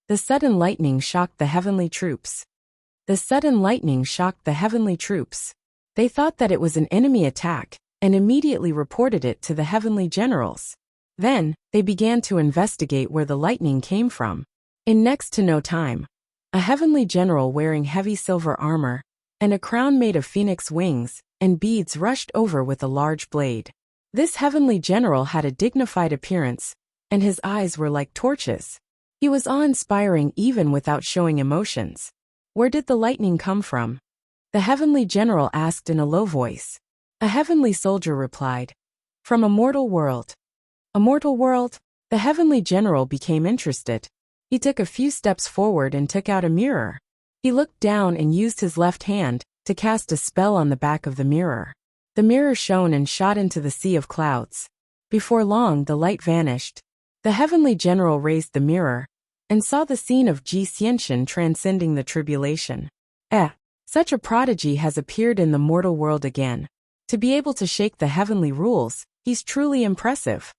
The sudden lightning shocked the heavenly troops. The sudden lightning shocked the heavenly troops. They thought that it was an enemy attack, and immediately reported it to the heavenly generals. Then, they began to investigate where the lightning came from. In next to no time, a heavenly general wearing heavy silver armor, and a crown made of phoenix wings, and beads rushed over with a large blade. This heavenly general had a dignified appearance, and his eyes were like torches. He was awe-inspiring even without showing emotions. Where did the lightning come from? The heavenly general asked in a low voice. A heavenly soldier replied, "From a mortal world." A mortal world? The heavenly general became interested. He took a few steps forward and took out a mirror. He looked down and used his left hand to cast a spell on the back of the mirror. The mirror shone and shot into the sea of clouds. Before long, the light vanished. The heavenly general raised the mirror and saw the scene of Ji Xianxian transcending the tribulation. Such a prodigy has appeared in the mortal world again. To be able to shake the heavenly rules, he's truly impressive.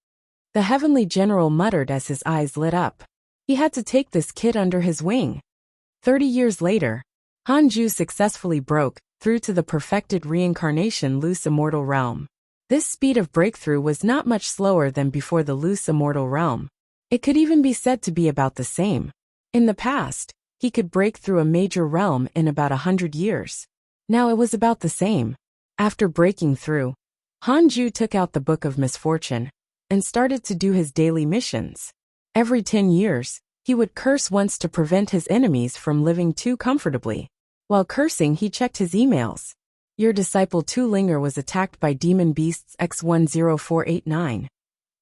The heavenly general muttered as his eyes lit up. He had to take this kid under his wing. 30 years later, Hanju successfully broke through to the perfected reincarnation loose immortal realm. This speed of breakthrough was not much slower than before the loose immortal realm. It could even be said to be about the same. In the past, he could break through a major realm in about 100 years. Now it was about the same. After breaking through, Hanju took out the Book of Misfortune and started to do his daily missions. Every 10 years, he would curse once to prevent his enemies from living too comfortably. While cursing, he checked his emails. Your disciple Tu Linger was attacked by demon beasts X10489.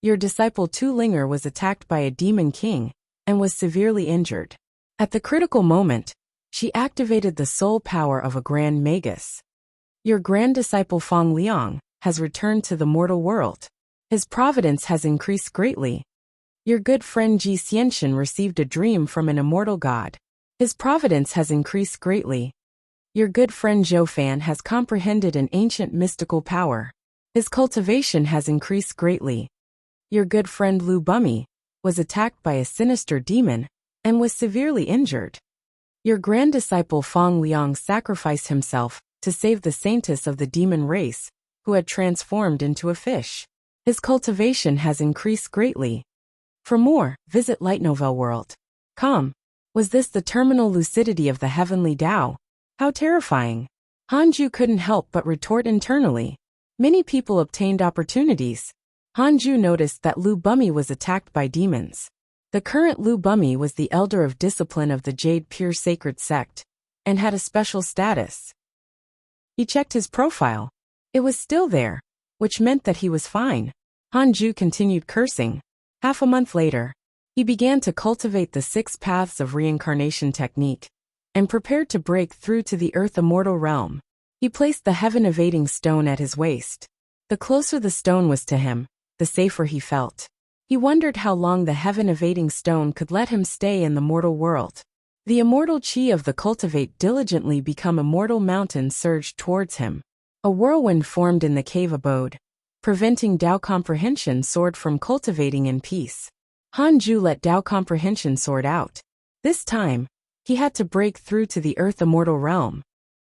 Your disciple Tu Linger was attacked by a demon king and was severely injured. At the critical moment, she activated the soul power of a grand magus. Your grand disciple Feng Liang has returned to the mortal world. His providence has increased greatly. Your good friend Ji Xianxian received a dream from an immortal god. His providence has increased greatly. Your good friend Zhou Fan has comprehended an ancient mystical power. His cultivation has increased greatly. Your good friend Lu Bummy was attacked by a sinister demon and was severely injured. Your grand disciple Feng Liang sacrificed himself to save the saintess of the demon race, who had transformed into a fish. His cultivation has increased greatly. For more, visit lightnovelworld.com. Was this the terminal lucidity of the heavenly Tao? How terrifying! Hanju couldn't help but retort internally. Many people obtained opportunities. Hanju noticed that Lu Bummy was attacked by demons. The current Lu Bummy was the elder of discipline of the Jade Pure Sacred Sect, and had a special status. He checked his profile. It was still there, which meant that he was fine. Hanju continued cursing. Half a month later, he began to cultivate the 6 paths of reincarnation technique, and prepared to break through to the earth immortal realm. He placed the heaven-evading stone at his waist. The closer the stone was to him, the safer he felt. He wondered how long the heaven-evading stone could let him stay in the mortal world. The immortal chi of the cultivate diligently become immortal mountain surged towards him. A whirlwind formed in the cave abode, preventing Tao comprehension soared from cultivating in peace. Hanju let Tao comprehension soared out. This time, he had to break through to the earth immortal realm.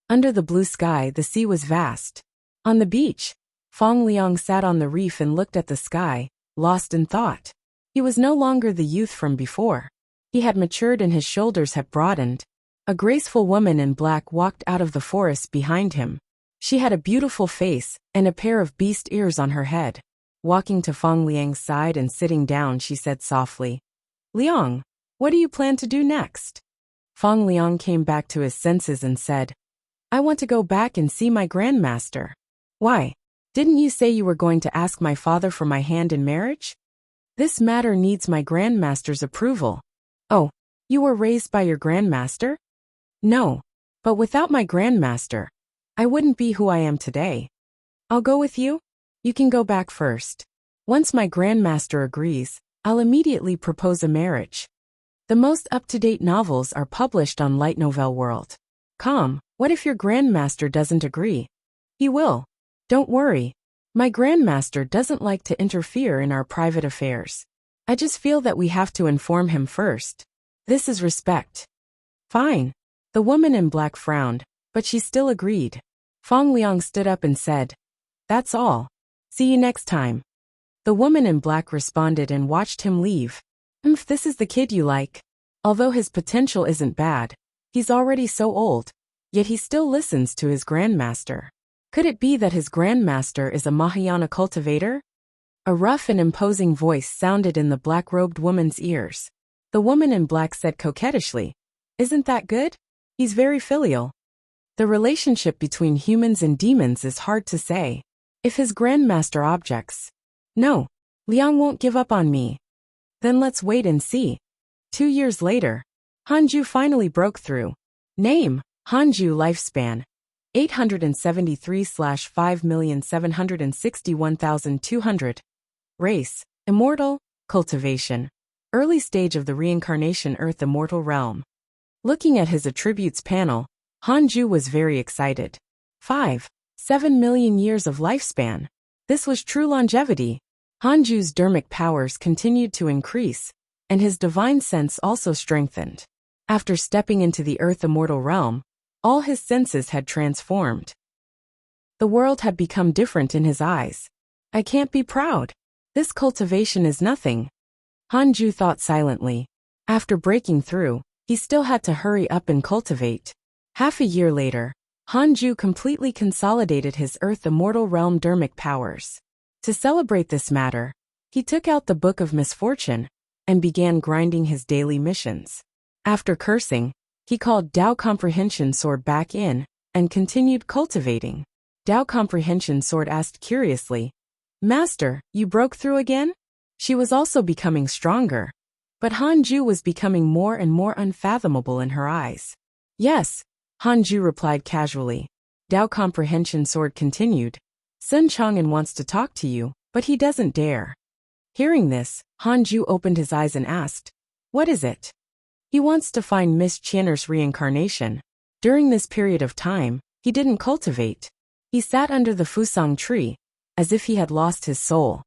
Under the blue sky, the sea was vast. On the beach, Feng Liang sat on the reef and looked at the sky, lost in thought. He was no longer the youth from before. He had matured and his shoulders had broadened. A graceful woman in black walked out of the forest behind him. She had a beautiful face and a pair of beast ears on her head. Walking to Feng Liang's side and sitting down, she said softly, "Liang, what do you plan to do next?" Feng Liang came back to his senses and said, "I want to go back and see my grandmaster." "Why? Didn't you say you were going to ask my father for my hand in marriage?" "This matter needs my grandmaster's approval." "Oh, you were raised by your grandmaster?" "No, but without my grandmaster, I wouldn't be who I am today." "I'll go with you. You can go back first. Once my grandmaster agrees, I'll immediately propose a marriage." The most up-to-date novels are published on lightnovelworld.com. What if your grandmaster doesn't agree? He will. Don't worry. My grandmaster doesn't like to interfere in our private affairs. I just feel that we have to inform him first. This is respect. Fine. The woman in black frowned, but she still agreed. Fang Liang stood up and said, "That's all. See you next time." The woman in black responded and watched him leave. This is the kid you like. Although his potential isn't bad, he's already so old, yet he still listens to his grandmaster. Could it be that his grandmaster is a Mahayana cultivator? A rough and imposing voice sounded in the black-robed woman's ears. The woman in black said coquettishly, "Isn't that good? He's very filial." The relationship between humans and demons is hard to say. If his grandmaster objects, "No, Liang won't give up on me," then let's wait and see. 2 years later, Hanju finally broke through. Name, Hanju lifespan, 873/5,761,200. Race, immortal, cultivation. Early stage of the reincarnation Earth immortal realm. Looking at his attributes panel, Hanju was very excited. 7 million years of lifespan. This was true longevity. Hanju's dermic powers continued to increase, and his divine sense also strengthened. After stepping into the Earth immortal realm, all his senses had transformed. The world had become different in his eyes. I can't be proud. This cultivation is nothing. Hanju thought silently. After breaking through, he still had to hurry up and cultivate. Half a year later, Hanju completely consolidated his Earth immortal realm dermic powers. To celebrate this matter, he took out the Book of Misfortune and began grinding his daily missions. After cursing, he called Dao Comprehension Sword back in and continued cultivating. Dao Comprehension Sword asked curiously, "Master, you broke through again?" She was also becoming stronger, but Hanju was becoming more and more unfathomable in her eyes. "Yes," Hanju replied casually. Dao Comprehension Sword continued, "Sun Chang'an wants to talk to you, but he doesn't dare." Hearing this, Hanju opened his eyes and asked, "What is it?" "He wants to find Miss Qian'er's reincarnation. During this period of time, he didn't cultivate. He sat under the Fusang tree, as if he had lost his soul."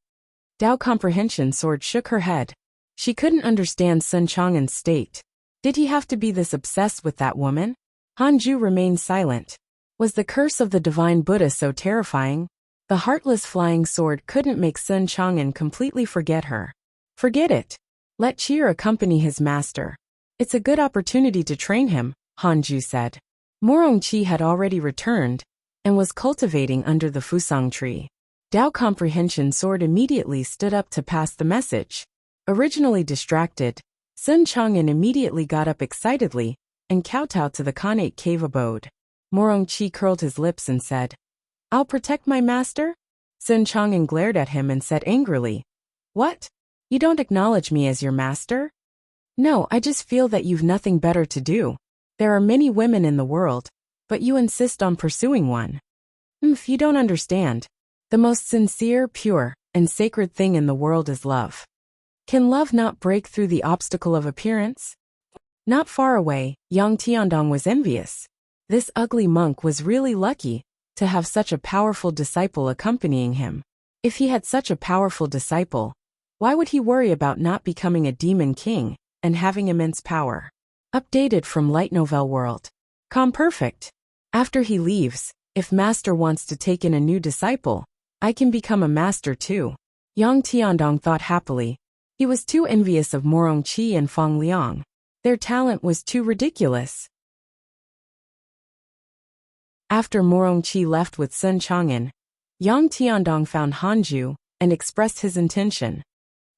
Dao Comprehension Sword shook her head. She couldn't understand Sun Chang'an's state. Did he have to be this obsessed with that woman? Hanju remained silent. Was the curse of the divine Buddha so terrifying? The heartless flying sword couldn't make Sun Chang'an completely forget her. Forget it. Let Qi'er accompany his master. It's a good opportunity to train him, Hanju said. Morongqi had already returned and was cultivating under the Fusang tree. Dao Comprehension Sword immediately stood up to pass the message. Originally distracted, Sun Chang'an immediately got up excitedly and kowtowed to the Khanate cave abode. Morongqi curled his lips and said, "I'll protect my master?" Sun Chang'an glared at him and said angrily, "What? You don't acknowledge me as your master?" "No, I just feel that you've nothing better to do. There are many women in the world, but you insist on pursuing one. You don't understand. The most sincere, pure, and sacred thing in the world is love. Can love not break through the obstacle of appearance?" Not far away, Yang Tiandong was envious. This ugly monk was really lucky to have such a powerful disciple accompanying him. If he had such a powerful disciple, why would he worry about not becoming a demon king and having immense power? Updated from Light Novel World. Perfect. After he leaves, if master wants to take in a new disciple, I can become a master too. Yang Tiandong thought happily. He was too envious of Morongqi and Fang Liang. Their talent was too ridiculous. After Morongqi left with Sun Chang'an, Yang Tiandong found Hanju and expressed his intention.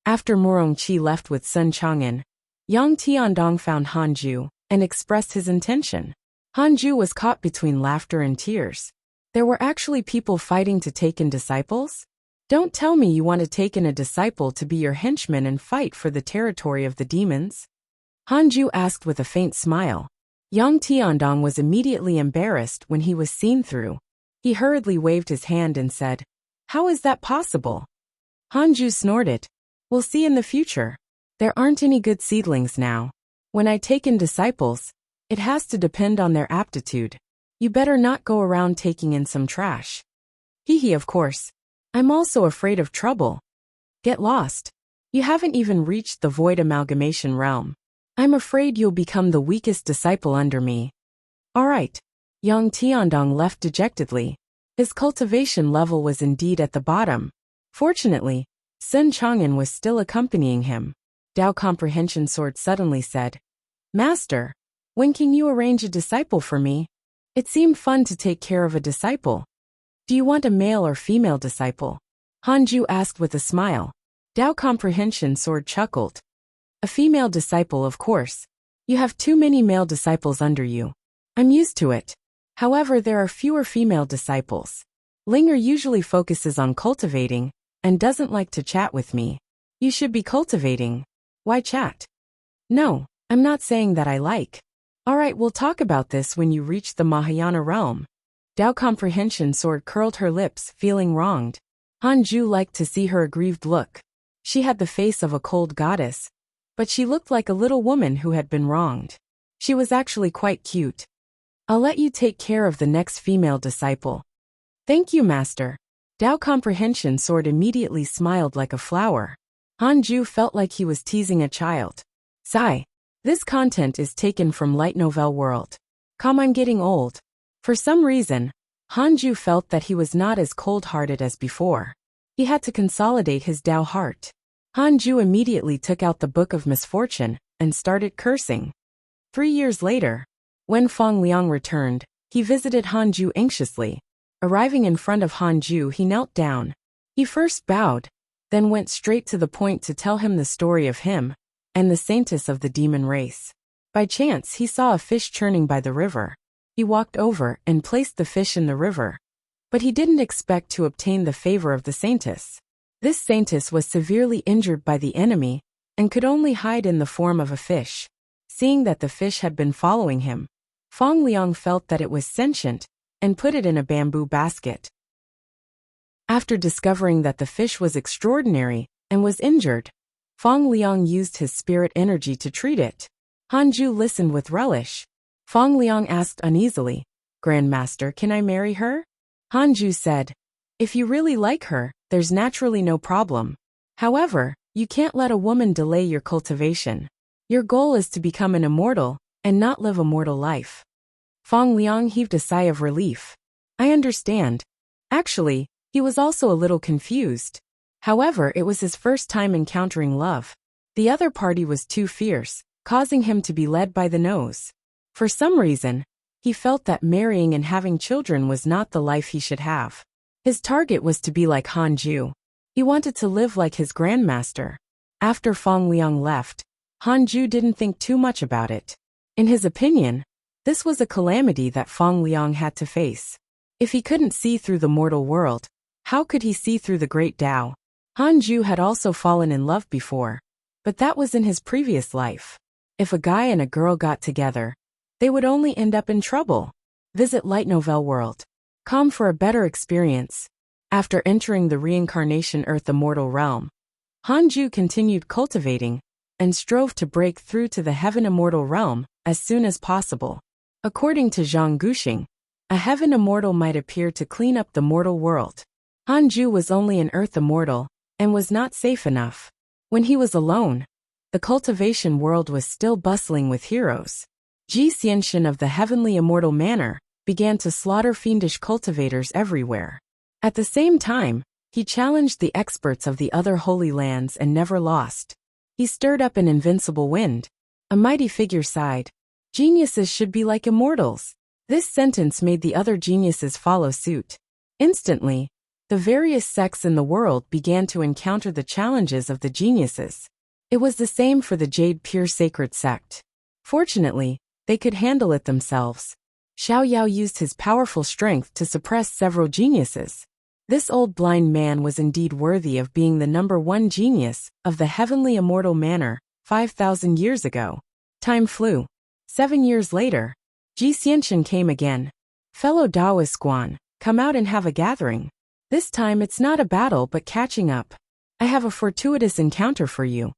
After Morongqi left with Sun Chang'an, Yang Tiandong found Hanju and expressed his intention. Hanju was caught between laughter and tears. There were actually people fighting to take in disciples? Don't tell me you want to take in a disciple to be your henchman and fight for the territory of the demons? Hanju asked with a faint smile. Yang Tiandong was immediately embarrassed when he was seen through. He hurriedly waved his hand and said, "How is that possible?" Hanju snorted. "We'll see in the future. There aren't any good seedlings now. When I take in disciples, it has to depend on their aptitude. You better not go around taking in some trash." Hee, of course. I'm also afraid of trouble. Get lost. You haven't even reached the void amalgamation realm. I'm afraid you'll become the weakest disciple under me. All right. Yang Tiandong left dejectedly. His cultivation level was indeed at the bottom. Fortunately, Sun Chang'an was still accompanying him. Dao Comprehension Sword suddenly said, Master, when can you arrange a disciple for me? It seemed fun to take care of a disciple. Do you want a male or female disciple? Hanju asked with a smile. Dao Comprehension Sword chuckled. A female disciple, of course. You have too many male disciples under you. I'm used to it. However, there are fewer female disciples. Linger usually focuses on cultivating and doesn't like to chat with me. You should be cultivating. Why chat? No, I'm not saying that I like. All right, we'll talk about this when you reach the Mahayana realm. Dao Comprehension Sword curled her lips, feeling wronged. Hanju liked to see her aggrieved look. She had the face of a cold goddess, but she looked like a little woman who had been wronged. She was actually quite cute. I'll let you take care of the next female disciple. Thank you, Master. Dao Comprehension Sword immediately smiled like a flower. Hanju felt like he was teasing a child. Sigh. This content is taken from Light Novel World. I'm getting old. For some reason, Hanju felt that he was not as cold-hearted as before. He had to consolidate his Dao heart. Hanju immediately took out the Book of Misfortune and started cursing. 3 years later, when Feng Liang returned, he visited Hanju anxiously. Arriving in front of Hanju, he knelt down. He first bowed, then went straight to the point to tell him the story of him and the saintess of the demon race. By chance, he saw a fish churning by the river. He walked over and placed the fish in the river. But he didn't expect to obtain the favor of the saintess. This saintess was severely injured by the enemy and could only hide in the form of a fish. Seeing that the fish had been following him, Feng Liang felt that it was sentient and put it in a bamboo basket. After discovering that the fish was extraordinary and was injured, Feng Liang used his spirit energy to treat it. Hanju listened with relish. Feng Liang asked uneasily, Grandmaster, can I marry her? Hanju said, if you really like her, there's naturally no problem. However, you can't let a woman delay your cultivation. Your goal is to become an immortal and not live a mortal life. Feng Liang heaved a sigh of relief. I understand. Actually, he was also a little confused. However, it was his first time encountering love. The other party was too fierce, causing him to be led by the nose. For some reason, he felt that marrying and having children was not the life he should have. His target was to be like Hanju. He wanted to live like his grandmaster. After Feng Liang left, Hanju didn't think too much about it. In his opinion, this was a calamity that Feng Liang had to face. If he couldn't see through the mortal world, how could he see through the great Tao? Hanju had also fallen in love before, but that was in his previous life. If a guy and a girl got together, they would only end up in trouble. Visit Light Novel World. For a better experience. After entering the reincarnation Earth Immortal realm, Hanju continued cultivating and strove to break through to the Heaven Immortal realm as soon as possible. According to Zhang Guxing, a Heaven Immortal might appear to clean up the mortal world. Hanju was only an Earth Immortal and was not safe enough. When he was alone, the cultivation world was still bustling with heroes. Ji Xianxian of the Heavenly Immortal Manor began to slaughter fiendish cultivators everywhere. At the same time, he challenged the experts of the other holy lands and never lost. He stirred up an invincible wind. A mighty figure sighed. Geniuses should be like immortals. This sentence made the other geniuses follow suit. Instantly, the various sects in the world began to encounter the challenges of the geniuses. It was the same for the Jade Pure Sacred sect. Fortunately, they could handle it themselves. Xiao Yao used his powerful strength to suppress several geniuses. This old blind man was indeed worthy of being the #1 genius of the Heavenly Immortal Manor 5,000 years ago. Time flew. 7 years later, Ji Xianxian came again. Fellow Taoist Guan, come out and have a gathering. This time it's not a battle but catching up. I have a fortuitous encounter for you.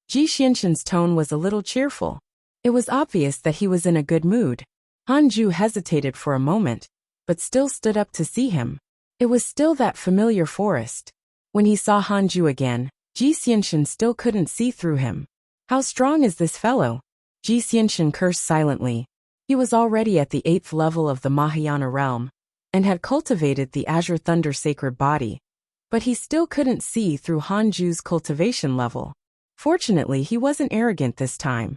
Ji Xianxian's tone was a little cheerful. It was obvious that he was in a good mood. Hanju hesitated for a moment, but still stood up to see him. It was still that familiar forest. When he saw Hanju again, Ji Xianxian still couldn't see through him. How strong is this fellow? Ji Xianxin cursed silently. He was already at the 8th level of the Mahayana realm, and had cultivated the Azure Thunder sacred body. But he still couldn't see through Hanju's cultivation level. Fortunately, he wasn't arrogant this time.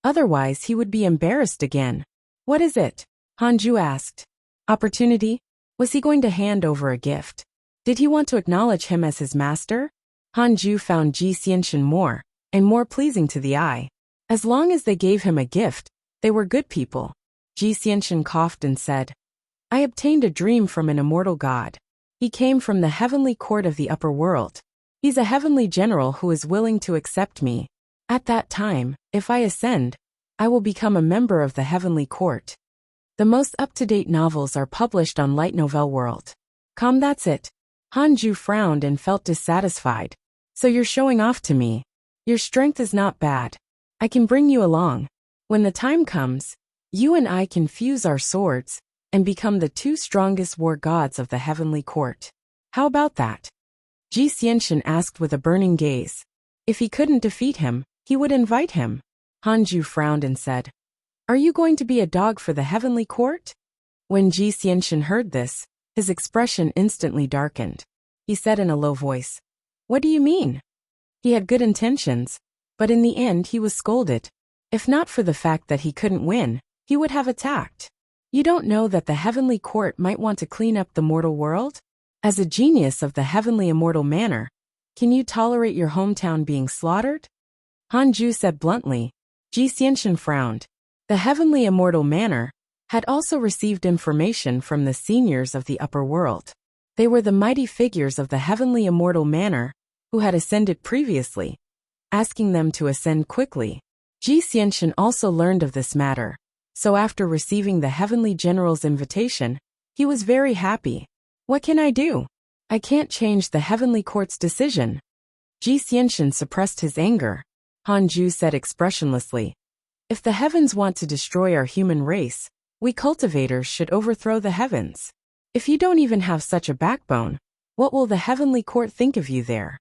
Otherwise, he would be embarrassed again. What is it? Hanju asked. Opportunity? Was he going to hand over a gift? Did he want to acknowledge him as his master? Hanju found Ji Xianxin more and more pleasing to the eye. As long as they gave him a gift, they were good people. Ji Xianxin coughed and said, I obtained a dream from an immortal god. He came from the heavenly court of the upper world. He's a heavenly general who is willing to accept me. At that time, if I ascend, I will become a member of the heavenly court. The most up-to-date novels are published on Light Novel World. That's it. Hanju frowned and felt dissatisfied. So you're showing off to me. Your strength is not bad. I can bring you along. When the time comes, you and I can fuse our swords and become the 2 strongest war gods of the heavenly court. How about that? Ji Xianxin asked with a burning gaze. If he couldn't defeat him, he would invite him. Hanju frowned and said, Are you going to be a dog for the heavenly court? When Ji Xianxin heard this, his expression instantly darkened. He said in a low voice, What do you mean? He had good intentions, but in the end he was scolded. If not for the fact that he couldn't win, he would have attacked. You don't know that the heavenly court might want to clean up the mortal world? As a genius of the heavenly immortal manor, can you tolerate your hometown being slaughtered? Hanju said bluntly. Ji Xianxin frowned. The heavenly immortal manor had also received information from the seniors of the upper world. They were the mighty figures of the heavenly immortal manor who had ascended previously, asking them to ascend quickly. Ji Xianxin also learned of this matter, so after receiving the heavenly general's invitation, he was very happy. What can I do? I can't change the heavenly court's decision. Ji Xianxin suppressed his anger. Hanju said expressionlessly, If the heavens want to destroy our human race, we cultivators should overthrow the heavens. If you don't even have such a backbone, what will the heavenly court think of you there?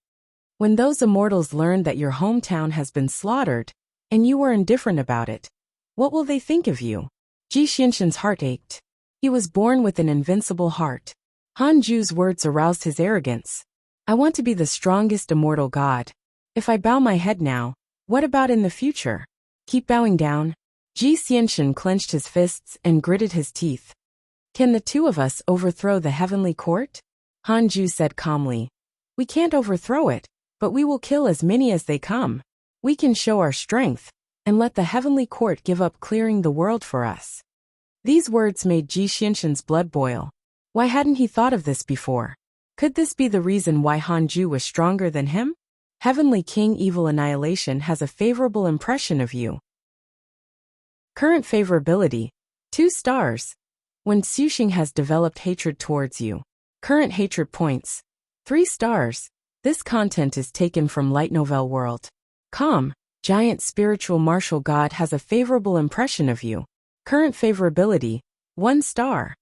When those immortals learn that your hometown has been slaughtered, and you were indifferent about it, what will they think of you? Ji Xianxin's heart ached. He was born with an invincible heart. Hanju's words aroused his arrogance. I want to be the strongest immortal god. If I bow my head now, what about in the future? Keep bowing down. Ji Xianxin clenched his fists and gritted his teeth. Can the 2 of us overthrow the heavenly court? Hanju said calmly. We can't overthrow it, but we will kill as many as they come. We can show our strength, and let the heavenly court give up clearing the world for us. These words made Ji Xianxin's blood boil. Why hadn't he thought of this before? Could this be the reason why Hanju was stronger than him? Heavenly King Evil Annihilation has a favorable impression of you. Current favorability, 2 stars. When Xuxing has developed hatred towards you. Current hatred points, 3 stars. This content is taken from Light Novel World. Giant spiritual martial god has a favorable impression of you. Current favorability, 1 star.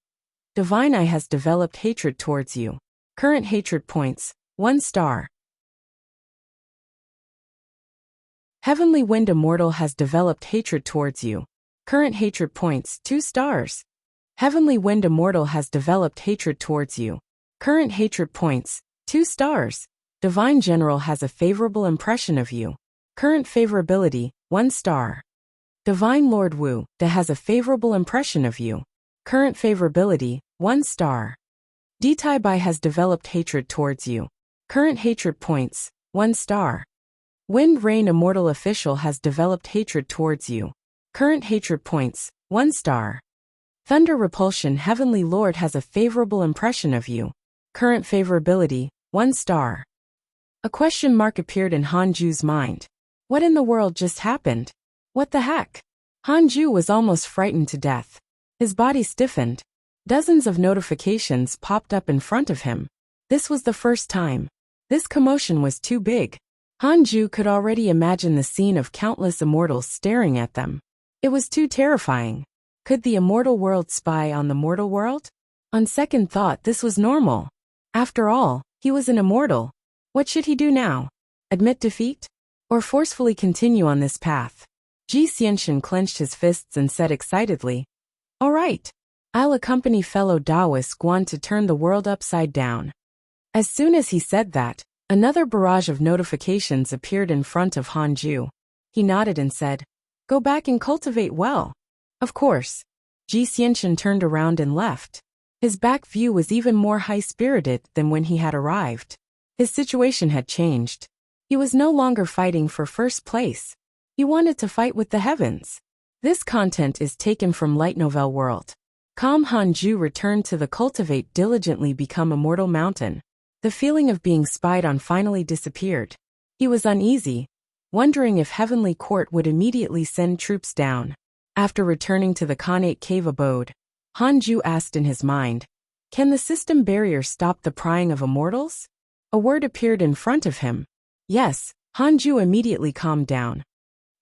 Divine Eye has developed hatred towards you. Current hatred points, 1 star. Heavenly Wind Immortal has developed hatred towards you. Current hatred points, 2 stars. Heavenly Wind Immortal has developed hatred towards you. Current hatred points, 2 stars. Divine General has a favorable impression of you. Current favorability, 1 star. Divine Lord Wu Da has a favorable impression of you. Current favorability, 1 star. Ditai Bai has developed hatred towards you. Current hatred points, 1 star. Wind Rain Immortal Official has developed hatred towards you. Current hatred points, 1 star. Thunder Repulsion Heavenly Lord has a favorable impression of you. Current favorability, 1 star. A question mark appeared in Hanju's mind. What in the world just happened? What the heck? Hanju was almost frightened to death. His body stiffened. Dozens of notifications popped up in front of him. This was the first time. This commotion was too big. Hanju could already imagine the scene of countless immortals staring at them. It was too terrifying. Could the immortal world spy on the mortal world? On second thought, this was normal. After all, he was an immortal. What should he do now? Admit defeat? Or forcefully continue on this path? Ji Xianxian clenched his fists and said excitedly, "All right. I'll accompany fellow Taoist Guan to turn the world upside down." As soon as he said that, another barrage of notifications appeared in front of Han Ju. He nodded and said, "Go back and cultivate well." Of course. Ji Xianxian turned around and left. His back view was even more high-spirited than when he had arrived. His situation had changed. He was no longer fighting for first place. He wanted to fight with the heavens. This content is taken from Light Novel World. Calm Han Ju returned to the Cultivate Diligently Become Immortal Mountain. The feeling of being spied on finally disappeared. He was uneasy, wondering if Heavenly Court would immediately send troops down. After returning to the Khanate cave abode, Han Ju asked in his mind, "Can the system barrier stop the prying of immortals?" A word appeared in front of him. Yes, Han Ju immediately calmed down.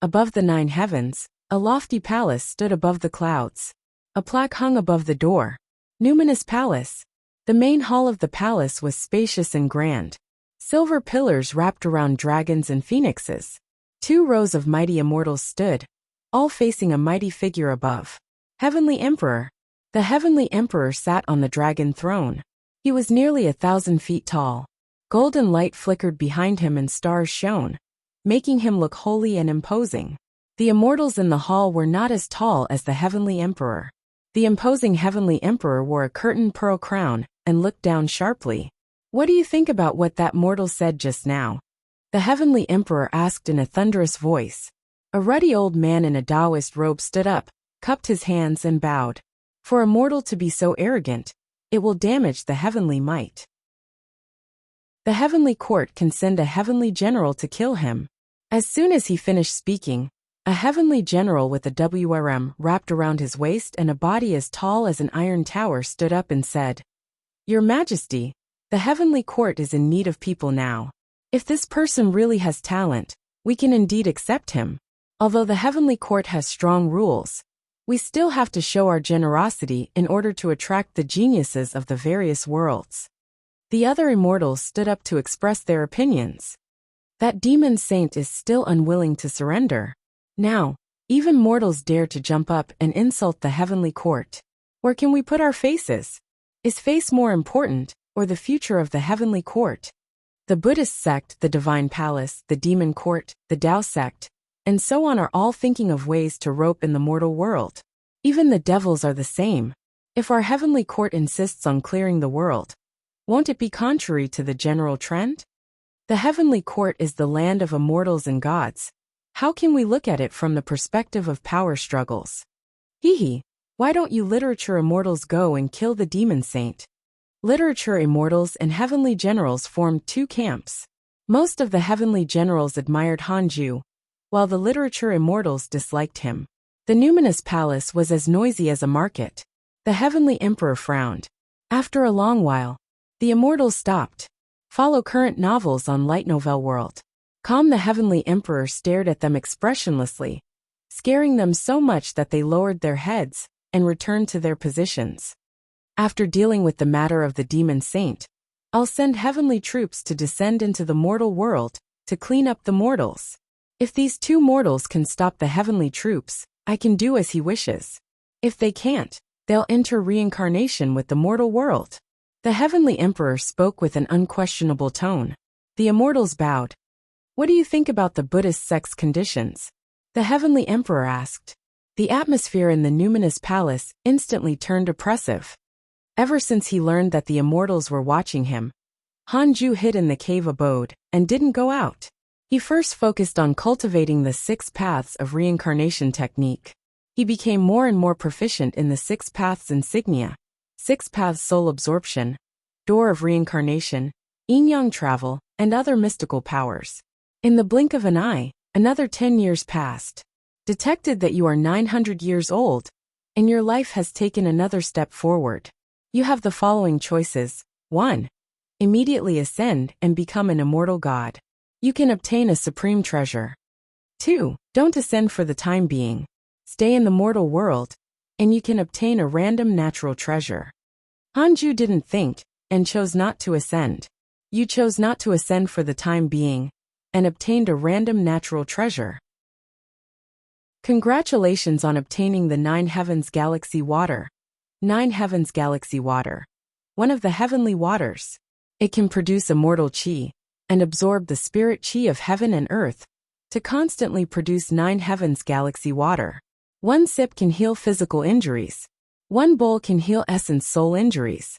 Above the 9 heavens, a lofty palace stood above the clouds. A plaque hung above the door. Numinous Palace. The main hall of the palace was spacious and grand. Silver pillars wrapped around dragons and phoenixes. 2 rows of mighty immortals stood, all facing a mighty figure above. Heavenly Emperor. The Heavenly Emperor sat on the dragon throne. He was nearly 1,000 feet tall. Golden light flickered behind him and stars shone, making him look holy and imposing. The immortals in the hall were not as tall as the Heavenly Emperor. The imposing Heavenly Emperor wore a curtain pearl crown and looked down sharply. "What do you think about what that mortal said just now?" the Heavenly Emperor asked in a thunderous voice. A ruddy old man in a Taoist robe stood up, cupped his hands and bowed. For a mortal to be so arrogant, it will damage the heavenly might. The Heavenly Court can send a heavenly general to kill him. As soon as he finished speaking, a heavenly general with a WRM wrapped around his waist and a body as tall as an iron tower stood up and said, "Your Majesty, the Heavenly Court is in need of people now. If this person really has talent, we can indeed accept him. Although the Heavenly Court has strong rules, we still have to show our generosity in order to attract the geniuses of the various worlds." The other immortals stood up to express their opinions. That demon saint is still unwilling to surrender. Now, even mortals dare to jump up and insult the Heavenly Court. Where can we put our faces? Is face more important, or the future of the Heavenly Court? The Buddhist sect, the Divine Palace, the Demon Court, the Tao sect, and so on are all thinking of ways to rope in the mortal world. Even the devils are the same. If our Heavenly Court insists on clearing the world, won't it be contrary to the general trend? The Heavenly Court is the land of immortals and gods. How can we look at it from the perspective of power struggles? Hee, why don't you literature immortals go and kill the demon saint? Literature immortals and heavenly generals formed 2 camps. Most of the heavenly generals admired Han Ju, while the literature immortals disliked him. The numinous palace was as noisy as a market. The Heavenly Emperor frowned. After a long while, the immortals stopped. Follow current novels on Light Novel World. Calm. The Heavenly Emperor stared at them expressionlessly, scaring them so much that they lowered their heads and returned to their positions. After dealing with the matter of the demon saint, I'll send heavenly troops to descend into the mortal world to clean up the mortals. If these 2 mortals can stop the heavenly troops, I can do as he wishes. If they can't, they'll enter reincarnation with the mortal world. The Heavenly Emperor spoke with an unquestionable tone. The immortals bowed. "What do you think about the Buddhist sect's conditions?" the Heavenly Emperor asked. The atmosphere in the numinous palace instantly turned oppressive. Ever since he learned that the immortals were watching him, Han Ju hid in the cave abode and didn't go out. He first focused on cultivating the 6 paths of reincarnation technique. He became more and more proficient in the 6 paths insignia, 6 paths soul absorption, door of reincarnation, yin-yang travel, and other mystical powers. In the blink of an eye, another 10 years passed. Detected that you are 900 years old, and your life has taken another step forward. You have the following choices. 1. Immediately ascend and become an immortal god. You can obtain a supreme treasure. 2. Don't ascend for the time being. Stay in the mortal world, and you can obtain a random natural treasure. Han Ju didn't think, and chose not to ascend. You chose not to ascend for the time being, and obtained a random natural treasure. Congratulations on obtaining the 9 Heavens Galaxy Water. 9 Heavens Galaxy Water. One of the heavenly waters. It can produce immortal chi and absorb the spirit chi of heaven and earth to constantly produce 9 Heavens Galaxy Water. One sip can heal physical injuries. One bowl can heal essence soul injuries.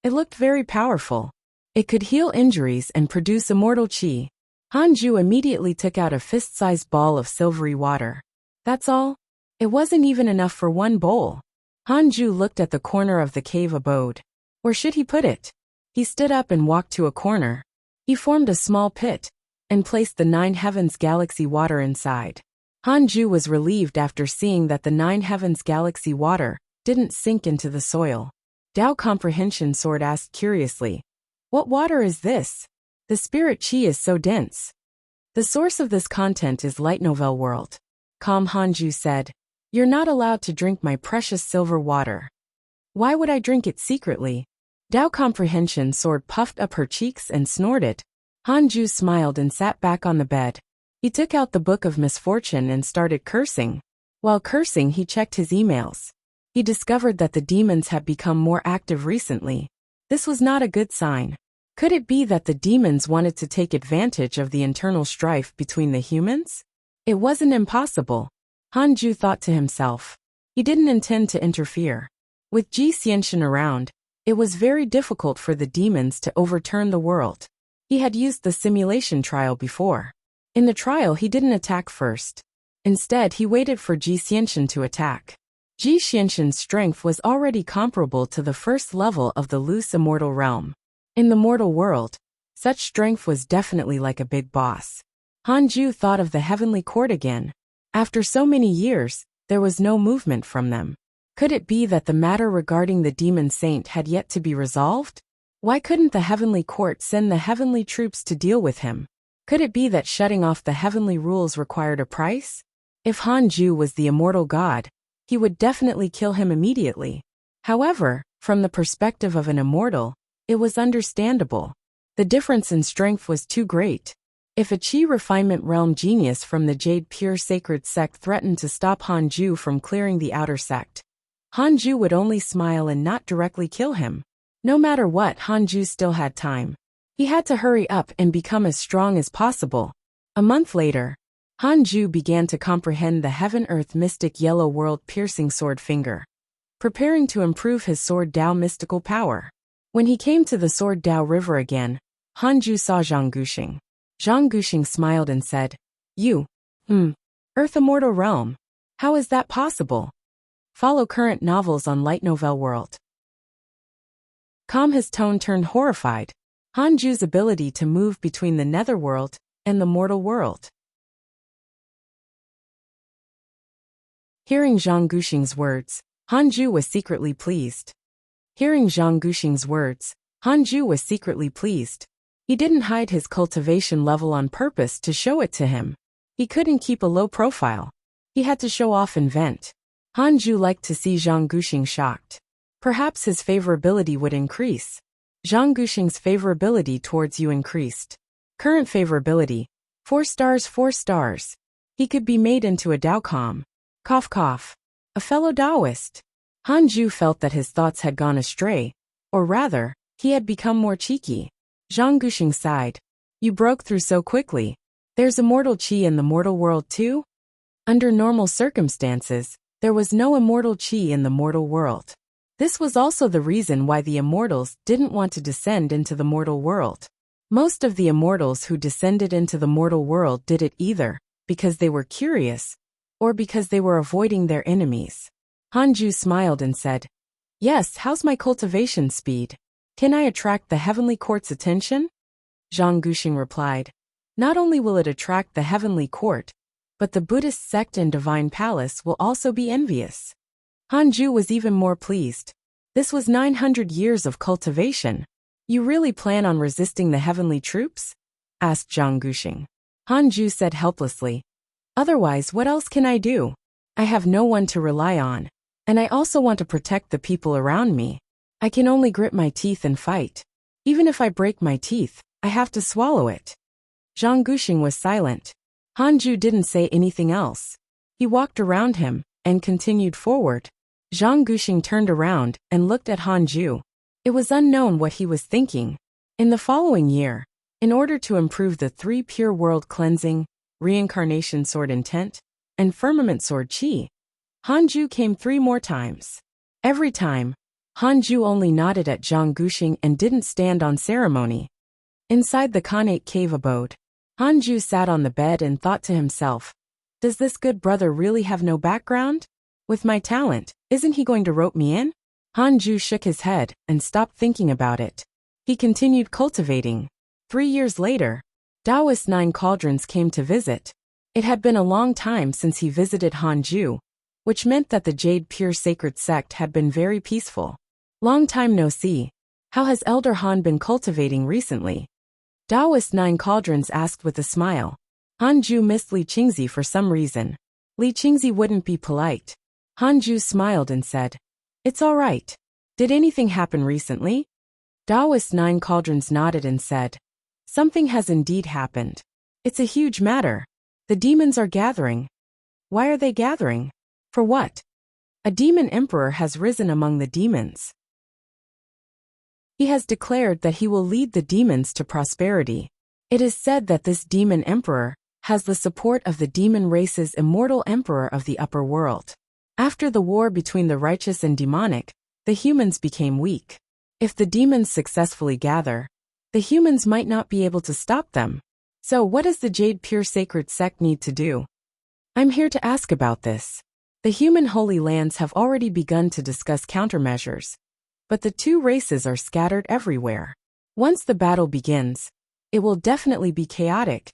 It looked very powerful. It could heal injuries and produce immortal chi. Hanju immediately took out a fist-sized ball of silvery water. That's all? It wasn't even enough for one bowl. Hanju looked at the corner of the cave abode. Where should he put it? He stood up and walked to a corner. He formed a small pit and placed the 9 Heavens Galaxy Water inside. Hanju was relieved after seeing that the 9 Heavens Galaxy Water didn't sink into the soil. Dao Comprehension Sword asked curiously, "What water is this? The spirit chi is so dense." "The source of this content is Light Novel World." Calm Hanju said, "You're not allowed to drink my precious silver water." "Why would I drink it secretly?" Dao Comprehension Sword puffed up her cheeks and snorted. Hanju smiled and sat back on the bed. He took out the Book of Misfortune and started cursing. While cursing, he checked his emails. He discovered that the demons had become more active recently. This was not a good sign. Could it be that the demons wanted to take advantage of the internal strife between the humans? It wasn't impossible. Hanju thought to himself. He didn't intend to interfere. With Ji Xianxin around, it was very difficult for the demons to overturn the world. He had used the simulation trial before. In the trial, he didn't attack first. Instead, he waited for Ji Xianxin to attack. Ji Xianxin's strength was already comparable to the first level of the loose immortal realm. In the mortal world, such strength was definitely like a big boss. Hanju thought of the heavenly court again. After so many years, there was no movement from them. Could it be that the matter regarding the demon saint had yet to be resolved? Why couldn't the heavenly court send the heavenly troops to deal with him? Could it be that shutting off the heavenly rules required a price? If Hanju was the immortal god, he would definitely kill him immediately. However, from the perspective of an immortal, it was understandable. The difference in strength was too great. If a Qi refinement realm genius from the Jade Pure Sacred Sect threatened to stop Hanju from clearing the outer sect, Hanju would only smile and not directly kill him. No matter what, Hanju still had time. He had to hurry up and become as strong as possible. A month later, Hanju began to comprehend the Heaven-Earth Mystic Yellow World Piercing Sword Finger, preparing to improve his Sword Dao mystical power. When he came to the Sword Dao River again, Hanju saw Zhang Guxing. Zhang Guxing smiled and said, "You, Earth Immortal Realm. How is that possible?" Follow current novels on Light Novel World. Calm, his tone turned horrified. Hanju's ability to move between the netherworld and the mortal world. Hearing Zhang Guxing's words, Hanju was secretly pleased. Hearing Zhang Guxing's words, Hanju was secretly pleased. He didn't hide his cultivation level on purpose to show it to him. He couldn't keep a low profile. He had to show off and vent. Hanju liked to see Zhang Guxing shocked. Perhaps his favorability would increase. Zhang Guxing's favorability towards you increased. Current favorability, 4 stars 4 stars. He could be made into a Daocom. Cough cough. A fellow Taoist. Hanju felt that his thoughts had gone astray, or rather, he had become more cheeky. Zhang Guxing sighed. You broke through so quickly. There's immortal chi in the mortal world too? Under normal circumstances, there was no immortal chi in the mortal world. This was also the reason why the immortals didn't want to descend into the mortal world. Most of the immortals who descended into the mortal world did it either because they were curious, or because they were avoiding their enemies. Hanju smiled and said, "Yes, how's my cultivation speed? Can I attract the heavenly court's attention?" Zhang Guxing replied, "Not only will it attract the heavenly court, but the Buddhist sect and divine palace will also be envious." Hanju was even more pleased. This was 900 years of cultivation. "You really plan on resisting the heavenly troops?" asked Zhang Guxing. Hanju said helplessly, "Otherwise, what else can I do? I have no one to rely on, and I also want to protect the people around me. I can only grit my teeth and fight. Even if I break my teeth, I have to swallow it." Zhang Guxing was silent. Hanju didn't say anything else. He walked around him and continued forward. Zhang Guxing turned around and looked at Han Ju. It was unknown what he was thinking. In the following year, in order to improve the 3 pure world cleansing, reincarnation sword intent, and firmament sword qi, Han Ju came 3 more times. Every time, Han Ju only nodded at Zhang Guxing and didn't stand on ceremony. Inside the Khanate cave abode, Han Ju sat on the bed and thought to himself, does this good brother really have no background? With my talent, isn't he going to rope me in? Han Ju shook his head and stopped thinking about it. He continued cultivating. 3 years later, Taoist 9 Cauldrons came to visit. It had been a long time since he visited Han Ju, which meant that the Jade Pure Sacred Sect had been very peaceful. Long time no see. How has Elder Han been cultivating recently? Taoist 9 Cauldrons asked with a smile. Han Ju missed Li Qingzi for some reason. Li Qingzi wouldn't be polite. Han Ju smiled and said, it's all right. Did anything happen recently? Taoist 9 Cauldrons nodded and said, something has indeed happened. It's a huge matter. The demons are gathering. Why are they gathering? For what? A demon emperor has risen among the demons. He has declared that he will lead the demons to prosperity. It is said that this demon emperor has the support of the demon race's immortal emperor of the upper world. After the war between the righteous and demonic, the humans became weak. If the demons successfully gather, the humans might not be able to stop them. So what does the Jade Pure Sacred Sect need to do? I'm here to ask about this. The human Holy Lands have already begun to discuss countermeasures, but the 2 races are scattered everywhere. Once the battle begins, it will definitely be chaotic,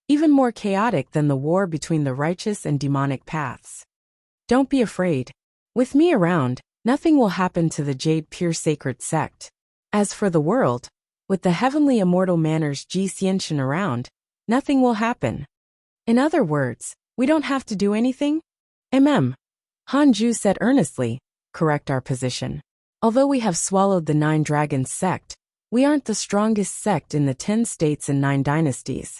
even more chaotic than the war between the righteous and demonic paths. Don't be afraid. With me around, nothing will happen to the Jade Pure Sacred Sect. As for the world, with the heavenly immortal manners Ji Xianxin around, nothing will happen. In other words, we don't have to do anything? Han Ju said earnestly, correct our position. Although we have swallowed the 9 Dragons sect, we aren't the strongest sect in the 10 states and 9 dynasties.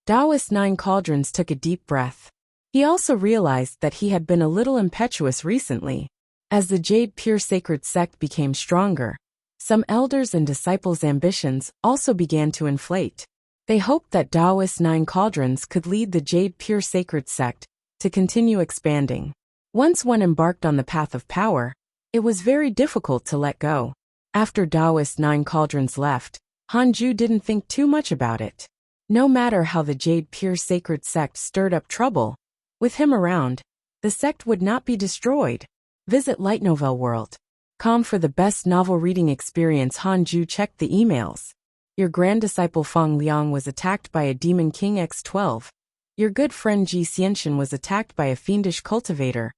Taoist 9 Cauldrons took a deep breath. He also realized that he had been a little impetuous recently. As the Jade Pure Sacred Sect became stronger, some elders and disciples' ambitions also began to inflate. They hoped that Taoist 9 Cauldrons could lead the Jade Pure Sacred Sect to continue expanding. Once one embarked on the path of power, it was very difficult to let go. After Taoist 9 Cauldrons left, Han Ju didn't think too much about it. No matter how the Jade Pure Sacred Sect stirred up trouble, with him around, the sect would not be destroyed. Visit Light Novel World. Com for the best novel reading experience. Han Ju checked the emails. Your grand disciple Feng Liang was attacked by a demon king X12. Your good friend Ji Xianxin was attacked by a fiendish cultivator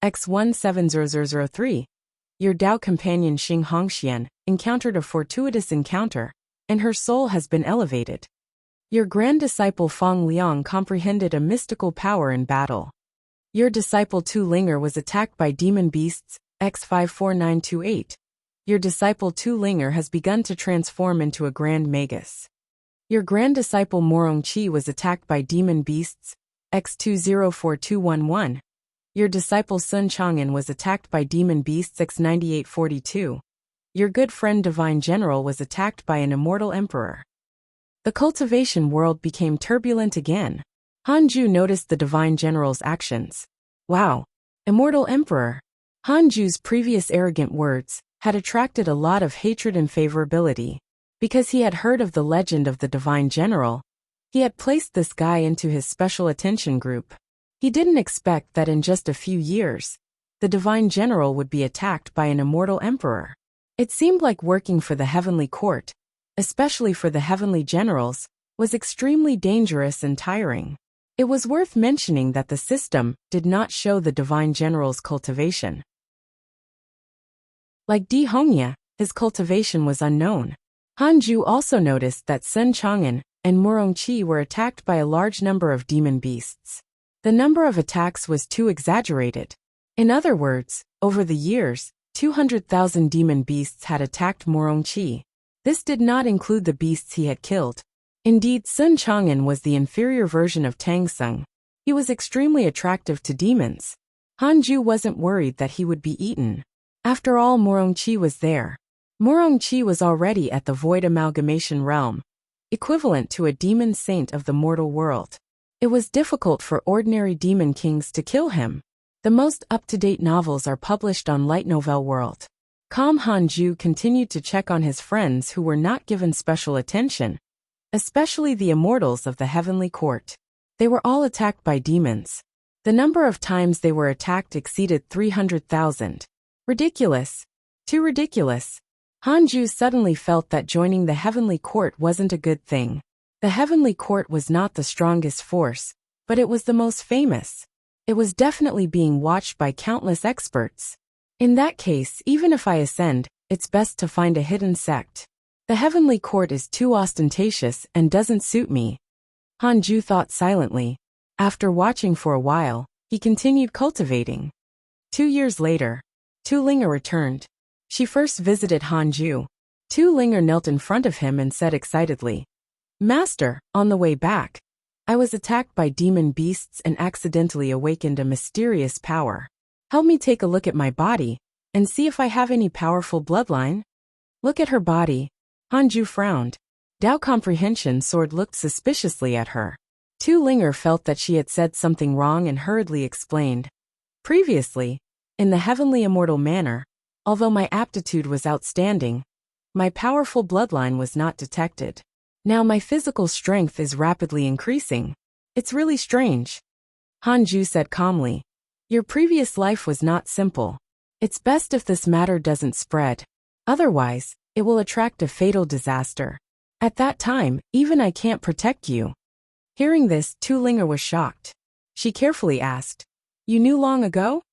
X170003. Your Dao companion Xing Hongxian encountered a fortuitous encounter, and her soul has been elevated. Your grand disciple Feng Liang comprehended a mystical power in battle. Your disciple Tu Linger was attacked by demon beasts X54928. Your disciple Tu Linger has begun to transform into a grand magus. Your grand disciple Morong Qi was attacked by demon beasts X204211. Your disciple Sun Chang'an was attacked by demon beasts X9842. Your good friend Divine General was attacked by an immortal emperor. The cultivation world became turbulent again. Han Ju noticed the Divine General's actions. Wow! Immortal Emperor! Han Ju's previous arrogant words had attracted a lot of hatred and favorability. Because he had heard of the legend of the Divine General, he had placed this guy into his special attention group. He didn't expect that in just a few years, the Divine General would be attacked by an immortal emperor. It seemed like working for the Heavenly Court, especially for the Heavenly Generals, was extremely dangerous and tiring. It was worth mentioning that the system did not show the Divine General's cultivation. Like Di Hongya, his cultivation was unknown. Han Ju also noticed that Sun Chang'an and Morong Qi were attacked by a large number of demon beasts. The number of attacks was too exaggerated. In other words, over the years, 200,000 demon beasts had attacked Morong Qi. This did not include the beasts he had killed. Indeed, Sun Chang'an was the inferior version of Tang Sung. He was extremely attractive to demons. Hanju wasn't worried that he would be eaten. After all, Morongqi was there. Morongqi was already at the void amalgamation realm, equivalent to a demon saint of the mortal world. It was difficult for ordinary demon kings to kill him. The most up-to-date novels are published on Light Novel World. Hanju continued to check on his friends who were not given special attention, especially the immortals of the heavenly court. They were all attacked by demons. The number of times they were attacked exceeded 300,000. Ridiculous. Too ridiculous. Hanju suddenly felt that joining the heavenly court wasn't a good thing. The heavenly court was not the strongest force, but it was the most famous. It was definitely being watched by countless experts. In that case, even if I ascend, it's best to find a hidden sect. The heavenly court is too ostentatious and doesn't suit me. Hanju thought silently. After watching for a while, he continued cultivating. 2 years later, Tu Linga returned. She first visited Hanju. Tu Linga knelt in front of him and said excitedly, "Master, on the way back, I was attacked by demon beasts and accidentally awakened a mysterious power. Help me take a look at my body and see if I have any powerful bloodline." Look at her body. Hanju frowned. Dao Comprehension Sword looked suspiciously at her. Tu Linga felt that she had said something wrong and hurriedly explained. Previously, in the heavenly immortal manner, although my aptitude was outstanding, my powerful bloodline was not detected. Now my physical strength is rapidly increasing. It's really strange. Hanju said calmly. Your previous life was not simple. It's best if this matter doesn't spread. Otherwise, it will attract a fatal disaster. At that time, even I can't protect you. Hearing this, Tu Linga was shocked. She carefully asked, "You knew long ago?"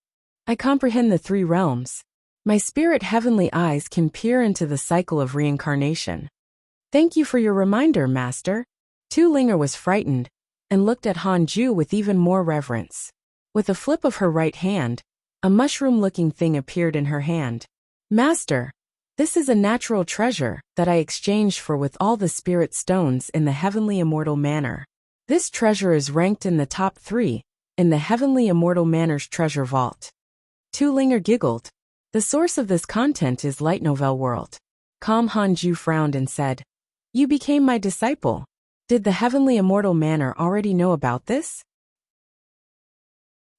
"I comprehend the 3 realms. My spirit heavenly eyes can peer into the cycle of reincarnation." "Thank you for your reminder, Master." Tu Linga was frightened and looked at Hanju with even more reverence. With a flip of her right hand, a mushroom-looking thing appeared in her hand. "Master, this is a natural treasure that I exchanged for with all the spirit stones in the heavenly immortal manor. This treasure is ranked in the top 3 in the heavenly immortal manor's treasure vault." Tu Linga giggled. The source of this content is Light Novel World. Hanju frowned and said, "You became my disciple. Did the heavenly immortal manor already know about this?"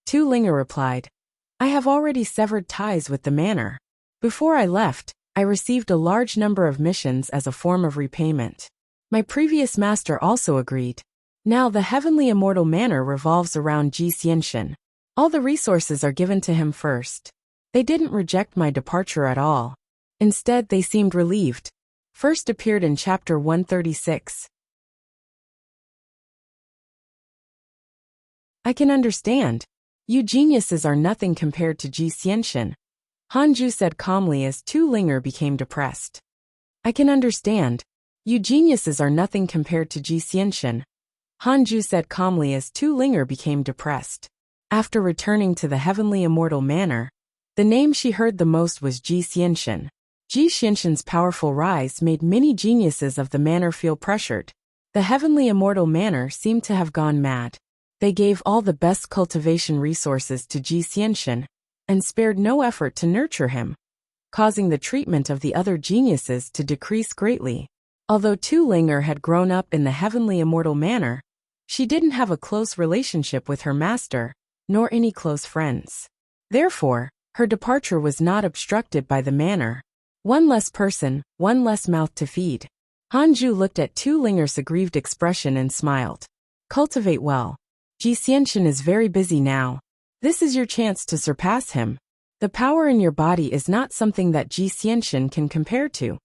Tu Linga replied, "I have already severed ties with the manor. Before I left, I received a large number of missions as a form of repayment. My previous master also agreed. Now the heavenly immortal manor revolves around Ji Xianxian. All the resources are given to him first. They didn't reject my departure at all. Instead, they seemed relieved." First appeared in chapter 136. "I can understand. You geniuses are nothing compared to Ji Xianxian," Hanju said calmly as Tu Linga became depressed. "I can understand. You geniuses are nothing compared to Ji Xianxian," Hanju said calmly as Tu Linga became depressed. After returning to the heavenly immortal manor, the name she heard the most was Ji Xianxian. Ji Xianxian's powerful rise made many geniuses of the manor feel pressured. The heavenly immortal manor seemed to have gone mad. They gave all the best cultivation resources to Ji Xianxian and spared no effort to nurture him, causing the treatment of the other geniuses to decrease greatly. Although Tu Linga had grown up in the heavenly immortal manor, she didn't have a close relationship with her master, nor any close friends. Therefore, her departure was not obstructed by the manor. One less person, one less mouth to feed. Hanju looked at Tu Linga's aggrieved expression and smiled. "Cultivate well. Ji Xianxian is very busy now. This is your chance to surpass him. The power in your body is not something that Ji Xianxian can compare to."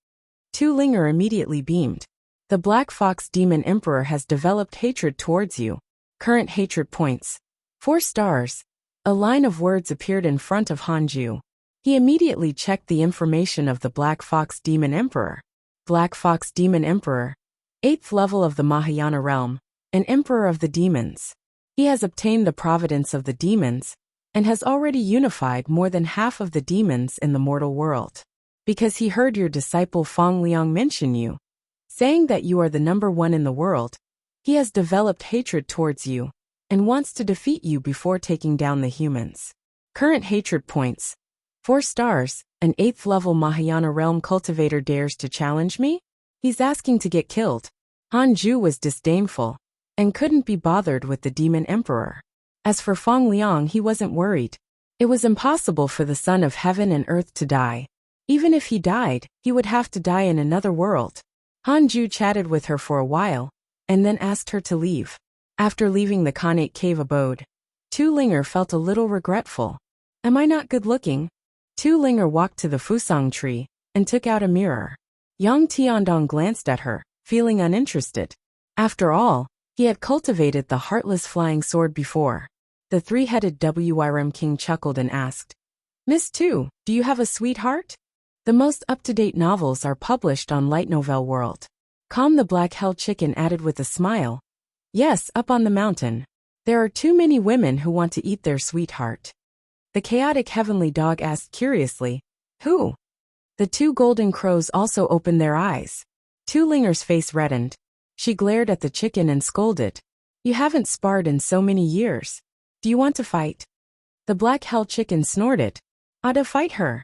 Tu Linga immediately beamed. "The Black Fox Demon Emperor has developed hatred towards you. Current hatred points. 4 stars. A line of words appeared in front of Hanju. He immediately checked the information of the Black Fox Demon Emperor. Black Fox Demon Emperor, 8th level of the Mahayana realm, an emperor of the demons. He has obtained the providence of the demons and has already unified more than half of the demons in the mortal world. Because he heard your disciple Feng Liang mention you, saying that you are the number 1 in the world, he has developed hatred towards you. and wants to defeat you before taking down the humans. Current hatred points: 4 stars, an 8th level Mahayana realm cultivator dares to challenge me? He's asking to get killed. Hanju was disdainful and couldn't be bothered with the demon emperor. As for Feng Liang, he wasn't worried. It was impossible for the son of heaven and earth to die. Even if he died, he would have to die in another world. Hanju chatted with her for a while, and then asked her to leave. After leaving the Khanate cave abode, Tu Linger felt a little regretful. Am I not good looking? Tu Linger walked to the Fusang tree, and took out a mirror. Yang Tiandong glanced at her, feeling uninterested. After all, he had cultivated the heartless flying sword before. The 3-headed Wyrm king chuckled and asked, Miss Tu, do you have a sweetheart? The most up-to-date novels are published on Light Novel World. Calm the Black Hell Chicken added with a smile. Yes, up on the mountain. There are too many women who want to eat their sweetheart. The chaotic heavenly dog asked curiously, Who? The 2 golden crows also opened their eyes. Tu Linger's face reddened. She glared at the chicken and scolded. You haven't sparred in so many years. Do you want to fight? The Black Hell Chicken snorted. Ada, fight her.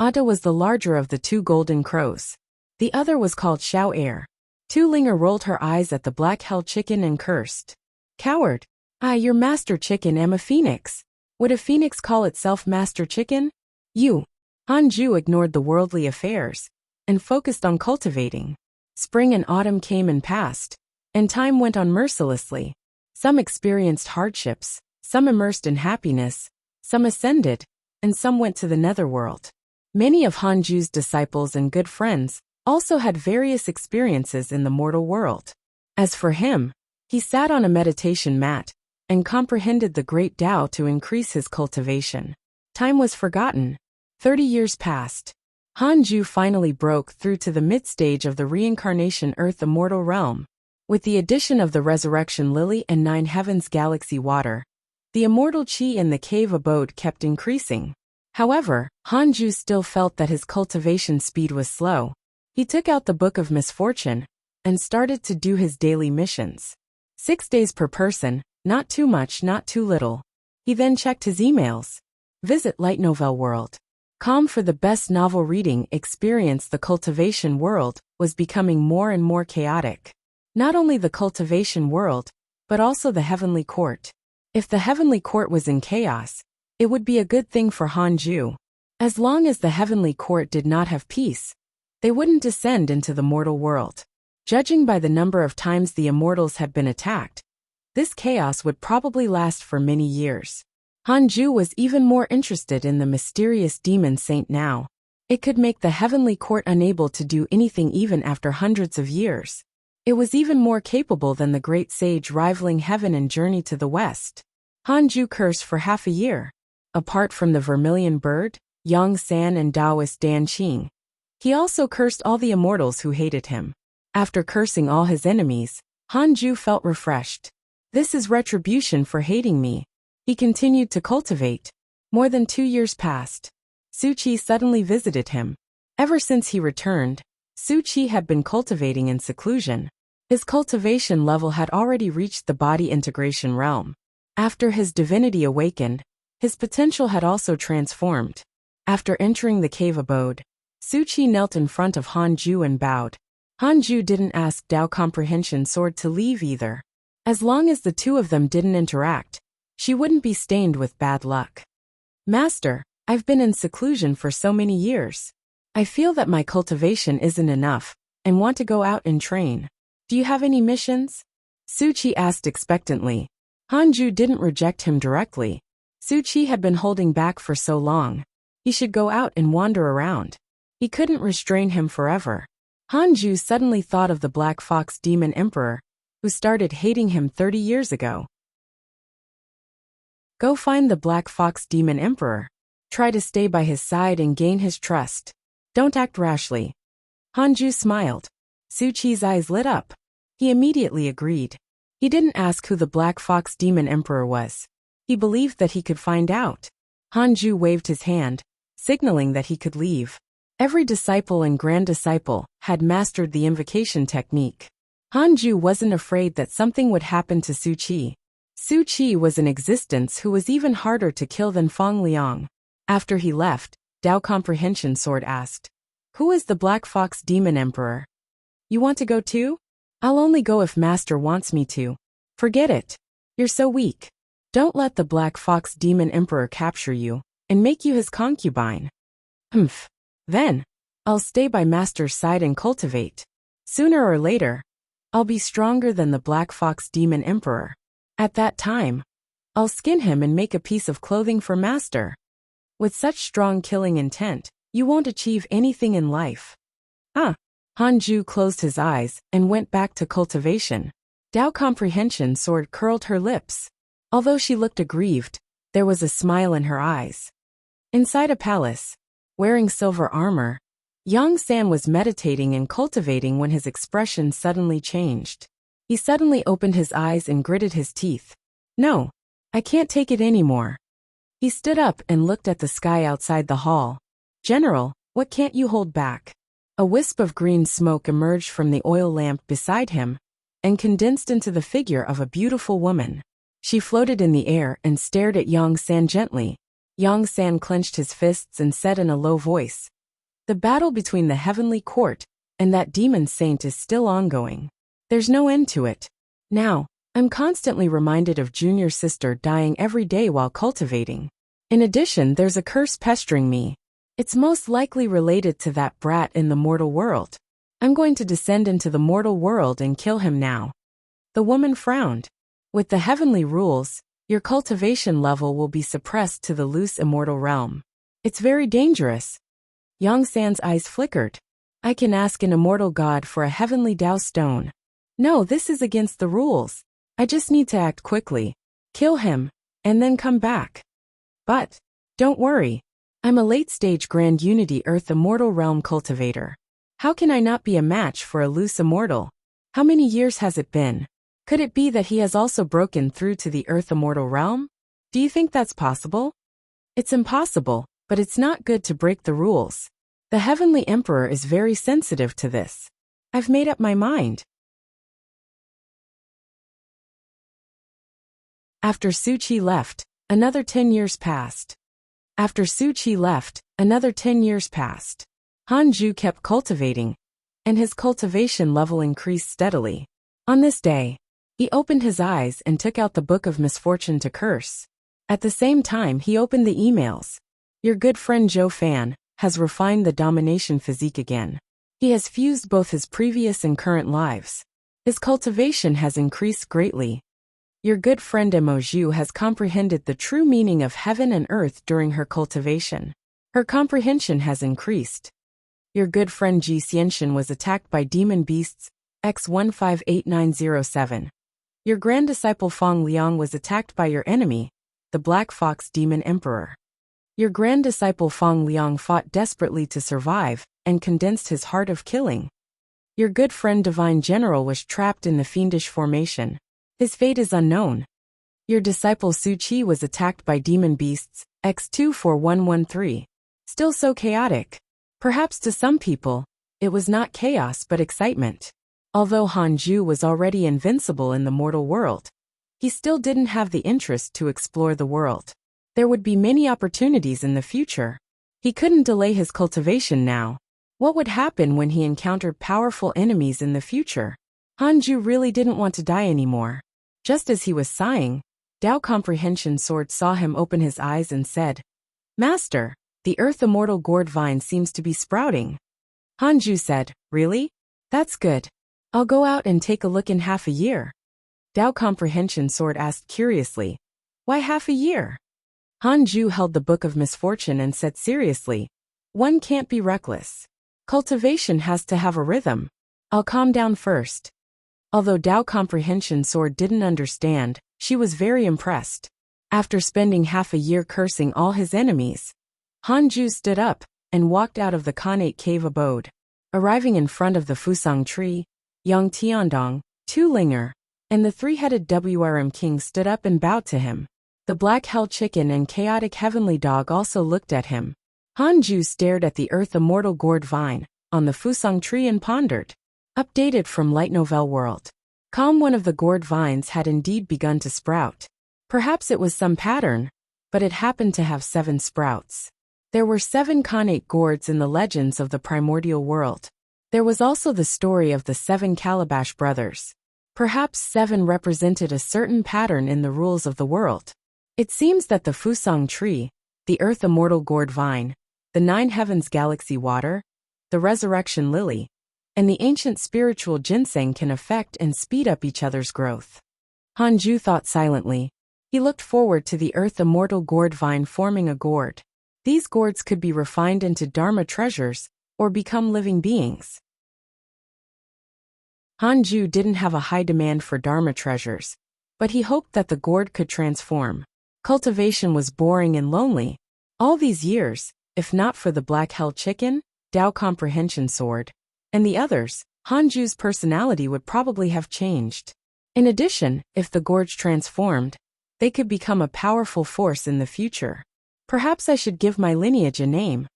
Ada was the larger of the 2 golden crows. The other was called Xiao Air. Tu Linger rolled her eyes at the Black Hell Chicken and cursed. Coward. Your master chicken am a phoenix. Would a phoenix call itself master chicken? You. Hanju ignored the worldly affairs and focused on cultivating. Spring and autumn came and passed, and time went on mercilessly. Some experienced hardships, some immersed in happiness, some ascended, and some went to the netherworld. Many of Hanju's disciples and good friends also had various experiences in the mortal world. As for him, he sat on a meditation mat and comprehended the great Tao to increase his cultivation. Time was forgotten. 30 years passed. Hanju finally broke through to the mid-stage of the reincarnation Earth immortal realm. With the addition of the Resurrection Lily and 9 Heavens Galaxy Water, the immortal chi in the cave abode kept increasing. However, Hanju still felt that his cultivation speed was slow. He took out the Book of Misfortune and started to do his daily missions. 6 days per person, not too much, not too little. He then checked his emails. Visit Light Novel World. Com for the best novel reading experience. The cultivation world was becoming more and more chaotic. Not only the cultivation world, but also the heavenly court. If the heavenly court was in chaos, it would be a good thing for Hanju. As long as the heavenly court did not have peace, they wouldn't descend into the mortal world. Judging by the number of times the immortals had been attacked, this chaos would probably last for many years. Hanju was even more interested in the mysterious demon saint now. It could make the heavenly court unable to do anything even after hundreds of years. It was even more capable than the great sage rivaling heaven and journey to the west. Hanju cursed for half a year. Apart from the vermilion bird, Yang San and Taoist Dan Qing, he also cursed all the immortals who hated him. After cursing all his enemies, Hanju felt refreshed. This is retribution for hating me. He continued to cultivate. More than 2 years passed. Su Qi suddenly visited him. Ever since he returned, Su Qi had been cultivating in seclusion. His cultivation level had already reached the body integration realm. After his divinity awakened, his potential had also transformed. After entering the cave abode, Su Qi knelt in front of Hanju and bowed. Hanju didn't ask Tao Comprehension Sword to leave either. As long as the two of them didn't interact, she wouldn't be stained with bad luck. Master, I've been in seclusion for so many years. I feel that my cultivation isn't enough, and want to go out and train. Do you have any missions? Su Qi asked expectantly. Hanju didn't reject him directly. Su Qi had been holding back for so long. He should go out and wander around. He couldn't restrain him forever. Hanju suddenly thought of the Black Fox Demon Emperor, who started hating him 30 years ago. Go find the Black Fox Demon Emperor. Try to stay by his side and gain his trust. Don't act rashly. Hanju smiled. Su Qi's eyes lit up. He immediately agreed. He didn't ask who the Black Fox Demon Emperor was. He believed that he could find out. Hanju waved his hand, signaling that he could leave. Every disciple and grand disciple had mastered the invocation technique. Hanju wasn't afraid that something would happen to Su Qi. Su Qi was in existence who was even harder to kill than Feng Liang. After he left, Dao Comprehension Sword asked, "Who is the Black Fox Demon Emperor? You want to go too? I'll only go if Master wants me to." "Forget it. You're so weak. Don't let the Black Fox Demon Emperor capture you and make you his concubine." "Humph. Then, I'll stay by Master's side and cultivate. Sooner or later, I'll be stronger than the Black Fox Demon Emperor. At that time, I'll skin him and make a piece of clothing for Master. With such strong killing intent, you won't achieve anything in life." Hanju closed his eyes and went back to cultivation. Dao Comprehension Sword curled her lips. Although she looked aggrieved, there was a smile in her eyes. Inside a palace, wearing silver armor, Yang San was meditating and cultivating when his expression suddenly changed. He suddenly opened his eyes and gritted his teeth. "No, I can't take it anymore." He stood up and looked at the sky outside the hall. "General, what can't you hold back?" A wisp of green smoke emerged from the oil lamp beside him and condensed into the figure of a beautiful woman. She floated in the air and stared at Yang San gently. Yang San clenched his fists and said in a low voice, "The battle between the heavenly court and that demon saint is still ongoing. There's no end to it. Now, I'm constantly reminded of Junior Sister dying every day while cultivating. In addition, there's a curse pestering me. It's most likely related to that brat in the mortal world. I'm going to descend into the mortal world and kill him now." The woman frowned. "With the heavenly rules, your cultivation level will be suppressed to the loose immortal realm. It's very dangerous." Yang San's eyes flickered. "I can ask an immortal god for a heavenly Dao stone. No, this is against the rules. I just need to act quickly, kill him, and then come back. But, don't worry. I'm a late-stage Grand Unity Earth Immortal Realm cultivator. How can I not be a match for a loose immortal? How many years has it been? Could it be that he has also broken through to the Earth Immortal Realm? Do you think that's possible?" "It's impossible, but it's not good to break the rules. The Heavenly Emperor is very sensitive to this. I've made up my mind." After Su Qi left, another 10 years passed. Hanju kept cultivating, and his cultivation level increased steadily. On this day, he opened his eyes and took out the Book of Misfortune to curse. At the same time, he opened the emails. "Your good friend Zhou Fan has refined the domination physique again. He has fused both his previous and current lives. His cultivation has increased greatly. Your good friend Mo Zhu has comprehended the true meaning of heaven and earth during her cultivation. Her comprehension has increased. Your good friend Ji Xianxian was attacked by demon beasts X158907. Your grand disciple Feng Liang was attacked by your enemy, the Black Fox Demon Emperor. Your grand disciple Feng Liang fought desperately to survive and condensed his heart of killing. Your good friend Divine General was trapped in the fiendish formation. His fate is unknown. Your disciple Su Qi was attacked by demon beasts X24113. Still so chaotic. Perhaps to some people, it was not chaos but excitement. Although Hanju was already invincible in the mortal world, he still didn't have the interest to explore the world. There would be many opportunities in the future. He couldn't delay his cultivation now. What would happen when he encountered powerful enemies in the future? Hanju really didn't want to die anymore. Just as he was sighing, Dao Comprehension Sword saw him open his eyes and said, "Master, the Earth Immortal Gourd Vine seems to be sprouting." Hanju said, "Really? That's good. I'll go out and take a look in half a year." Dao Comprehension Sword asked curiously, "Why half a year?" Hanju held the Book of Misfortune and said seriously, "One can't be reckless. Cultivation has to have a rhythm. I'll calm down first." Although Dao Comprehension Sword didn't understand, she was very impressed. After spending half a year cursing all his enemies, Hanju stood up and walked out of the Khanate cave abode. Arriving in front of the Fusang tree, Yang Tiandong, Tu Linger, and the three-headed WRM king stood up and bowed to him. The black hell chicken and chaotic heavenly dog also looked at him. Hanju stared at the Earth Immortal Gourd Vine on the Fusang tree and pondered. Updated from Light Novel World. One of the gourd vines had indeed begun to sprout. Perhaps it was some pattern, but it happened to have 7 sprouts. There were 7 connate gourds in the legends of the primordial world. There was also the story of the 7 Calabash brothers. Perhaps 7 represented a certain pattern in the rules of the world. It seems that the Fusang tree, the earth immortal gourd vine, the 9 heavens galaxy water, the resurrection lily, and the ancient spiritual ginseng can affect and speed up each other's growth. Hanju thought silently. He looked forward to the earth immortal gourd vine forming a gourd. These gourds could be refined into Dharma treasures, or become living beings. Hanju didn't have a high demand for Dharma treasures, but he hoped that the gourd could transform. Cultivation was boring and lonely. All these years, if not for the Black Hell Chicken, Tao Comprehension Sword, and the others, Hanju's personality would probably have changed. In addition, if the gourds transformed, they could become a powerful force in the future. Perhaps I should give my lineage a name.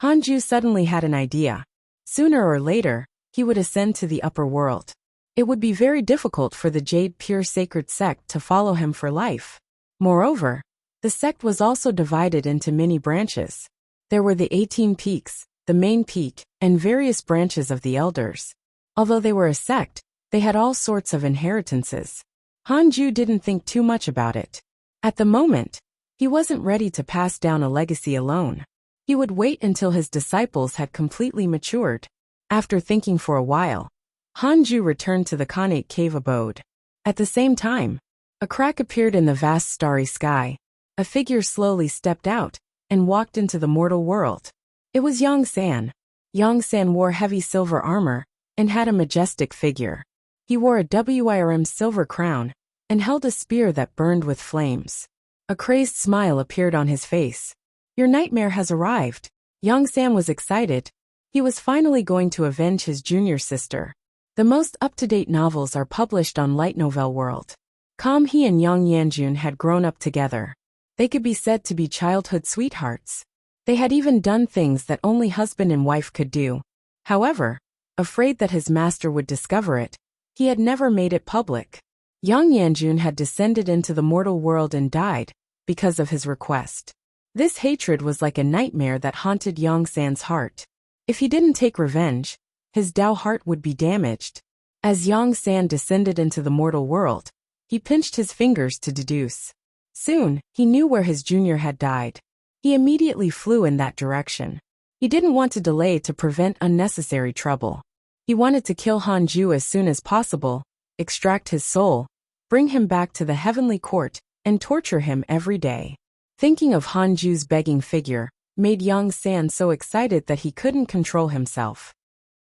Hanju suddenly had an idea. Sooner or later, he would ascend to the upper world. It would be very difficult for the Jade Pure Sacred Sect to follow him for life. Moreover, the sect was also divided into many branches. There were the 18 peaks, the main peak, and various branches of the elders. Although they were a sect, they had all sorts of inheritances. Hanju didn't think too much about it. At the moment, he wasn't ready to pass down a legacy alone. He would wait until his disciples had completely matured. After thinking for a while, Hanju returned to the Connate cave abode. At the same time, a crack appeared in the vast starry sky. A figure slowly stepped out and walked into the mortal world. It was Yongsan. Yongsan wore heavy silver armor and had a majestic figure. He wore a WIRM silver crown and held a spear that burned with flames. A crazed smile appeared on his face. Your nightmare has arrived. Yongsan was excited. He was finally going to avenge his junior sister. The most up-to-date novels are published on Light Novel World. He and Yang Yanjun had grown up together. They could be said to be childhood sweethearts. They had even done things that only husband and wife could do. However, afraid that his master would discover it, he had never made it public. Yang Yanjun had descended into the mortal world and died because of his request. This hatred was like a nightmare that haunted Yongsan's heart. If he didn't take revenge, his Tao heart would be damaged. As Yongsan descended into the mortal world, he pinched his fingers to deduce. Soon, he knew where his junior had died. He immediately flew in that direction. He didn't want to delay to prevent unnecessary trouble. He wanted to kill Hanju as soon as possible, extract his soul, bring him back to the heavenly court, and torture him every day. Thinking of Hanju's begging figure made Yongsan so excited that he couldn't control himself.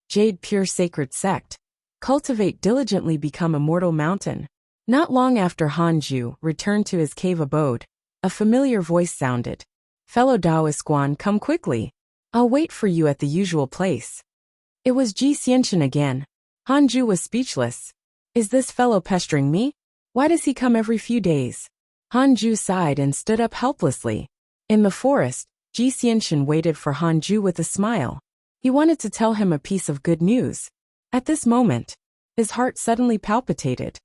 Jade Pure Sacred Sect. Cultivate diligently become immortal mountain. Not long after Hanju returned to his cave abode, a familiar voice sounded. Fellow Taoist Guan, come quickly. I'll wait for you at the usual place. It was Ji Xianchen again. Hanju was speechless. Is this fellow pestering me? Why does he come every few days? Hanju sighed and stood up helplessly. In the forest, Ji Xianchen waited for Hanju with a smile. He wanted to tell him a piece of good news. At this moment, his heart suddenly palpitated.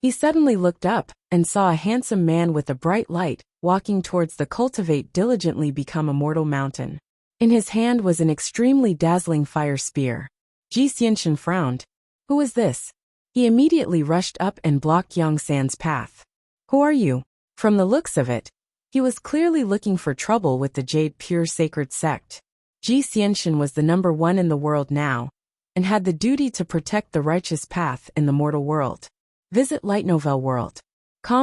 He suddenly looked up and saw a handsome man with a bright light walking towards the Cultivate diligently become immortal mountain. In his hand was an extremely dazzling fire spear. Ji Xianchen frowned. Who is this? He immediately rushed up and blocked Yongsan's path. Who are you? From the looks of it, he was clearly looking for trouble with the Jade Pure Sacred Sect. Ji Xianchen was the number 1 in the world now, and had the duty to protect the righteous path in the mortal world. Visit Light Novel World.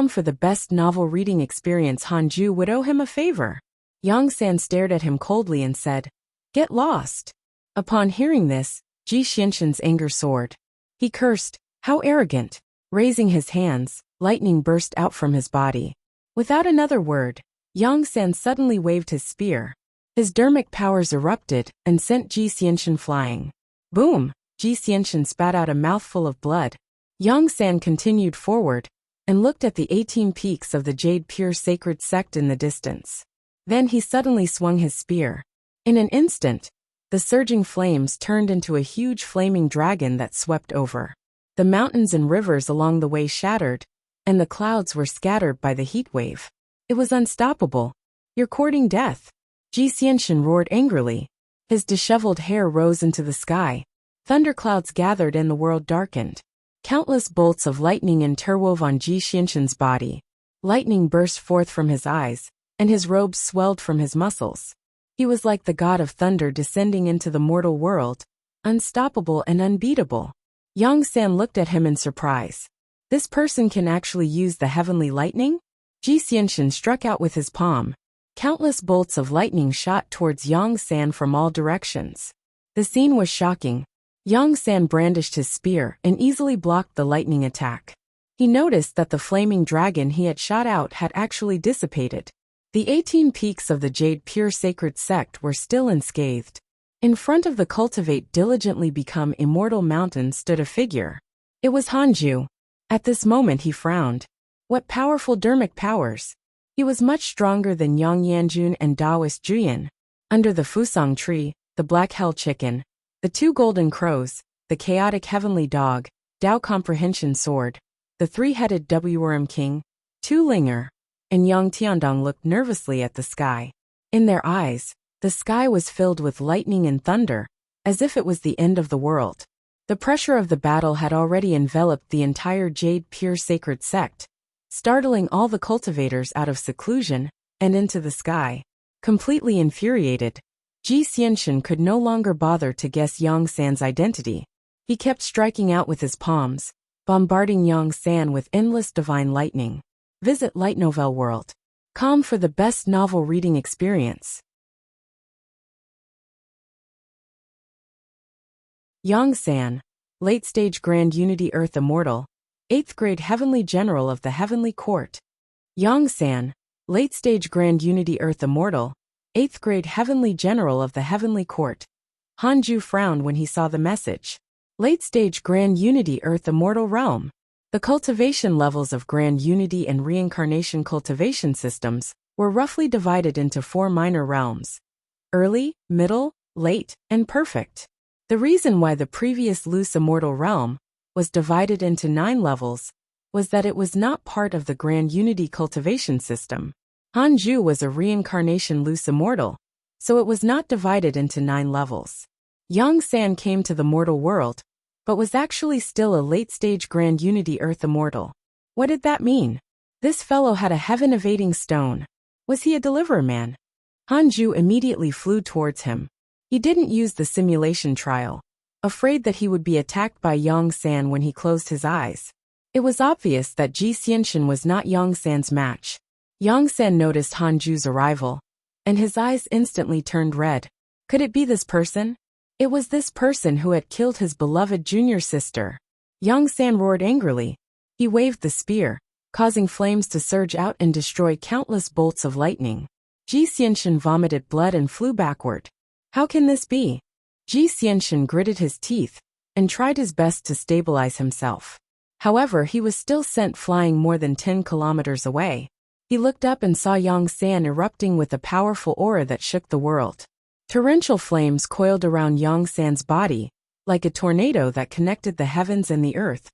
For the best novel reading experience. Hanju would owe him a favor. Yongsan stared at him coldly and said, Get lost. Upon hearing this, Ji Xianchen's anger soared. He cursed, How arrogant! Raising his hands, lightning burst out from his body. Without another word, Yongsan suddenly waved his spear. His dermic powers erupted and sent Ji Xianchen flying. Boom! Ji Xianchen spat out a mouthful of blood. Yongsan continued forward and looked at the 18 peaks of the Jade Pure Sacred Sect in the distance. Then he suddenly swung his spear. In an instant, The surging flames turned into a huge flaming dragon that swept over. The mountains and rivers along the way shattered, and the clouds were scattered by the heat wave. It was unstoppable. "You're courting death." Ji Xianxin roared angrily. His disheveled hair rose into the sky. Thunderclouds gathered and the world darkened. Countless bolts of lightning interwove on Ji Xianxin's body. Lightning burst forth from his eyes, and his robes swelled from his muscles. He was like the god of thunder descending into the mortal world, unstoppable and unbeatable. Yang San looked at him in surprise. This person can actually use the heavenly lightning? Ji Xianxin struck out with his palm. Countless bolts of lightning shot towards Yang San from all directions. The scene was shocking. Yang San brandished his spear and easily blocked the lightning attack. He noticed that the flaming dragon he had shot out had actually dissipated. The 18 peaks of the Jade Pure Sacred Sect were still unscathed. In front of the Cultivate diligently become immortal mountain stood a figure. It was Hanju. At this moment he frowned. What powerful dermic powers! He was much stronger than Yang Yanjun and Taoist Juyan. Under the Fusang tree, the Black Hell Chicken, the 2 golden crows, the chaotic heavenly dog, Tao Comprehension Sword, the 3-headed Wurm King, Tu Linger, and Yang Tiandong looked nervously at the sky. In their eyes, the sky was filled with lightning and thunder, as if it was the end of the world. The pressure of the battle had already enveloped the entire Jade Pure Sacred Sect, startling all the cultivators out of seclusion and into the sky. Completely infuriated, Ji Xianxin could no longer bother to guess Yang San's identity. He kept striking out with his palms, bombarding Yang San with endless divine lightning. Visit Light Novel World. Com for the best novel reading experience. Yang San, late-stage Grand Unity Earth Immortal, 8th grade Heavenly General of the Heavenly Court. Yang San, late-stage Grand Unity Earth Immortal, 8th grade Heavenly General of the Heavenly Court. Hanju frowned when he saw the message. Late-stage Grand Unity Earth Immortal Realm. The cultivation levels of Grand Unity and Reincarnation cultivation systems were roughly divided into 4 minor realms: early, middle, late, and perfect. The reason why the previous loose immortal realm was divided into 9 levels was that it was not part of the Grand Unity cultivation system. Hanju was a reincarnation loose immortal, so it was not divided into 9 levels. Yang San came to the mortal world, but was actually still a late-stage Grand Unity Earth Immortal. What did that mean? This fellow had a heaven-evading stone. Was he a deliverer man? Hanju immediately flew towards him. He didn't use the simulation trial, afraid that he would be attacked by Yang San when he closed his eyes. It was obvious that Ji Xianxin was not Yang San's match. Yang San noticed Hanju's arrival, and his eyes instantly turned red. Could it be this person? It was this person who had killed his beloved junior sister. Yang San roared angrily. He waved the spear, causing flames to surge out and destroy countless bolts of lightning. Ji Xianxin vomited blood and flew backward. How can this be? Ji Xianxin gritted his teeth and tried his best to stabilize himself. However, he was still sent flying more than 10 kilometers away. He looked up and saw Yang San erupting with a powerful aura that shook the world. Torrential flames coiled around Yang San's body, like a tornado that connected the heavens and the earth,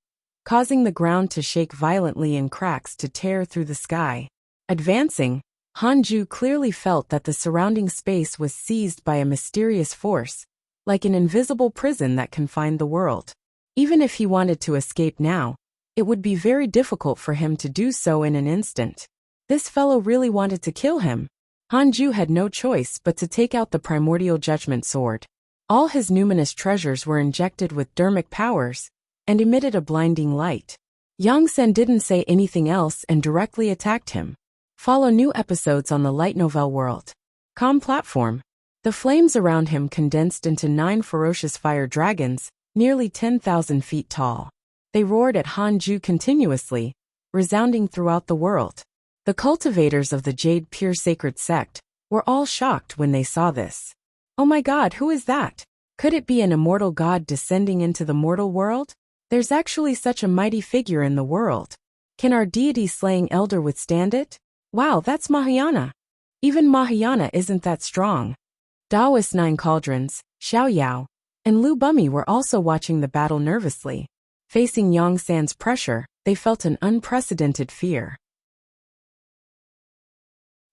causing the ground to shake violently and cracks to tear through the sky. Advancing, Hanju clearly felt that the surrounding space was seized by a mysterious force, like an invisible prison that confined the world. Even if he wanted to escape now, it would be very difficult for him to do so in an instant. This fellow really wanted to kill him. Hanju had no choice but to take out the primordial judgment sword. All his numinous treasures were injected with dermic powers and emitted a blinding light. Yang San didn't say anything else and directly attacked him. Follow new episodes on the Light Novel World. Com platform. The flames around him condensed into 9 ferocious fire dragons, nearly 10,000 feet tall. They roared at Hanju continuously, resounding throughout the world. The cultivators of the Jade Pure Sacred Sect were all shocked when they saw this. Oh my god, who is that? Could it be an immortal god descending into the mortal world? There's actually such a mighty figure in the world. Can our deity-slaying elder withstand it? Wow, that's Mahayana. Even Mahayana isn't that strong. Taoist 9 cauldrons, Xiao Yao, and Lu Bumi were also watching the battle nervously. Facing Yang San's pressure, they felt an unprecedented fear.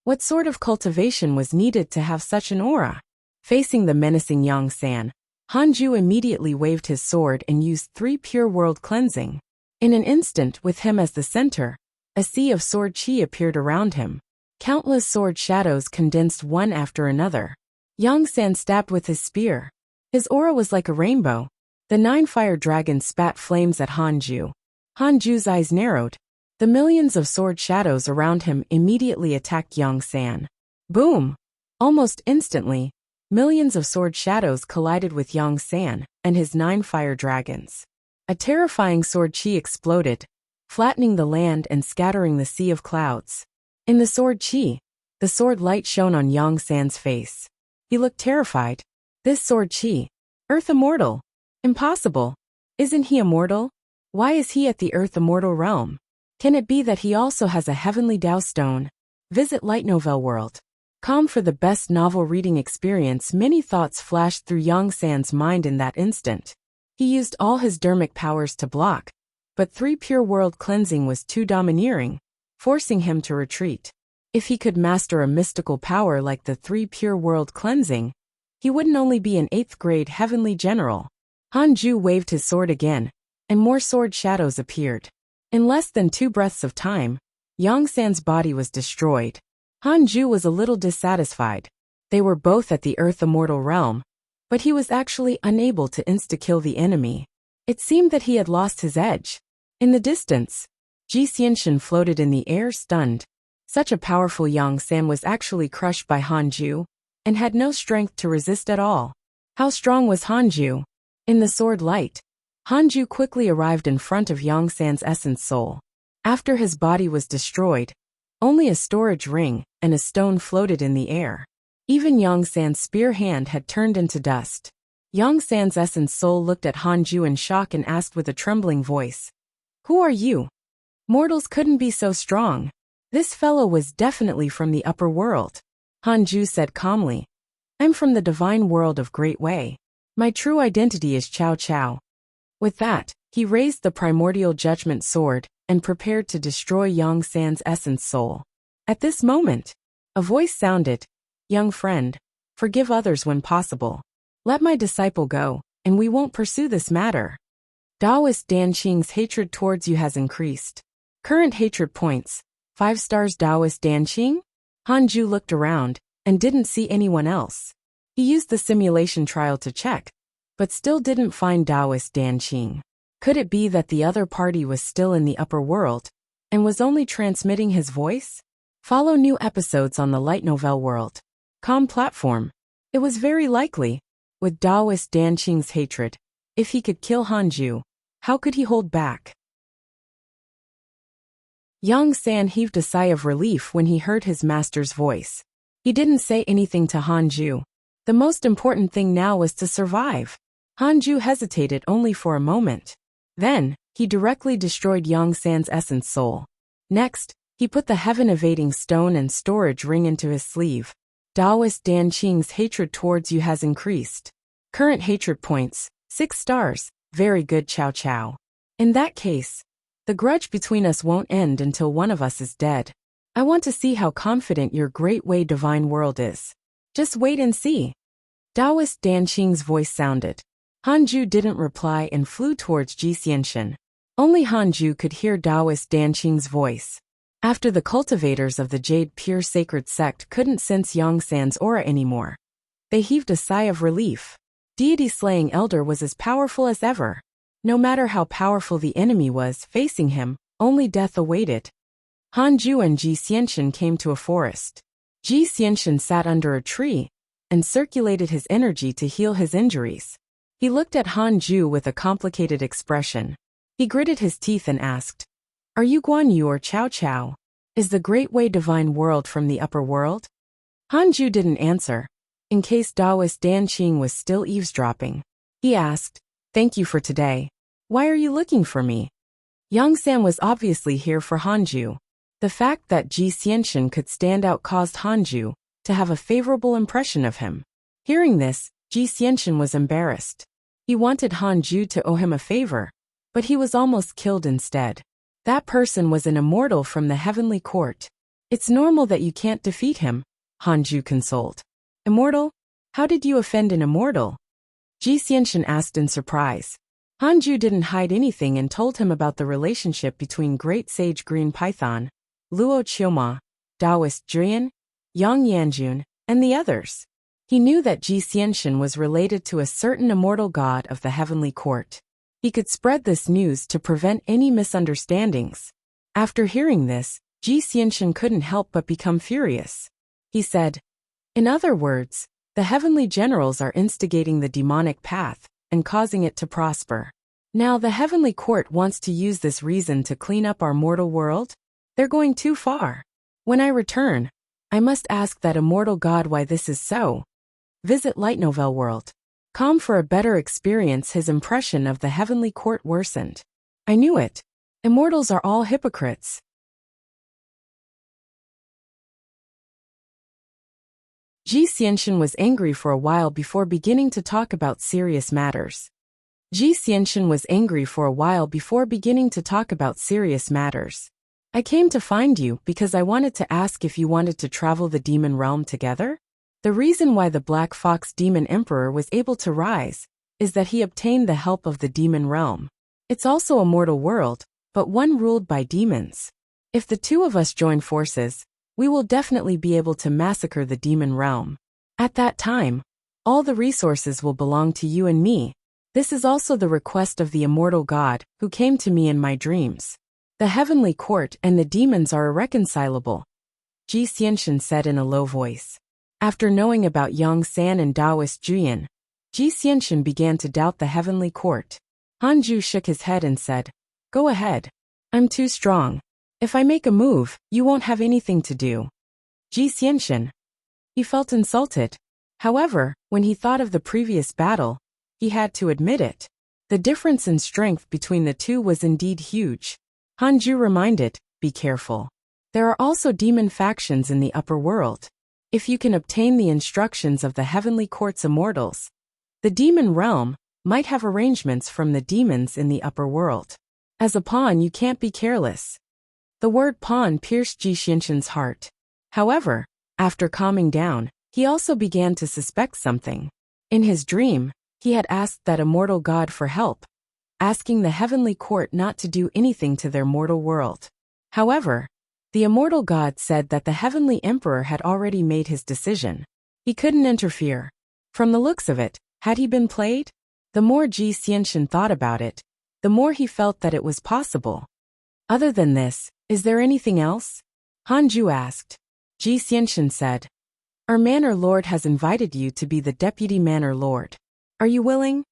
What sort of cultivation was needed to have such an aura? Facing the menacing Yang San, Hanju immediately waved his sword and used 3 pure world cleansing. In an instant, with him as the center, a sea of sword chi appeared around him. Countless sword shadows condensed one after another. Yang San stabbed with his spear. His aura was like a rainbow. The 9 fire dragons spat flames at Hanju. Hanju's eyes narrowed. The millions of sword shadows around him immediately attacked Yang San. Boom! Almost instantly, millions of sword shadows collided with Yang San and his 9 fire dragons. A terrifying sword chi exploded, flattening the land and scattering the sea of clouds. In the sword chi, the sword light shone on Yang San's face. He looked terrified. This sword chi, Earth Immortal. Impossible. Isn't he immortal? Why is he at the Earth Immortal realm? Can it be that he also has a heavenly Dao stone? Visit Light Novel World. Com for the best novel reading experience. Many thoughts flashed through Yang San's mind in that instant. He used all his dermic powers to block, but 3 pure world cleansing was too domineering, forcing him to retreat. If he could master a mystical power like the 3 pure world cleansing, he wouldn't only be an 8th grade heavenly general. Hanju waved his sword again, and more sword shadows appeared. In less than 2 breaths of time, Yang San's body was destroyed. Hanju was a little dissatisfied. They were both at the Earth Immortal realm, but he was actually unable to insta-kill the enemy. It seemed that he had lost his edge. In the distance, Ji Xianxin floated in the air stunned. Such a powerful Yang San was actually crushed by Hanju, and had no strength to resist at all. How strong was Hanju? In the sword light, Hanju quickly arrived in front of Yang San's essence soul. After his body was destroyed, only a storage ring and a stone floated in the air. Even Yang San's spear hand had turned into dust. Yang San's essence soul looked at Hanju in shock and asked with a trembling voice, "Who are you? Mortals couldn't be so strong. This fellow was definitely from the upper world." Hanju said calmly, "I'm from the divine world of Great Wei. My true identity is Cao Cao." With that, he raised the primordial judgment sword and prepared to destroy Yang San's essence soul. At this moment, a voice sounded, "Young friend, forgive others when possible. Let my disciple go, and we won't pursue this matter." Taoist Danqing's hatred towards you has increased. Current hatred points, 5 stars. Taoist Danqing? Hanju looked around, and didn't see anyone else. He used the simulation trial to check, but still didn't find Taoist Danqing. Could it be that the other party was still in the upper world, and was only transmitting his voice? Follow new episodes on the Light Novel World. Com platform. It was very likely, with Taoist Danqing's hatred, if he could kill Hanju, how could he hold back? Yang San heaved a sigh of relief when he heard his master's voice. He didn't say anything to Hanju. The most important thing now was to survive. Hanju hesitated only for a moment. Then, he directly destroyed Yang San's essence soul. Next, he put the heaven-evading stone and storage ring into his sleeve. Taoist Danqing's hatred towards you has increased. Current hatred points, 6 stars. Very good, Cao Cao. In that case, the grudge between us won't end until one of us is dead. I want to see how confident your Great Wei divine world is. Just wait and see. Taoist Danqing's voice sounded. Hanju didn't reply and flew towards Ji Xianxin. Only Hanju could hear Taoist Danqing's voice. After the cultivators of the Jade Pure Sacred Sect couldn't sense Yang San's aura anymore, they heaved a sigh of relief. Deity-slaying elder was as powerful as ever. No matter how powerful the enemy was facing him, only death awaited. Hanju and Ji Xianxin came to a forest. Ji Xianxin sat under a tree and circulated his energy to heal his injuries. He looked at Hanju with a complicated expression. He gritted his teeth and asked, "Are you Guan Yu or Cao Cao? Is the Great Wei divine world from the upper world?" Hanju didn't answer, in case Taoist Danqing was still eavesdropping. He asked, "Thank you for today. Why are you looking for me?" Yang San was obviously here for Hanju. The fact that Ji Xianxin could stand out caused Hanju to have a favorable impression of him. Hearing this, Ji Xianxian was embarrassed. He wanted Han Ju to owe him a favor, but he was almost killed instead. That person was an immortal from the heavenly court. It's normal that you can't defeat him, Han Ju consoled. Immortal? How did you offend an immortal? Ji Xianxian asked in surprise. Han Ju didn't hide anything and told him about the relationship between Great Sage Green Python, Luo Qiuma, Taoist Juan, Yang Yanjun, and the others. He knew that Ji Xianxian was related to a certain immortal god of the heavenly court. He could spread this news to prevent any misunderstandings. After hearing this, Ji Xianxian couldn't help but become furious. He said, "In other words, the heavenly generals are instigating the demonic path and causing it to prosper. Now the heavenly court wants to use this reason to clean up our mortal world? They're going too far. When I return, I must ask that immortal god why this is so." Visit Light Novel World. Com for a better experience. His impression of the heavenly court worsened. I knew it. Immortals are all hypocrites. Ji Xianxian was angry for a while before beginning to talk about serious matters. Ji Xianxian was angry for a while before beginning to talk about serious matters. I came to find you because I wanted to ask if you wanted to travel the demon realm together? The reason why the Black Fox Demon Emperor was able to rise is that he obtained the help of the demon realm. It's also a mortal world, but one ruled by demons. If the two of us join forces, we will definitely be able to massacre the demon realm. At that time, all the resources will belong to you and me. This is also the request of the immortal god who came to me in my dreams. The heavenly court and the demons are irreconcilable, Ji Xianxian said in a low voice. After knowing about Yang San and Taoist Juan, Ji Xianxian began to doubt the heavenly court. Han Ju shook his head and said, "Go ahead. I'm too strong. If I make a move, you won't have anything to do." Ji Xianxian. He felt insulted. However, when he thought of the previous battle, he had to admit it. The difference in strength between the two was indeed huge. Han Ju reminded, "Be careful. There are also demon factions in the upper world. If you can obtain the instructions of the heavenly court's immortals, the demon realm might have arrangements from the demons in the upper world. As a pawn, you can't be careless." The word pawn pierced Ji Xianxian's heart. However, after calming down, he also began to suspect something. In his dream, he had asked that immortal god for help, asking the heavenly court not to do anything to their mortal world. However, the immortal god said that the heavenly emperor had already made his decision. He couldn't interfere. From the looks of it, had he been played? The more Ji Xianxian thought about it, the more he felt that it was possible. Other than this, is there anything else? Han Ju asked. Ji Xianxian said, "Our manor lord has invited you to be the deputy manor lord. Are you willing?"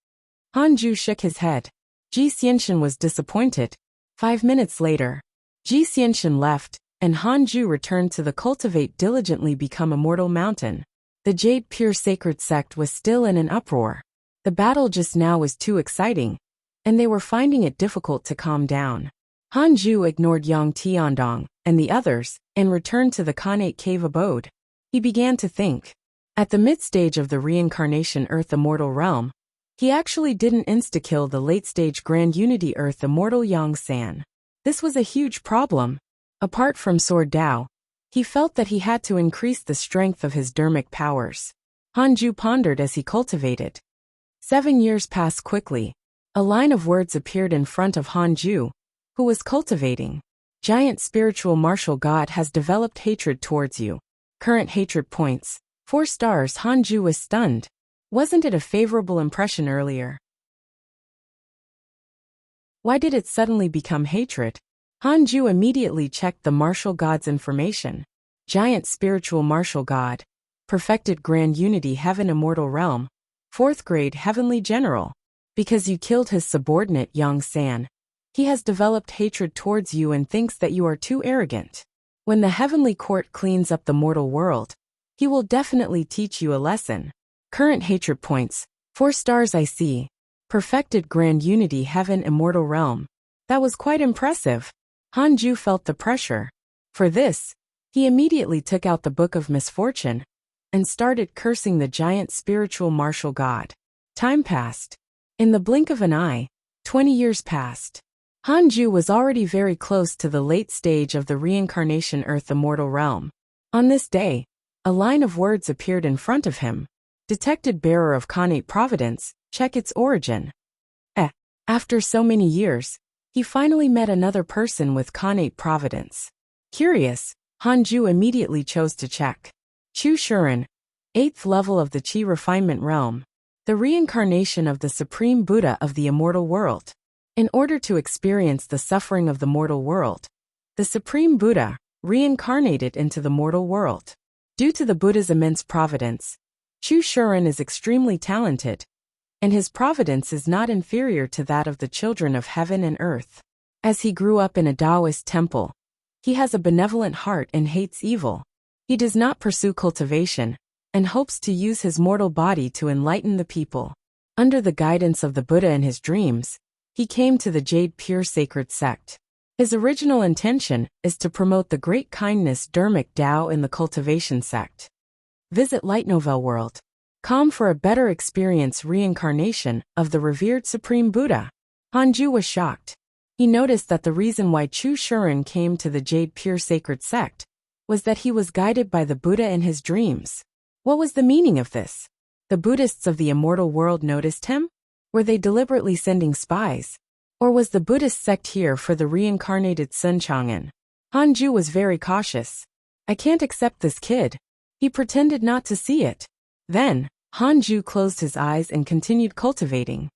Han Ju shook his head. Ji Xianxian was disappointed. 5 minutes later, Ji Xianxian left, and Han Ju returned to the Cultivate Diligently Become Immortal Mountain. The Jade Pure Sacred Sect was still in an uproar. The battle just now was too exciting, and they were finding it difficult to calm down. Han Ju ignored Yang Tiandong and the others and returned to the Khanate Cave abode. He began to think. At the mid-stage of the Reincarnation Earth Immortal Realm, he actually didn't insta-kill the late-stage Grand Unity Earth Immortal Yang San. This was a huge problem. Apart from Sword Dao, he felt that he had to increase the strength of his dermic powers. Han Ju pondered as he cultivated. 7 years passed quickly. A line of words appeared in front of Han Ju, who was cultivating. Giant spiritual martial god has developed hatred towards you. Current hatred points, 4 stars. Han Ju was stunned. Wasn't it a favorable impression earlier? Why did it suddenly become hatred? Han Ju immediately checked the martial god's information. Giant spiritual martial god. Perfected Grand Unity Heaven Immortal Realm. 4th grade Heavenly General. Because you killed his subordinate Yang San, he has developed hatred towards you and thinks that you are too arrogant. When the heavenly court cleans up the mortal world, he will definitely teach you a lesson. Current hatred points, 4 stars. I see. Perfected Grand Unity Heaven Immortal Realm. That was quite impressive. Han Ju felt the pressure. For this, he immediately took out the Book of Misfortune and started cursing the giant spiritual martial god. Time passed. In the blink of an eye, 20 years passed. Hanju was already very close to the late stage of the reincarnation Earth Immortal realm. On this day, a line of words appeared in front of him. Detected bearer of Khanate Providence, check its origin. After so many years, he finally met another person with Khanate Providence. Curious, Hanju immediately chose to check. Chu Shuren, 8th level of the Qi refinement realm, the reincarnation of the Supreme Buddha of the immortal world. In order to experience the suffering of the mortal world, the Supreme Buddha reincarnated into the mortal world. Due to the Buddha's immense providence, Chu Shuren is extremely talented, and his providence is not inferior to that of the children of heaven and earth. As he grew up in a Taoist temple, he has a benevolent heart and hates evil. He does not pursue cultivation, and hopes to use his mortal body to enlighten the people. Under the guidance of the Buddha in his dreams, he came to the Jade Pure Sacred Sect. His original intention is to promote the great kindness Dharmic Tao in the cultivation sect. Visit Light Novel World. Com for a better experience reincarnation of the revered Supreme Buddha. Hanju was shocked. He noticed that the reason why Chu Shuren came to the Jade Pure Sacred Sect was that he was guided by the Buddha in his dreams. What was the meaning of this? The Buddhists of the immortal world noticed him? Were they deliberately sending spies? Or was the Buddhist sect here for the reincarnated Sun Chang'an? Hanju was very cautious. I can't accept this kid. He pretended not to see it. Then, Hanju closed his eyes and continued cultivating.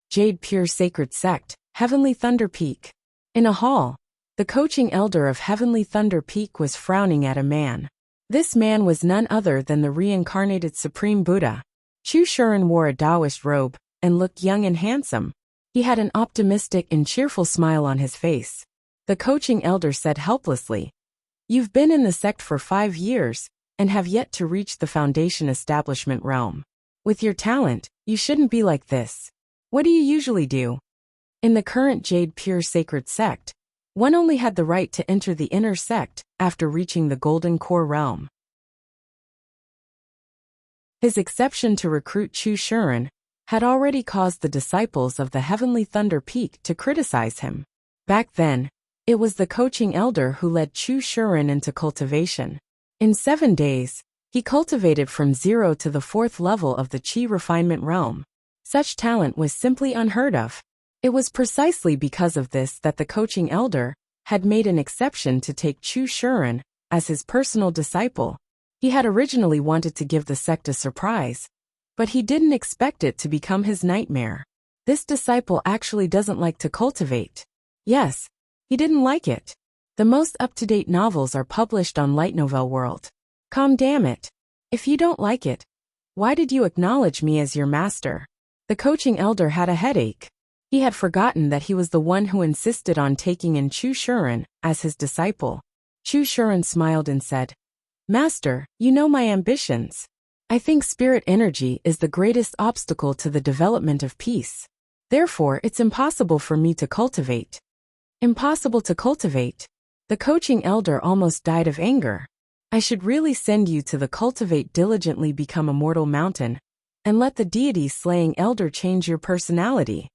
Jade Pure Sacred Sect, Heavenly Thunder Peak. In a hall, the coaching elder of Heavenly Thunder Peak was frowning at a man. This man was none other than the reincarnated Supreme Buddha. Chu Shuren wore a Taoist robe and looked young and handsome. He had an optimistic and cheerful smile on his face. The coaching elder said helplessly, "You've been in the sect for 5 years and have yet to reach the foundation establishment realm. With your talent, you shouldn't be like this. What do you usually do?" In the current Jade Pure Sacred Sect, one only had the right to enter the inner sect after reaching the Golden Core realm. His exception to recruit Chu Shuren had already caused the disciples of the Heavenly Thunder Peak to criticize him. Back then, it was the coaching elder who led Chu Shuren into cultivation. In 7 days, he cultivated from 0 to the 4th level of the Qi refinement realm. Such talent was simply unheard of. It was precisely because of this that the coaching elder had made an exception to take Chu Shuren as his personal disciple. He had originally wanted to give the sect a surprise, but he didn't expect it to become his nightmare. This disciple actually doesn't like to cultivate. Yes, he didn't like it. The most up-to-date novels are published on Light Novel World. Damn it. If you don't like it, why did you acknowledge me as your master? The coaching elder had a headache. He had forgotten that he was the one who insisted on taking in Chu Shuren as his disciple. Chu Shuren smiled and said, "Master, you know my ambitions. I think spirit energy is the greatest obstacle to the development of peace. Therefore, it's impossible for me to cultivate." Impossible to cultivate? The coaching elder almost died of anger. I should really send you to the Cultivate Diligently Become Immortal Mountain and let the deity-slaying elder change your personality.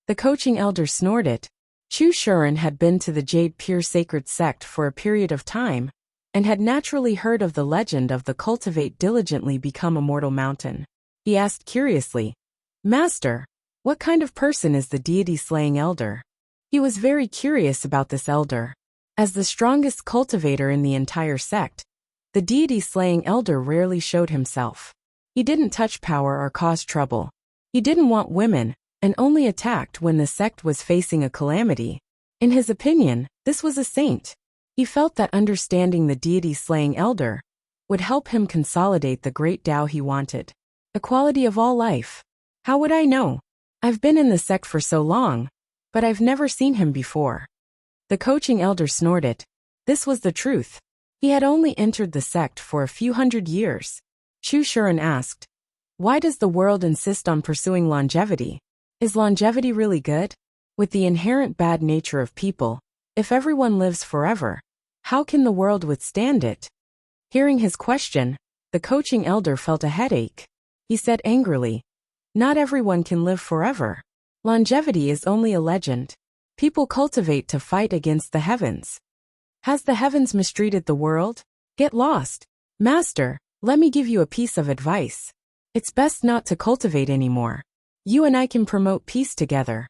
The coaching elder snorted. Chu Shuren had been to the Jade Pure Sacred Sect for a period of time and had naturally heard of the legend of the Cultivate Diligently Become Immortal Mountain. He asked curiously, "Master, what kind of person is the deity-slaying elder?" He was very curious about this elder. As the strongest cultivator in the entire sect, the deity-slaying elder rarely showed himself. He didn't touch power or cause trouble. He didn't want women, and only attacked when the sect was facing a calamity. In his opinion, this was a saint. He felt that understanding the deity-slaying elder would help him consolidate the great Tao he wanted. Equality of all life. How would I know? I've been in the sect for so long, but I've never seen him before. The coaching elder snorted. This was the truth. He had only entered the sect for a few hundred years. Chu Shuren asked, "Why does the world insist on pursuing longevity? Is longevity really good? With the inherent bad nature of people, if everyone lives forever, how can the world withstand it?" Hearing his question, The coaching elder felt a headache. He said angrily, "Not everyone can live forever. Longevity is only a legend. People cultivate to fight against the heavens. Has the heavens mistreated the world? Get lost. Master, let me give you a piece of advice. It's best not to cultivate anymore. You and I can promote peace together.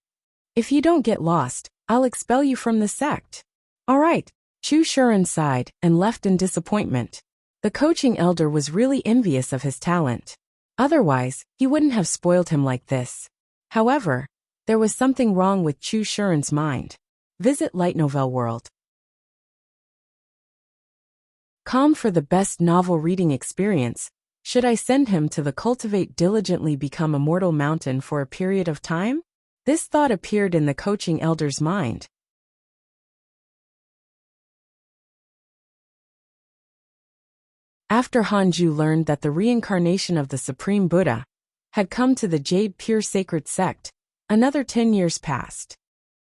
If you don't get lost, I'll expel you from the sect." All right, Chu Shuren sighed and left in disappointment. The coaching elder was really envious of his talent. Otherwise, he wouldn't have spoiled him like this. However, there was something wrong with Chu Shuren's mind. Visit Light Novel World. Com for the best novel reading experience. Should I send him to the Cultivate Diligently Become Immortal Mountain for a period of time? This thought appeared in the coaching elder's mind. After Hanju learned that the reincarnation of the Supreme Buddha had come to the Jade Pure Sacred Sect, another 10 years passed.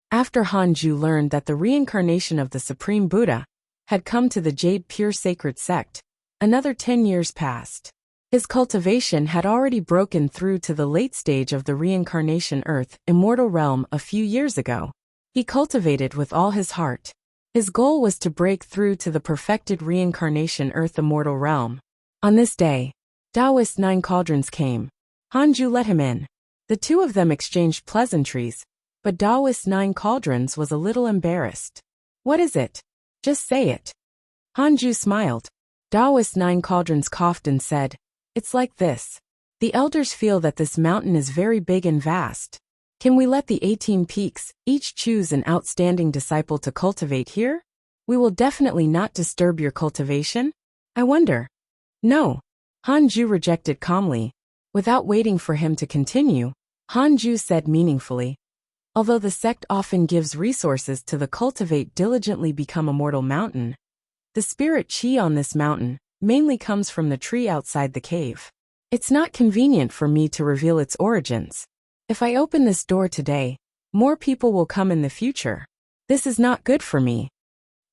After Hanju learned that the reincarnation of the Supreme Buddha had come to the Jade Pure Sacred Sect, another 10 years passed. His cultivation had already broken through to the late stage of the reincarnation Earth Immortal Realm a few years ago. He cultivated with all his heart. His goal was to break through to the perfected reincarnation Earth Immortal Realm. On this day, Taoist 9 Cauldrons came. Hanju let him in. The two of them exchanged pleasantries, but Taoist 9 Cauldrons was a little embarrassed. "What is it? Just say it." Hanju smiled. Taoist 9 Cauldrons coughed and said, "It's like this. The elders feel that this mountain is very big and vast. Can we let the 18 peaks each choose an outstanding disciple to cultivate here? We will definitely not disturb your cultivation. I wonder." "No." Hanju rejected calmly. Without waiting for him to continue, Hanju said meaningfully, "Although the sect often gives resources to the Cultivate Diligently Become Immortal Mountain, the spirit chi on this mountain mainly comes from the tree outside the cave. It's not convenient for me to reveal its origins. If I open this door today, more people will come in the future. This is not good for me."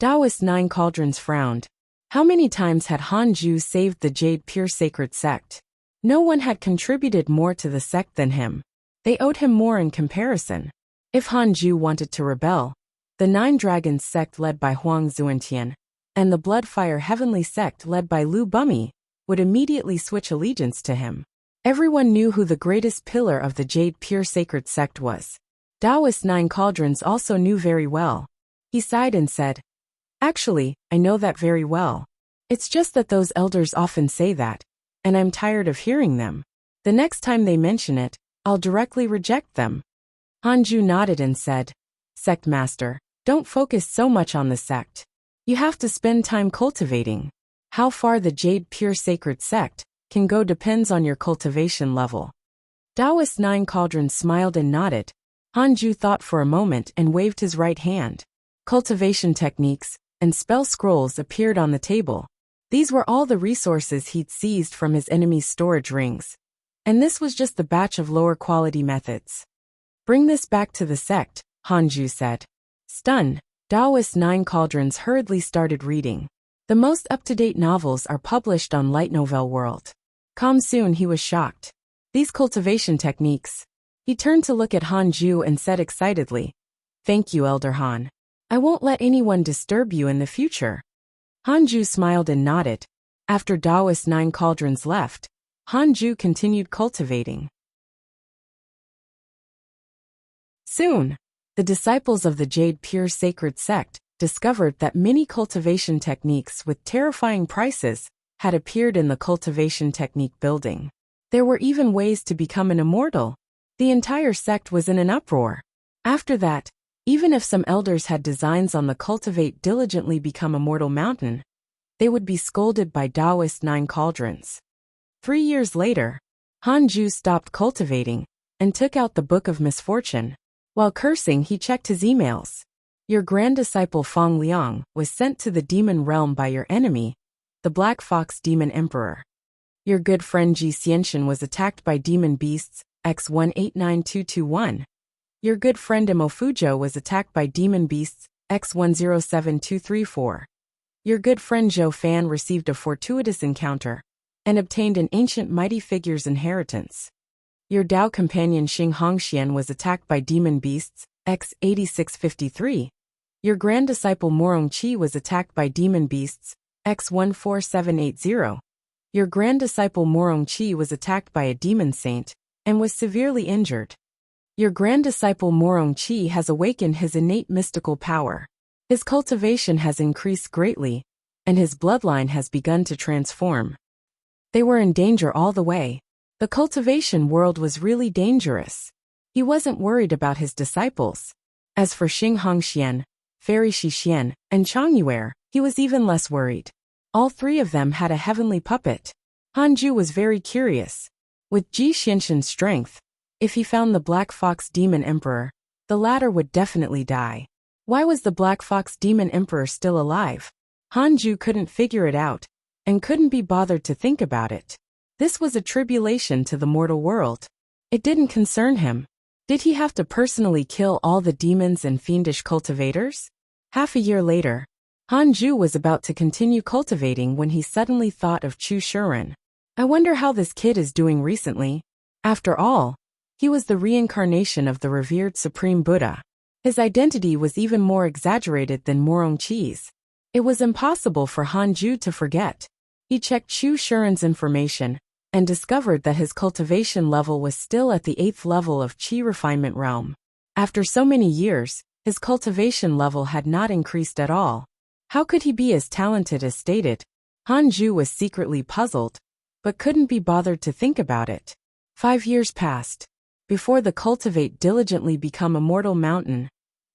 Taoist 9 Cauldrons frowned. How many times had Hanju saved the Jade Pure Sacred Sect? No one had contributed more to the sect than him. They owed him more in comparison. If Hanju wanted to rebel, the 9 Dragons sect led by Huang Zuentian and the Bloodfire Heavenly sect led by Lu Bumi would immediately switch allegiance to him. Everyone knew who the greatest pillar of the Jade Pure Sacred Sect was. Taoist 9 Cauldrons also knew very well. He sighed and said, "Actually, I know that very well. It's just that those elders often say that, and I'm tired of hearing them. The next time they mention it, I'll directly reject them." Hanju nodded and said, "Sect Master, don't focus so much on the sect. You have to spend time cultivating. How far the Jade Pure Sacred Sect can go depends on your cultivation level." Taoist 9 Cauldrons smiled and nodded. Hanju thought for a moment and waved his right hand. Cultivation techniques and spell scrolls appeared on the table. These were all the resources he'd seized from his enemy's storage rings. And this was just the batch of lower quality methods. "Bring this back to the sect," Hanju said. Stunned, Taoist 9 Cauldrons hurriedly started reading. The most up-to-date novels are published on Light Novel World. Soon he was shocked. These cultivation techniques. He turned to look at Hanju and said excitedly, "Thank you, Elder Han. I won't let anyone disturb you in the future." Hanju smiled and nodded. After Taoist 9 Cauldrons left, Hanju continued cultivating. Soon, the disciples of the Jade Pure Sacred Sect discovered that many cultivation techniques with terrifying prices had appeared in the cultivation technique building. There were even ways to become an immortal. The entire sect was in an uproar. After that, even if some elders had designs on the Cultivate Diligently Become Immortal Mountain, they would be scolded by Taoist 9 Cauldrons. 3 years later, Hanju stopped cultivating and took out the Book of Misfortune. While cursing, he checked his emails. "Your grand disciple Feng Liang was sent to the demon realm by your enemy, the Black Fox Demon Emperor. Your good friend Ji Xianxian was attacked by demon beasts X189221. Your good friend Imo Fujo was attacked by demon beasts X107234. Your good friend Zhou Fan received a fortuitous encounter and obtained an ancient mighty figure's inheritance. Your Dao companion Xing Hongxian was attacked by demon beasts, x 8653. Your grand disciple Morong Qi was attacked by demon beasts, x 14780. Your grand disciple Morong Qi was attacked by a demon saint, and was severely injured. Your grand disciple Morong Qi has awakened his innate mystical power. His cultivation has increased greatly, and his bloodline has begun to transform. They were in danger all the way. The cultivation world was really dangerous. He wasn't worried about his disciples. As for Xing Hongxian, Fairy Shixian, and Changyuer, he was even less worried. All three of them had a heavenly puppet. Hanju was very curious. With Ji Xinshan's strength, if he found the Black Fox Demon Emperor, the latter would definitely die. Why was the Black Fox Demon Emperor still alive? Hanju couldn't figure it out, and couldn't be bothered to think about it. This was a tribulation to the mortal world. It didn't concern him. Did he have to personally kill all the demons and fiendish cultivators? Half a year later, Hanju was about to continue cultivating when he suddenly thought of Chu Shuren. I wonder how this kid is doing recently. After all, he was the reincarnation of the revered Supreme Buddha. His identity was even more exaggerated than Morong Qi's. It was impossible for Hanju to forget. He checked Chu Shuren's information, and discovered that his cultivation level was still at the 8th level of Qi refinement realm. After so many years, his cultivation level had not increased at all. How could he be as talented as stated? Hanju was secretly puzzled, but couldn't be bothered to think about it. 5 years passed. Before the cultivate diligently become a mortal mountain,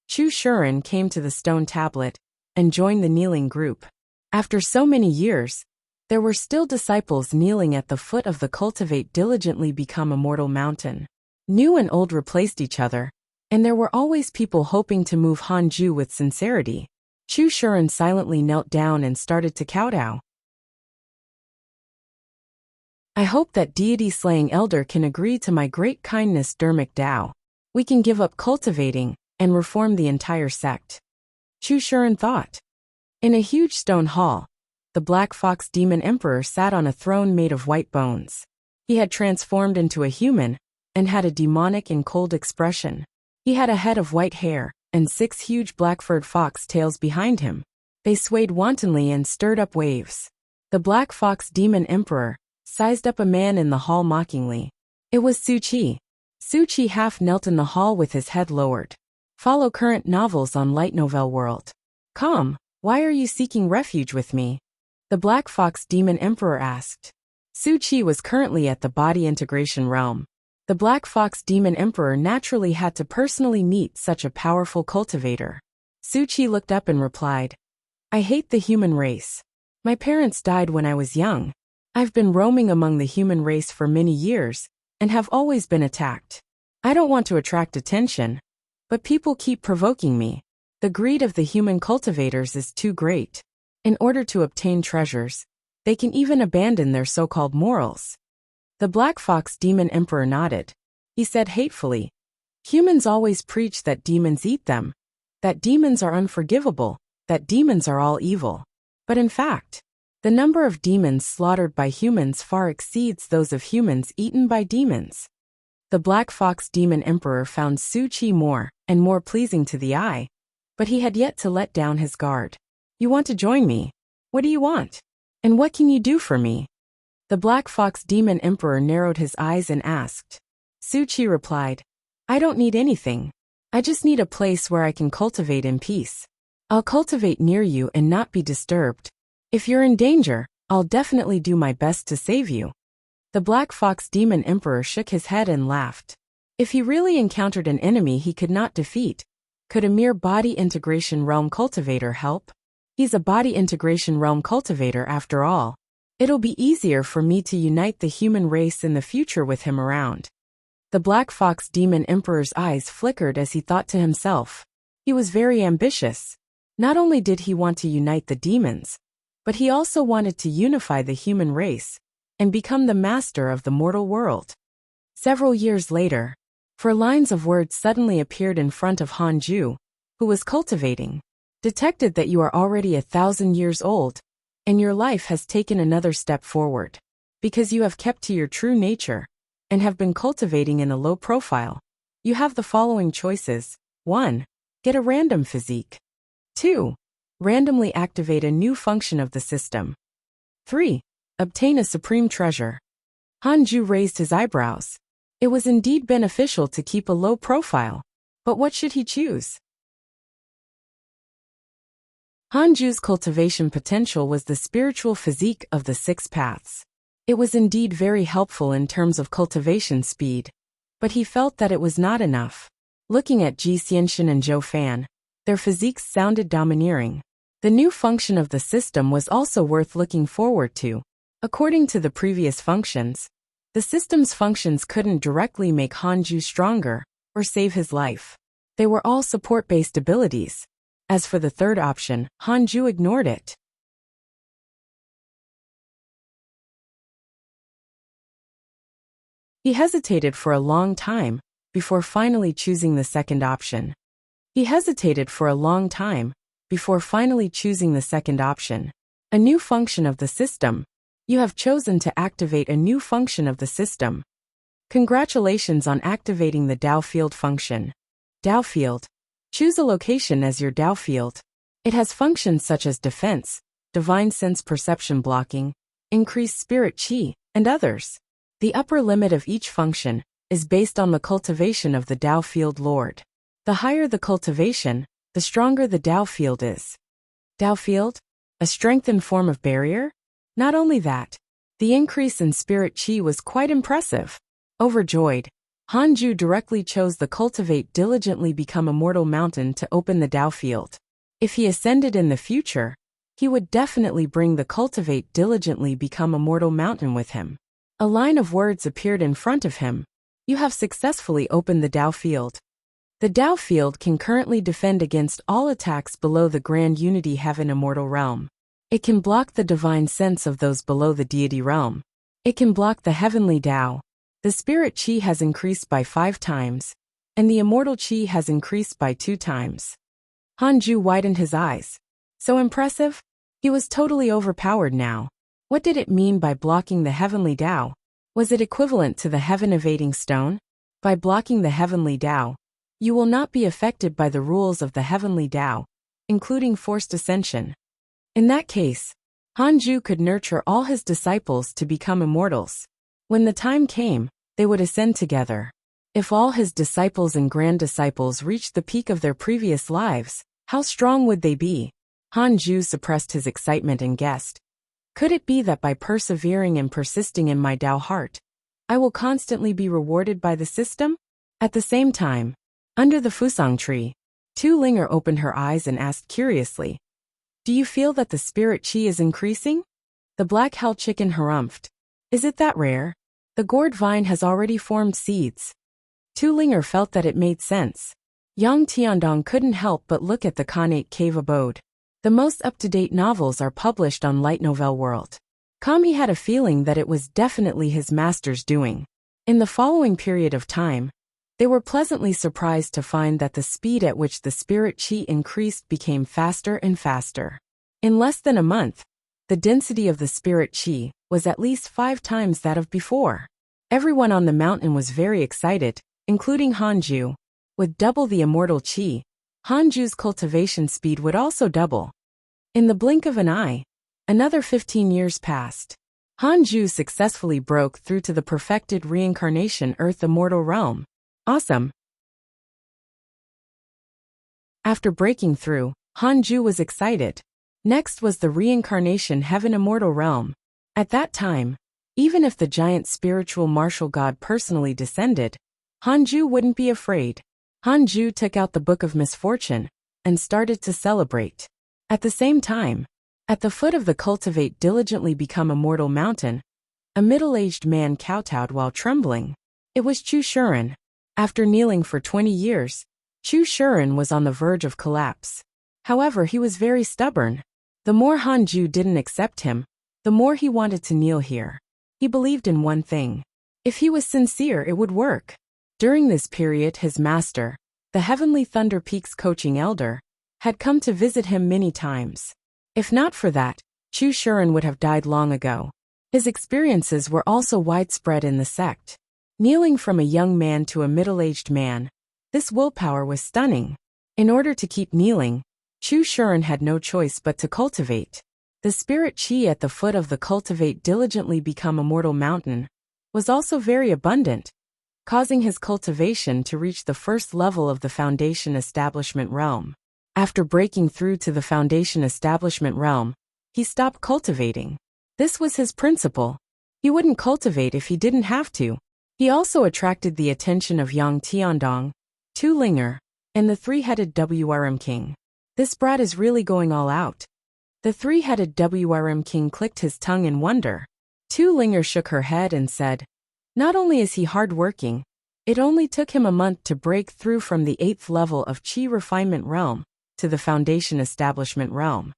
Chu Shuren came to the stone tablet, and joined the kneeling group. After so many years, there were still disciples kneeling at the foot of the cultivate diligently become a mortal mountain. New and old replaced each other, and there were always people hoping to move Hanju with sincerity. Chu Shuren silently knelt down and started to kowtow. I hope that deity-slaying elder can agree to my great kindness Dermic Dao. We can give up cultivating, and reform the entire sect. Chu Shuren thought. In a huge stone hall, the Black Fox Demon Emperor sat on a throne made of white bones. He had transformed into a human, and had a demonic and cold expression. He had a head of white hair, and 6 huge black-furred fox tails behind him. They swayed wantonly and stirred up waves. The Black Fox Demon Emperor sized up a man in the hall mockingly. It was Su Qi. Su Qi half knelt in the hall with his head lowered. Follow current novels on Light Novel World. Come, why are you seeking refuge with me? The Black Fox Demon Emperor asked. Su Qi was currently at the body integration realm. The Black Fox Demon Emperor naturally had to personally meet such a powerful cultivator. Su Qi looked up and replied, I hate the human race. My parents died when I was young. I've been roaming among the human race for many years, and have always been attacked. I don't want to attract attention, but people keep provoking me. The greed of the human cultivators is too great. In order to obtain treasures, they can even abandon their so-called morals. The Black Fox Demon Emperor nodded. He said hatefully, humans always preach that demons eat them, that demons are unforgivable, that demons are all evil. But in fact, the number of demons slaughtered by humans far exceeds those of humans eaten by demons. The Black Fox Demon Emperor found Su Qi more and more pleasing to the eye, but he had yet to let down his guard. You want to join me? What do you want? And what can you do for me? The Black Fox Demon Emperor narrowed his eyes and asked. Su Qi replied, I don't need anything. I just need a place where I can cultivate in peace. I'll cultivate near you and not be disturbed. If you're in danger, I'll definitely do my best to save you. The Black Fox Demon Emperor shook his head and laughed. If he really encountered an enemy he could not defeat, could a mere body integration realm cultivator help? He's a body integration realm cultivator after all. It'll be easier for me to unite the human race in the future with him around. The Black Fox Demon Emperor's eyes flickered as he thought to himself. He was very ambitious. Not only did he want to unite the demons, but he also wanted to unify the human race and become the master of the mortal world. Several years later, 4 lines of words suddenly appeared in front of Hanju, who was cultivating. Detected that you are already 1,000 years old, and your life has taken another step forward. Because you have kept to your true nature and have been cultivating in a low profile, you have the following choices. 1. Get a random physique. 2. Randomly activate a new function of the system. 3. Obtain a supreme treasure. Hanju raised his eyebrows. It was indeed beneficial to keep a low profile. But what should he choose? Hanju's cultivation potential was the spiritual physique of the 6 paths. It was indeed very helpful in terms of cultivation speed, but he felt that it was not enough. Looking at Ji Xianxin and Zhou Fan, their physiques sounded domineering. The new function of the system was also worth looking forward to. According to the previous functions, the system's functions couldn't directly make Hanju stronger or save his life. They were all support-based abilities. As for the third option, Hanju ignored it. He hesitated for a long time before finally choosing the second option. A new function of the system. You have chosen to activate a new function of the system. Congratulations on activating the Dao field function. Dao field. Choose a location as your Dao field. It has functions such as defense, divine sense perception blocking, increased spirit qi, and others. The upper limit of each function is based on the cultivation of the Dao field lord. The higher the cultivation, the stronger the Dao field is. Dao field? A strengthened form of barrier? Not only that, the increase in spirit qi was quite impressive. Overjoyed, Hanju directly chose the Cultivate Diligently Become Immortal mountain to open the Dao field. If he ascended in the future, he would definitely bring the Cultivate Diligently Become Immortal mountain with him. A line of words appeared in front of him. You have successfully opened the Dao field. The Dao field can currently defend against all attacks below the Grand Unity Heaven Immortal Realm. It can block the divine sense of those below the Deity Realm. It can block the Heavenly Dao. The Spirit Qi has increased by 5 times, and the Immortal Qi has increased by 2 times. Hanju widened his eyes. So impressive? He was totally overpowered now. What did it mean by blocking the Heavenly Dao? Was it equivalent to the Heaven-evading stone? By blocking the Heavenly Dao, you will not be affected by the rules of the Heavenly Dao, including forced ascension. In that case, Hanju could nurture all his disciples to become immortals. When the time came, they would ascend together. If all his disciples and grand disciples reached the peak of their previous lives, how strong would they be? Hanju suppressed his excitement and guessed. Could it be that by persevering and persisting in my Dao heart, I will constantly be rewarded by the system? At the same time, under the Fusang tree, Tu Linger opened her eyes and asked curiously, "Do you feel that the spirit qi is increasing?" The black hell chicken harumphed. "Is it that rare? The gourd vine has already formed seeds." Tu Linger felt that it made sense. Yang Tiandong couldn't help but look at the Khanate cave abode. The most up-to-date novels are published on Light Novel World. Kami had a feeling that it was definitely his master's doing. In the following period of time, they were pleasantly surprised to find that the speed at which the spirit qi increased became faster and faster. In less than a month, the density of the spirit qi was at least 5 times that of before. Everyone on the mountain was very excited, including Hanju. With double the immortal qi, Hanju's cultivation speed would also double. In the blink of an eye, another 15 years passed. Hanju successfully broke through to the perfected reincarnation Earth Immortal Realm. Awesome! After breaking through, Hanju was excited. Next was the reincarnation Heaven Immortal Realm. At that time, even if the giant spiritual martial god personally descended, Hanju wouldn't be afraid. Hanju took out the Book of Misfortune and started to celebrate. At the same time, at the foot of the Cultivate Diligently Become Immortal mountain, a middle-aged man kowtowed while trembling. It was Chu Shuren. After kneeling for 20 years, Chu Shuren was on the verge of collapse. However, he was very stubborn. The more Hanju didn't accept him, the more he wanted to kneel here. He believed in one thing. If he was sincere, it would work. During this period, his master, the Heavenly Thunder Peak's coaching elder, had come to visit him many times. If not for that, Chu Shuren would have died long ago. His experiences were also widespread in the sect. Kneeling from a young man to a middle-aged man, this willpower was stunning. In order to keep kneeling, Chu Shuren had no choice but to cultivate. The spirit chi at the foot of the cultivate diligently become immortal mountain was also very abundant, causing his cultivation to reach the first level of the foundation establishment realm. After breaking through to the foundation establishment realm, he stopped cultivating. This was his principle. He wouldn't cultivate if he didn't have to. He also attracted the attention of Yang Tiandong, Tu Linger, and the three-headed WRM King. This brat is really going all out. The three-headed WRM King clicked his tongue in wonder. Tu Linger shook her head and said, "Not only is he hard-working, it only took him a month to break through from the 8th level of Qi refinement realm to the foundation establishment realm.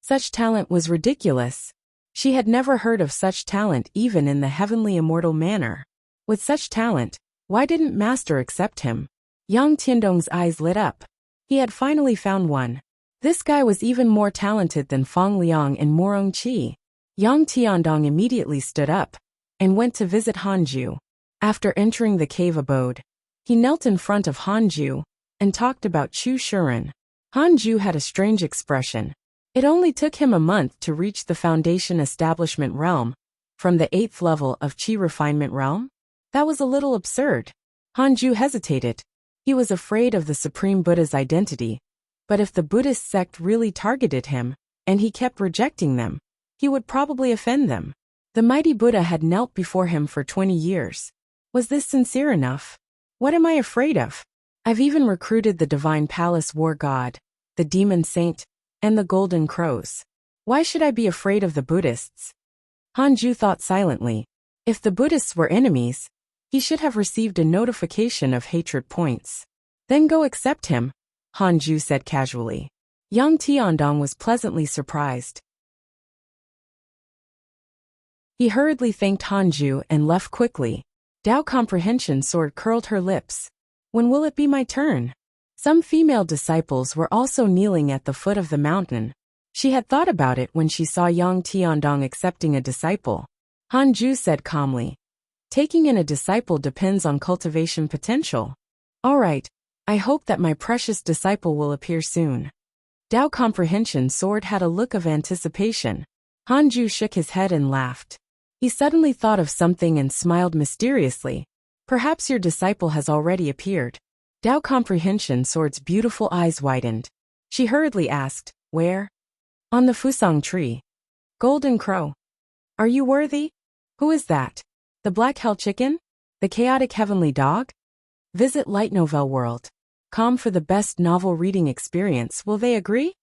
Such talent was ridiculous. She had never heard of such talent even in the heavenly immortal manner. With such talent, why didn't Master accept him?" Yang Tiandong's eyes lit up. He had finally found one. This guy was even more talented than Fang Liang and Morong Qi. Yang Tiandong immediately stood up and went to visit Hanju. After entering the cave abode, he knelt in front of Hanju and talked about Chu Shuren. Hanju had a strange expression. It only took him a month to reach the foundation establishment realm from the 8th level of Qi refinement realm? That was a little absurd. Hanju hesitated. He was afraid of the Supreme Buddha's identity, but if the Buddhist sect really targeted him, and he kept rejecting them, he would probably offend them. The mighty Buddha had knelt before him for 20 years. Was this sincere enough? What am I afraid of? I've even recruited the Divine Palace War God, the Demon Saint, and the Golden Crows. Why should I be afraid of the Buddhists? Hanju thought silently. If the Buddhists were enemies, he should have received a notification of hatred points. Then go accept him, Hanju said casually. Yang Tiandong was pleasantly surprised. He hurriedly thanked Hanju and left quickly. Dao Comprehension Sword curled her lips. When will it be my turn? Some female disciples were also kneeling at the foot of the mountain. She had thought about it when she saw Yang Tiandong accepting a disciple. Hanju said calmly, "Taking in a disciple depends on cultivation potential. All right, I hope that my precious disciple will appear soon." Dao Comprehension Sword had a look of anticipation. Hanju shook his head and laughed. He suddenly thought of something and smiled mysteriously. "Perhaps your disciple has already appeared." Dao Comprehension Sword's beautiful eyes widened. She hurriedly asked, "Where?" "On the Fusang tree." "Golden Crow. Are you worthy?" "Who is that? The Black Hell Chicken? The Chaotic Heavenly Dog?" Visit Light Novel World. Com for the best novel reading experience. Will they agree?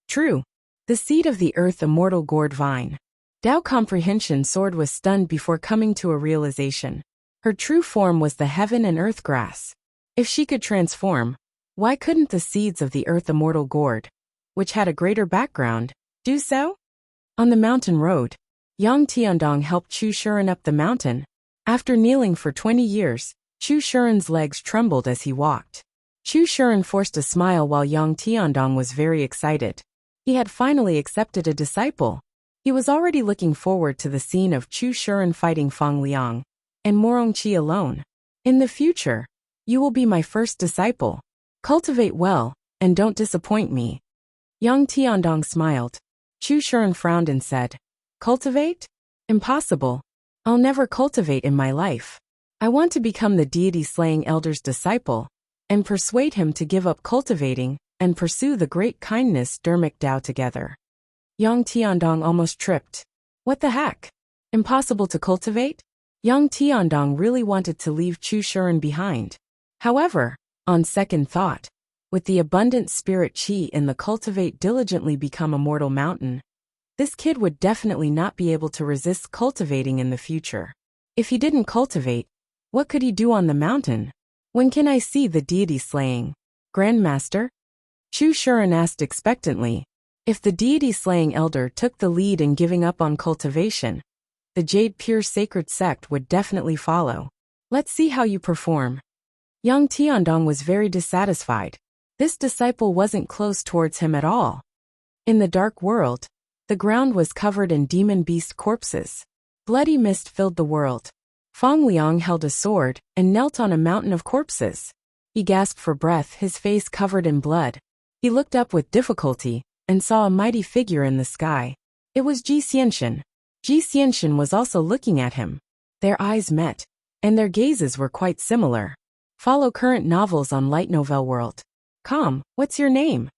True. The Seed of the Earth Immortal Gourd Vine. Dao Comprehension Sword was stunned before coming to a realization. Her true form was the heaven and earth grass. If she could transform, why couldn't the seeds of the Earth Immortal Gourd, which had a greater background, do so? On the mountain road, Yang Tiandong helped Chu Shuren up the mountain. After kneeling for 20 years, Chu Shuren's legs trembled as he walked. Chu Shuren forced a smile while Yang Tiandong was very excited. He had finally accepted a disciple. He was already looking forward to the scene of Chu Shuren fighting Fang Liang and Morong Qi alone. "In the future, you will be my first disciple. Cultivate well, and don't disappoint me." Yang Tiandong smiled. Chu Shuren frowned and said, "Cultivate? Impossible. I'll never cultivate in my life. I want to become the deity-slaying elder's disciple, and persuade him to give up cultivating and pursue the great kindness Dermic Tao together." Yang Tiandong almost tripped. What the heck? Impossible to cultivate? Yang Tiandong really wanted to leave Chu Shuren behind. However, on second thought, with the abundant spirit chi in the cultivate diligently become immortal mountain, this kid would definitely not be able to resist cultivating in the future. If he didn't cultivate, what could he do on the mountain? "When can I see the deity slaying Grandmaster?" Chu Shuren asked expectantly. If the deity-slaying elder took the lead in giving up on cultivation, the Jade Pure Sacred Sect would definitely follow. "Let's see how you perform." Yang Tiandong was very dissatisfied. This disciple wasn't close towards him at all. In the dark world, the ground was covered in demon beast corpses. Bloody mist filled the world. Fong Liang held a sword and knelt on a mountain of corpses. He gasped for breath, his face covered in blood. He looked up with difficulty and saw a mighty figure in the sky. It was Ji Xianxian. Ji Xianxian was also looking at him. Their eyes met, and their gazes were quite similar. Follow current novels on Light Novel World. What's your name?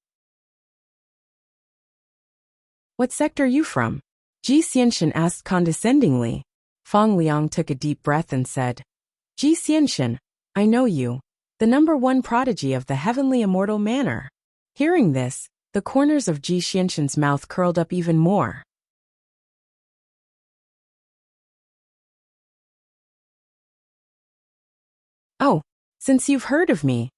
What sector you from? Ji Xianxian asked condescendingly. Fong Liang took a deep breath and said, Ji Xianxian, I know you. The #1 prodigy of the heavenly immortal manor. Hearing this, the corners of Ji Xianxian's mouth curled up even more. Oh, since you've heard of me,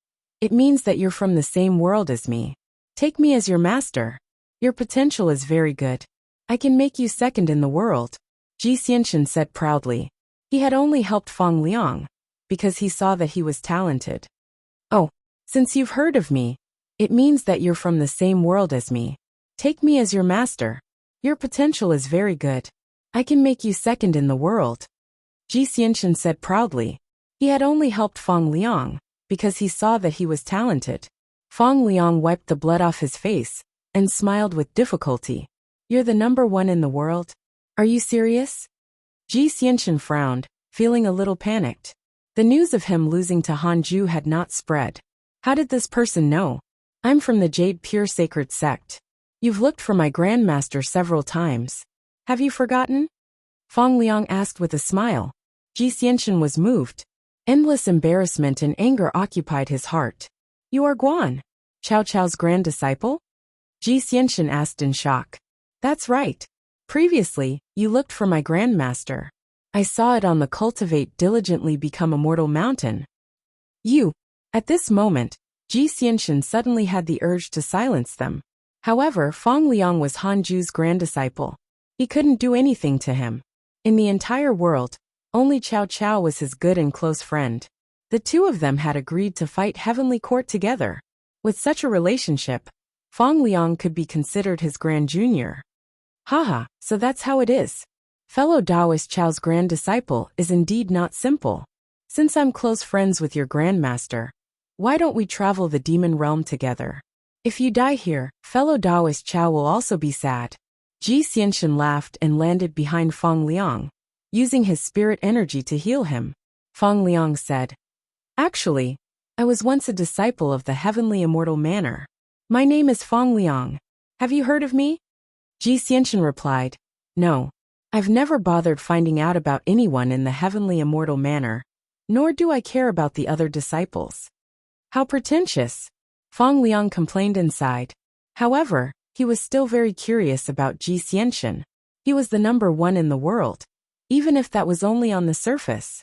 it means that you're from the same world as me. Take me as your master. Your potential is very good. I can make you second in the world, Ji Xianxian said proudly. He had only helped Fong Liang because he saw that he was talented. Oh, since you've heard of me, it means that you're from the same world as me. Take me as your master. Your potential is very good. I can make you second in the world, Ji Xianxian said proudly. He had only helped Fong Liang because he saw that he was talented. Fong Liang wiped the blood off his face and smiled with difficulty. You're the #1 in the world? Are you serious? Ji Xianxian frowned, feeling a little panicked. The news of him losing to Hanju had not spread. How did this person know? I'm from the Jade Pure Sacred Sect. You've looked for my grandmaster several times. Have you forgotten? Fong Liang asked with a smile. Ji Xianxian was moved. Endless embarrassment and anger occupied his heart. You are Guan, Cao Cao's grand disciple? Ji Xianxian asked in shock. That's right. Previously, you looked for my grandmaster. I saw it on the Cultivate Diligently Become Immortal mountain. At this moment, Ji Xianxian suddenly had the urge to silence them. However, Fong Liang was Hanju's grand disciple. He couldn't do anything to him. In the entire world, only Cao Cao was his good and close friend. The two of them had agreed to fight Heavenly Court together. With such a relationship, Fong Liang could be considered his grand junior. Haha, so that's how it is. Fellow Taoist Chao's grand disciple is indeed not simple. Since I'm close friends with your grandmaster, why don't we travel the demon realm together? If you die here, fellow Taoist Chao will also be sad. Ji Xianxian laughed and landed behind Fong Liang, using his spirit energy to heal him. Fong Liang said, Actually, I was once a disciple of the heavenly immortal manor. My name is Fong Liang. Have you heard of me? Ji Xianxian replied, No, I've never bothered finding out about anyone in the heavenly immortal manor, nor do I care about the other disciples. How pretentious, Fong Liang complained inside. However, he was still very curious about Ji Xianxian. He was the #1 in the world, even if that was only on the surface.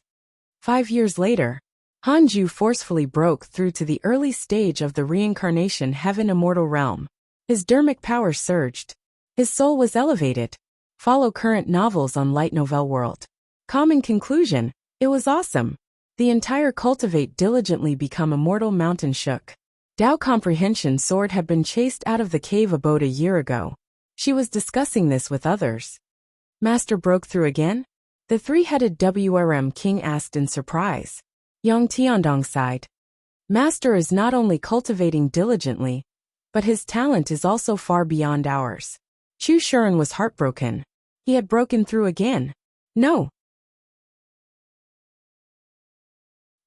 5 years later, Hanju forcefully broke through to the early stage of the reincarnation heaven immortal realm. His dermic power surged. His soul was elevated. Follow current novels on Light Novel World. Common conclusion, it was awesome. The entire Cultivate Diligently Become Immortal mountain shook. Dao Comprehension Sword had been chased out of the cave abode a year ago. She was discussing this with others. Master broke through again? The three-headed WRM king asked in surprise. Yang Tiandong sighed. Master is not only cultivating diligently, but his talent is also far beyond ours. Chu Shuren was heartbroken. He had broken through again. No.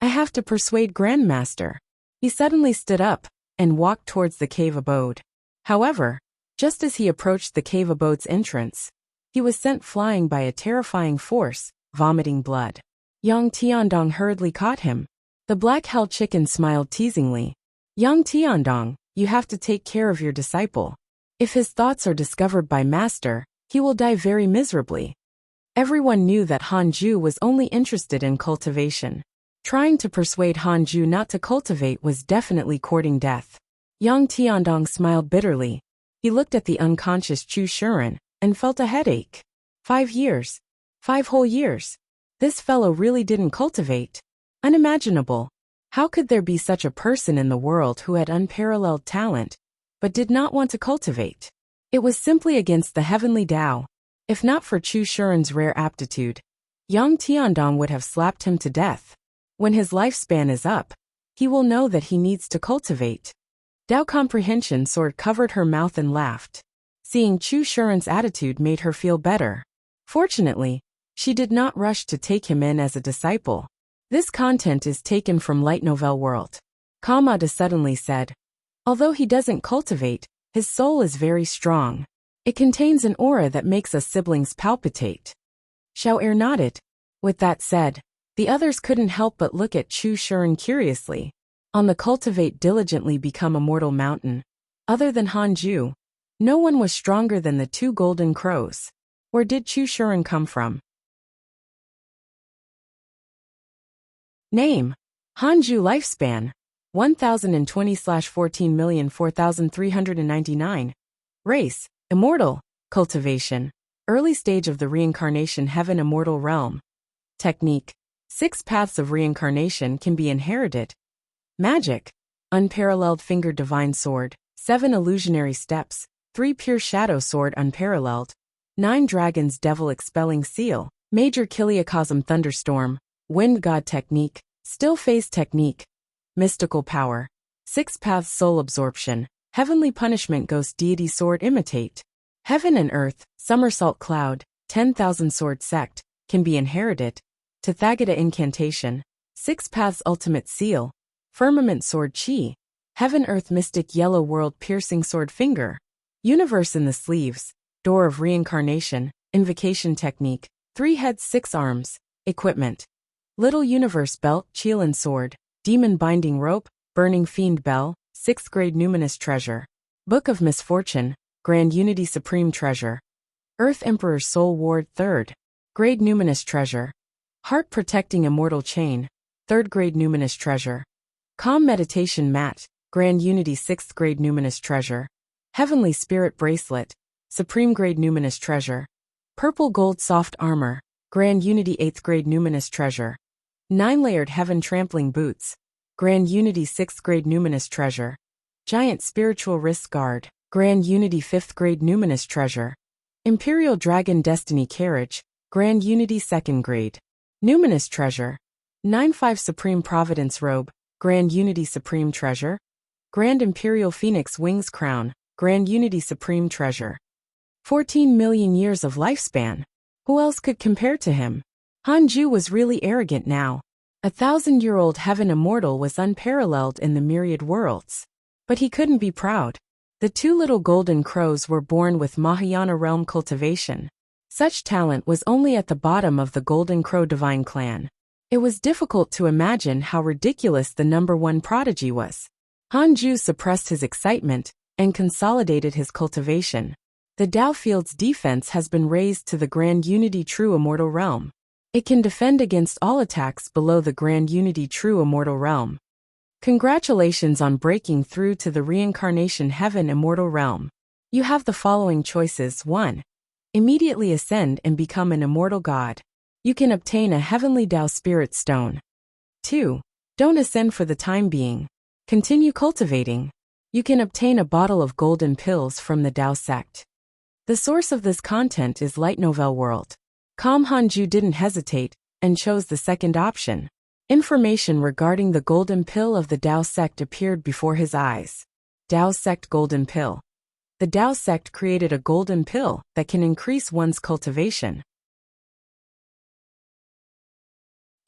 I have to persuade Grandmaster. He suddenly stood up and walked towards the cave abode. However, just as he approached the cave abode's entrance, he was sent flying by a terrifying force, vomiting blood. Yang Tiandong hurriedly caught him. The black hell chicken smiled teasingly. Yang Tiandong, you have to take care of your disciple. If his thoughts are discovered by Master, he will die very miserably. Everyone knew that Hanju was only interested in cultivation. Trying to persuade Hanju not to cultivate was definitely courting death. Yang Tiandong smiled bitterly. He looked at the unconscious Chu Shuren and felt a headache. 5 years. 5 whole years. This fellow really didn't cultivate. Unimaginable. How could there be such a person in the world who had unparalleled talent, but did not want to cultivate? It was simply against the heavenly Tao. If not for Chu Shuren's rare aptitude, Yang Tiandong would have slapped him to death. When his lifespan is up, he will know that he needs to cultivate. Dao Comprehension Sword covered her mouth and laughed. Seeing Chu Shuren's attitude made her feel better. Fortunately, she did not rush to take him in as a disciple. This content is taken from Light Novel World. Kamada suddenly said. Although he doesn't cultivate, his soul is very strong. It contains an aura that makes us siblings palpitate. Xiao nodded. With that said, the others couldn't help but look at Chu Shuren curiously. On the Cultivate Diligently Become Immortal mountain, other than Hanju, no one was stronger than the two golden crows. Where did Chu Shuren come from? Name: Hanju lifespan 1020/14,004,399. Race: Immortal. Cultivation: early stage of the reincarnation heaven immortal realm. Technique: 6 paths of reincarnation can be inherited. Magic: unparalleled finger divine sword, 7 illusionary steps, 3 pure shadow sword unparalleled, 9 dragons devil expelling seal, major kiliacosm thunderstorm, wind god technique, still phase technique. Mystical power: 6 paths soul absorption, heavenly punishment ghost deity sword imitate. Heaven and earth, somersault cloud, 10,000 sword sect, can be inherited. Tathagata incantation, 6 paths ultimate seal, firmament sword chi, heaven earth mystic yellow world piercing sword finger. Universe in the sleeves, door of reincarnation, invocation technique, 3 heads 6 arms, equipment. Little universe belt Qilin sword, demon binding rope, burning fiend bell, 6th grade numinous treasure. Book of misfortune, grand unity supreme treasure. Earth emperor soul ward 3rd grade numinous treasure. Heart protecting immortal chain, 3rd grade numinous treasure. Calm meditation mat, grand unity 6th grade numinous treasure. Heavenly spirit bracelet, supreme grade numinous treasure. Purple gold soft armor, grand unity 8th grade numinous treasure. 9-layered heaven trampling boots, grand unity 6th grade numinous treasure. Giant spiritual wrist guard, grand unity 5th grade numinous treasure. Imperial dragon destiny carriage, grand unity 2nd grade numinous treasure. 9-5 supreme providence robe, grand unity supreme treasure. Grand imperial phoenix wings crown, grand unity supreme treasure. 14 million years of lifespan. Who else could compare to him? Hanju was really arrogant now. 1,000-year-old heaven immortal was unparalleled in the myriad worlds. But he couldn't be proud. The 2 little golden crows were born with Mahayana realm cultivation. Such talent was only at the bottom of the Golden Crow divine clan. It was difficult to imagine how ridiculous the number 1 prodigy was. Hanju suppressed his excitement and consolidated his cultivation. The Dao Field's defense has been raised to the Grand Unity True Immortal Realm. It can defend against all attacks below the Grand Unity True Immortal Realm. Congratulations on breaking through to the Reincarnation Heaven Immortal Realm. You have the following choices. 1. Immediately ascend and become an immortal god. You can obtain a Heavenly Dao Spirit Stone. 2. Don't ascend for the time being. Continue cultivating. You can obtain a bottle of golden pills from the Dao sect. The source of this content is Light Novel World. Kam Hanju didn't hesitate and chose the second option. Information regarding the golden pill of the Dao sect appeared before his eyes. Dao sect golden pill. The Dao sect created a golden pill that can increase one's cultivation.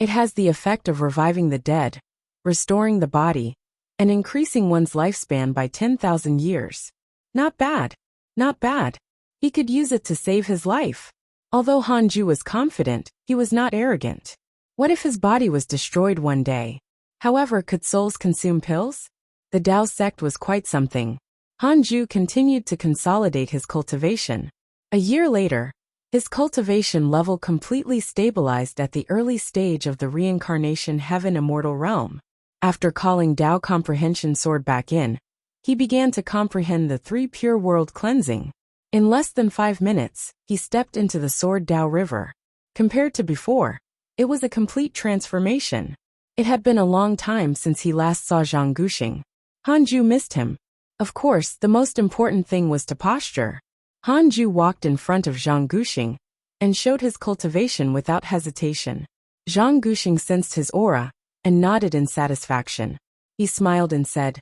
It has the effect of reviving the dead, restoring the body, and increasing one's lifespan by 10,000 years. Not bad. Not bad. He could use it to save his life. Although Hanju was confident, he was not arrogant. What if his body was destroyed one day? However, could souls consume pills? The Dao sect was quite something. Hanju continued to consolidate his cultivation. A year later, his cultivation level completely stabilized at the early stage of the Reincarnation Heaven Immortal Realm. After calling Dao Comprehension Sword back in, he began to comprehend the 3 pure world cleansing. In less than 5 minutes, he stepped into the Sword Dao River. Compared to before, it was a complete transformation. It had been a long time since he last saw Zhang Guxing. Hanju missed him. Of course, the most important thing was to posture. Han Ju walked in front of Zhang Guxing and showed his cultivation without hesitation. Zhang Guxing sensed his aura and nodded in satisfaction. He smiled and said,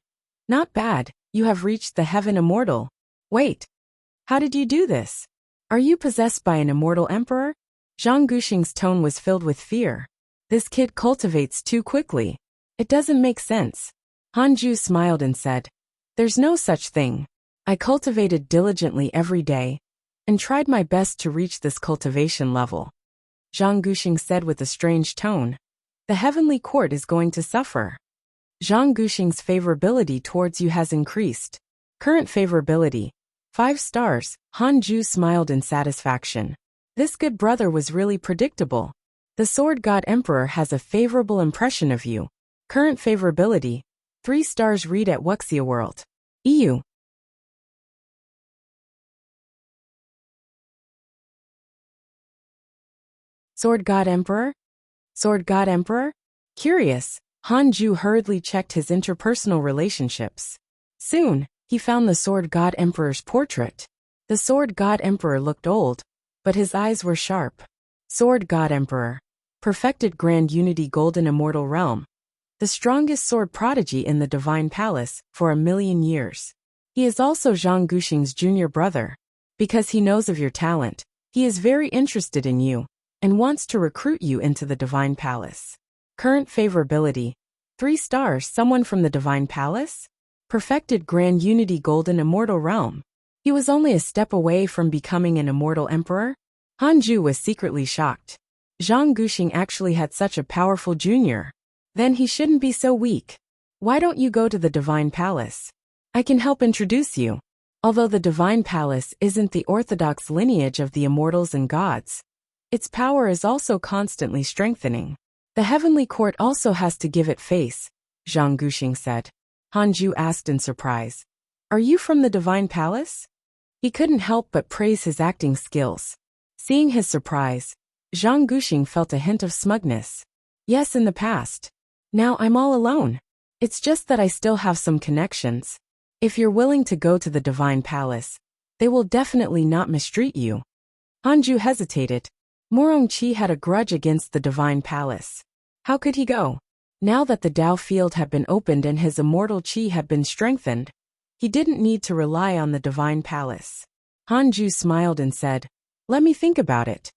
"Not bad, you have reached the heaven immortal. Wait. How did you do this? Are you possessed by an immortal emperor?" Zhang Guxing's tone was filled with fear. This kid cultivates too quickly. It doesn't make sense. Han Ju smiled and said, "There's no such thing. I cultivated diligently every day and tried my best to reach this cultivation level." Zhang Guxing said with a strange tone, "The heavenly court is going to suffer." Zhang Guxing's favorability towards you has increased. Current favorability, 5 stars. Han Ju smiled in satisfaction. This good brother was really predictable. The Sword God Emperor has a favorable impression of you. Current favorability, 3 stars. Read at Wuxia World. EU. Sword God Emperor? Sword God Emperor? Curious, Han Ju hurriedly checked his interpersonal relationships. Soon, he found the Sword God Emperor's portrait. The Sword God Emperor looked old, but his eyes were sharp. Sword God Emperor. Perfected Grand Unity Golden Immortal Realm. The strongest sword prodigy in the Divine Palace for 1,000,000 years. He is also Zhang Guxing's junior brother. Because he knows of your talent, he is very interested in you and wants to recruit you into the Divine Palace. Current favorability, 3 stars. Someone from the Divine Palace? Perfected Grand Unity Golden Immortal Realm. He was only a step away from becoming an immortal emperor? Han Ju was secretly shocked. Zhang Guxing actually had such a powerful junior. Then he shouldn't be so weak. Why don't you go to the Divine Palace? I can help introduce you. Although the Divine Palace isn't the orthodox lineage of the immortals and gods, its power is also constantly strengthening. The heavenly court also has to give it face, Zhang Guxing said. Han Ju asked in surprise, "Are you from the Divine Palace?" He couldn't help but praise his acting skills. Seeing his surprise, Zhang Guxing felt a hint of smugness. "Yes, in the past. Now I'm all alone. It's just that I still have some connections. If you're willing to go to the Divine Palace, they will definitely not mistreat you." Han Ju hesitated. Morongqi had a grudge against the Divine Palace. How could he go? Now that the Dao field had been opened and his immortal qi had been strengthened, he didn't need to rely on the Divine Palace. Han Ju smiled and said, "Let me think about it."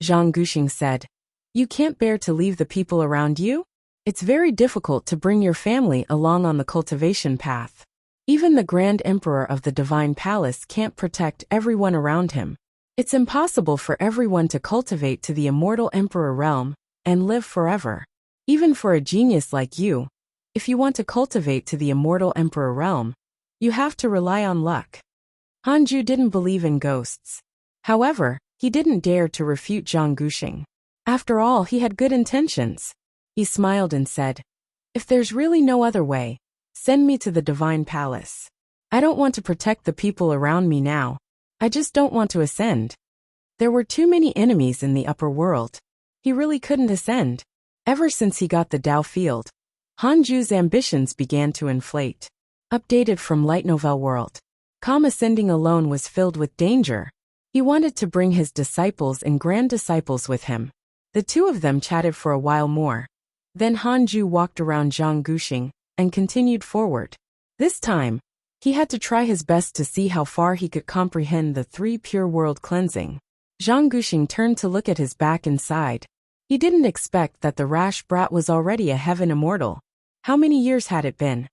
Zhang Guxing said, "You can't bear to leave the people around you? It's very difficult to bring your family along on the cultivation path. Even the Grand Emperor of the Divine Palace can't protect everyone around him. It's impossible for everyone to cultivate to the immortal emperor realm and live forever. Even for a genius like you, if you want to cultivate to the immortal emperor realm, you have to rely on luck." Han Ju didn't believe in ghosts. However, he didn't dare to refute Zhang Guxing. After all, he had good intentions. He smiled and said, "If there's really no other way, send me to the Divine Palace. I don't want to protect the people around me now. I just don't want to ascend." There were too many enemies in the upper world. He really couldn't ascend. Ever since he got the Dao field, Han Ju's ambitions began to inflate. Updated from Light Novel World. Calm ascending alone was filled with danger. He wanted to bring his disciples and grand disciples with him. The two of them chatted for a while more. Then Han Ju walked around Zhang Guxing and continued forward. This time, he had to try his best to see how far he could comprehend the 3 pure world cleansing. Zhang Guxing turned to look at his back and sighed. He didn't expect that the rash brat was already a heaven immortal. How many years had it been?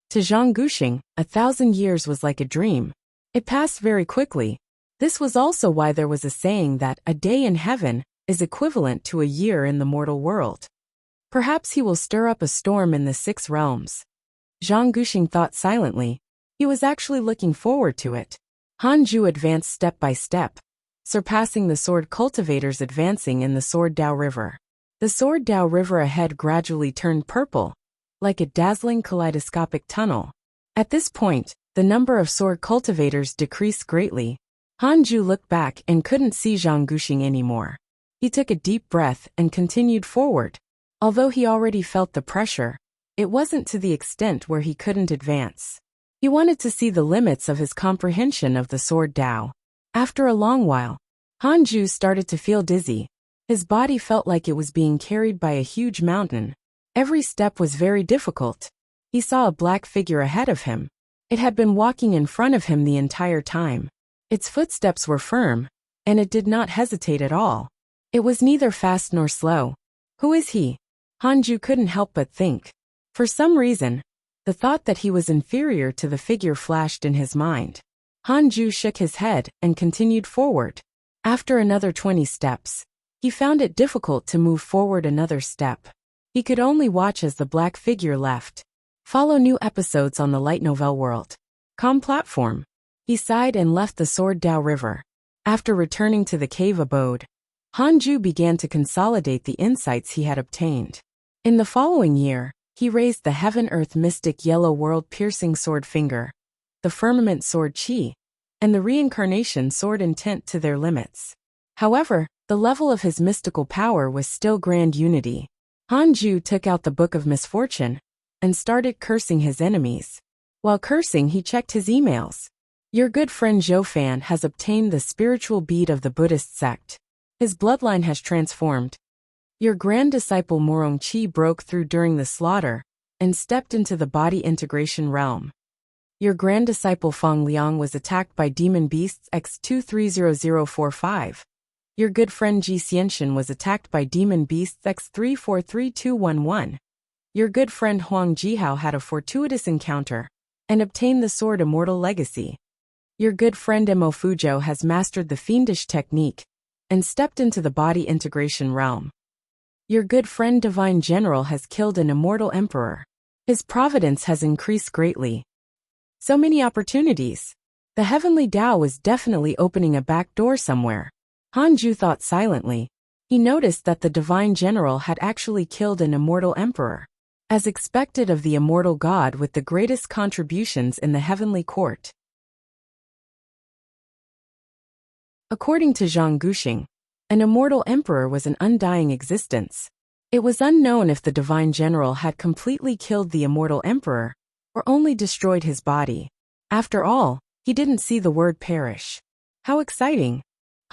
To Zhang Guxing, 1,000 years was like a dream. It passed very quickly. This was also why there was a saying that a day in heaven is equivalent to a year in the mortal world. Perhaps he will stir up a storm in the 6 realms. Zhang Guxing thought silently. He was actually looking forward to it. Han Ju advanced step by step, surpassing the sword cultivators advancing in the Sword Dao River. The Sword Dao River ahead gradually turned purple, like a dazzling kaleidoscopic tunnel. At this point, the number of sword cultivators decreased greatly. Han Ju looked back and couldn't see Zhang Guxing anymore. He took a deep breath and continued forward. Although he already felt the pressure, it wasn't to the extent where he couldn't advance. He wanted to see the limits of his comprehension of the sword Tao. After a long while, Hanju started to feel dizzy. His body felt like it was being carried by a huge mountain. Every step was very difficult. He saw a black figure ahead of him. It had been walking in front of him the entire time. Its footsteps were firm, and it did not hesitate at all. It was neither fast nor slow. Who is he? Hanju couldn't help but think. For some reason, the thought that he was inferior to the figure flashed in his mind. Hanju shook his head and continued forward. After another 20 steps, he found it difficult to move forward another step. He could only watch as the black figure left. Follow new episodes on the light novel world.com platform. He sighed and left the Sword Dao River. After returning to the cave abode, Hanju began to consolidate the insights he had obtained. In the following year, he raised the Heaven-Earth Mystic Yellow World-Piercing Sword Finger, the Firmament Sword Qi, and the Reincarnation Sword Intent to their limits. However, the level of his mystical power was still Grand Unity. Hanju took out the Book of Misfortune and started cursing his enemies. While cursing, he checked his emails. Your good friend Zhou Fan has obtained the spiritual bead of the Buddhist sect. His bloodline has transformed. Your grand disciple Morong Qi broke through during the slaughter and stepped into the body integration realm. Your grand disciple Feng Liang was attacked by demon beasts X230045. Your good friend Ji Xianxin was attacked by demon beasts X343211. Your good friend Huang Jihao had a fortuitous encounter and obtained the sword Immortal Legacy. Your good friend Mo Fuzhou has mastered the fiendish technique and stepped into the body integration realm. Your good friend Divine General has killed an immortal emperor. His providence has increased greatly. So many opportunities. The heavenly Tao was definitely opening a back door somewhere. Hanju thought silently. He noticed that the Divine General had actually killed an immortal emperor, as expected of the immortal god with the greatest contributions in the heavenly court. According to Zhang Guxing, an immortal emperor was an undying existence. It was unknown if the Divine General had completely killed the immortal emperor, or only destroyed his body. After all, he didn't see the word perish. How exciting!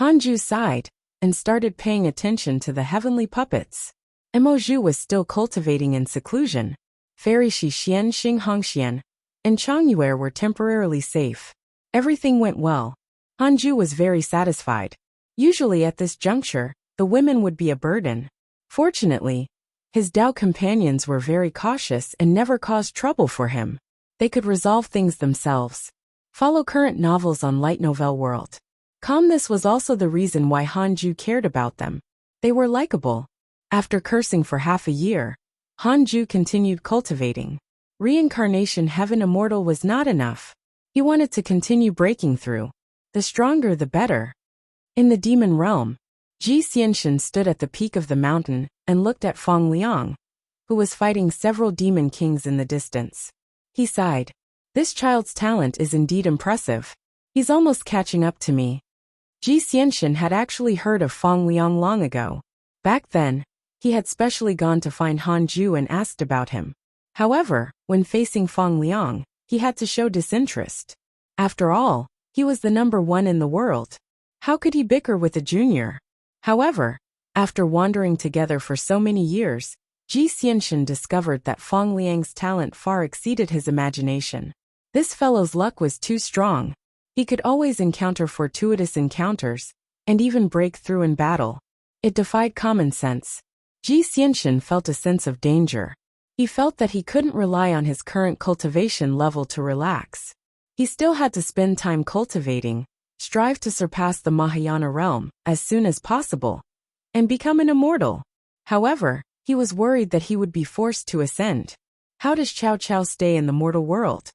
Hanju sighed and started paying attention to the heavenly puppets. Mo Zhu was still cultivating in seclusion. Fairy Shi Xian, Xing Hongxian, and Chang Yue were temporarily safe. Everything went well. Hanju was very satisfied. Usually at this juncture, the women would be a burden. Fortunately, his Tao companions were very cautious and never caused trouble for him. They could resolve things themselves. Follow current novels on Light Novel World.com. This was also the reason why Hanju cared about them. They were likable. After cursing for half a year, Hanju continued cultivating. Reincarnation Heaven Immortal was not enough. He wanted to continue breaking through. The stronger the better. In the demon realm, Ji Xianxin stood at the peak of the mountain and looked at Feng Liang, who was fighting several demon kings in the distance. He sighed. This child's talent is indeed impressive. He's almost catching up to me. Ji Xianxin had actually heard of Feng Liang long ago. Back then, he had specially gone to find Hanju and asked about him. However, when facing Feng Liang, he had to show disinterest. After all, he was the number one in the world. How could he bicker with a junior? However, after wandering together for so many years, Ji Xianxin discovered that Feng Liang's talent far exceeded his imagination. This fellow's luck was too strong. He could always encounter fortuitous encounters, and even break through in battle. It defied common sense. Ji Xianxin felt a sense of danger. He felt that he couldn't rely on his current cultivation level to relax. He still had to spend time cultivating, strive to surpass the Mahayana realm as soon as possible, and become an immortal. However, he was worried that he would be forced to ascend. How does Cao Cao stay in the mortal world?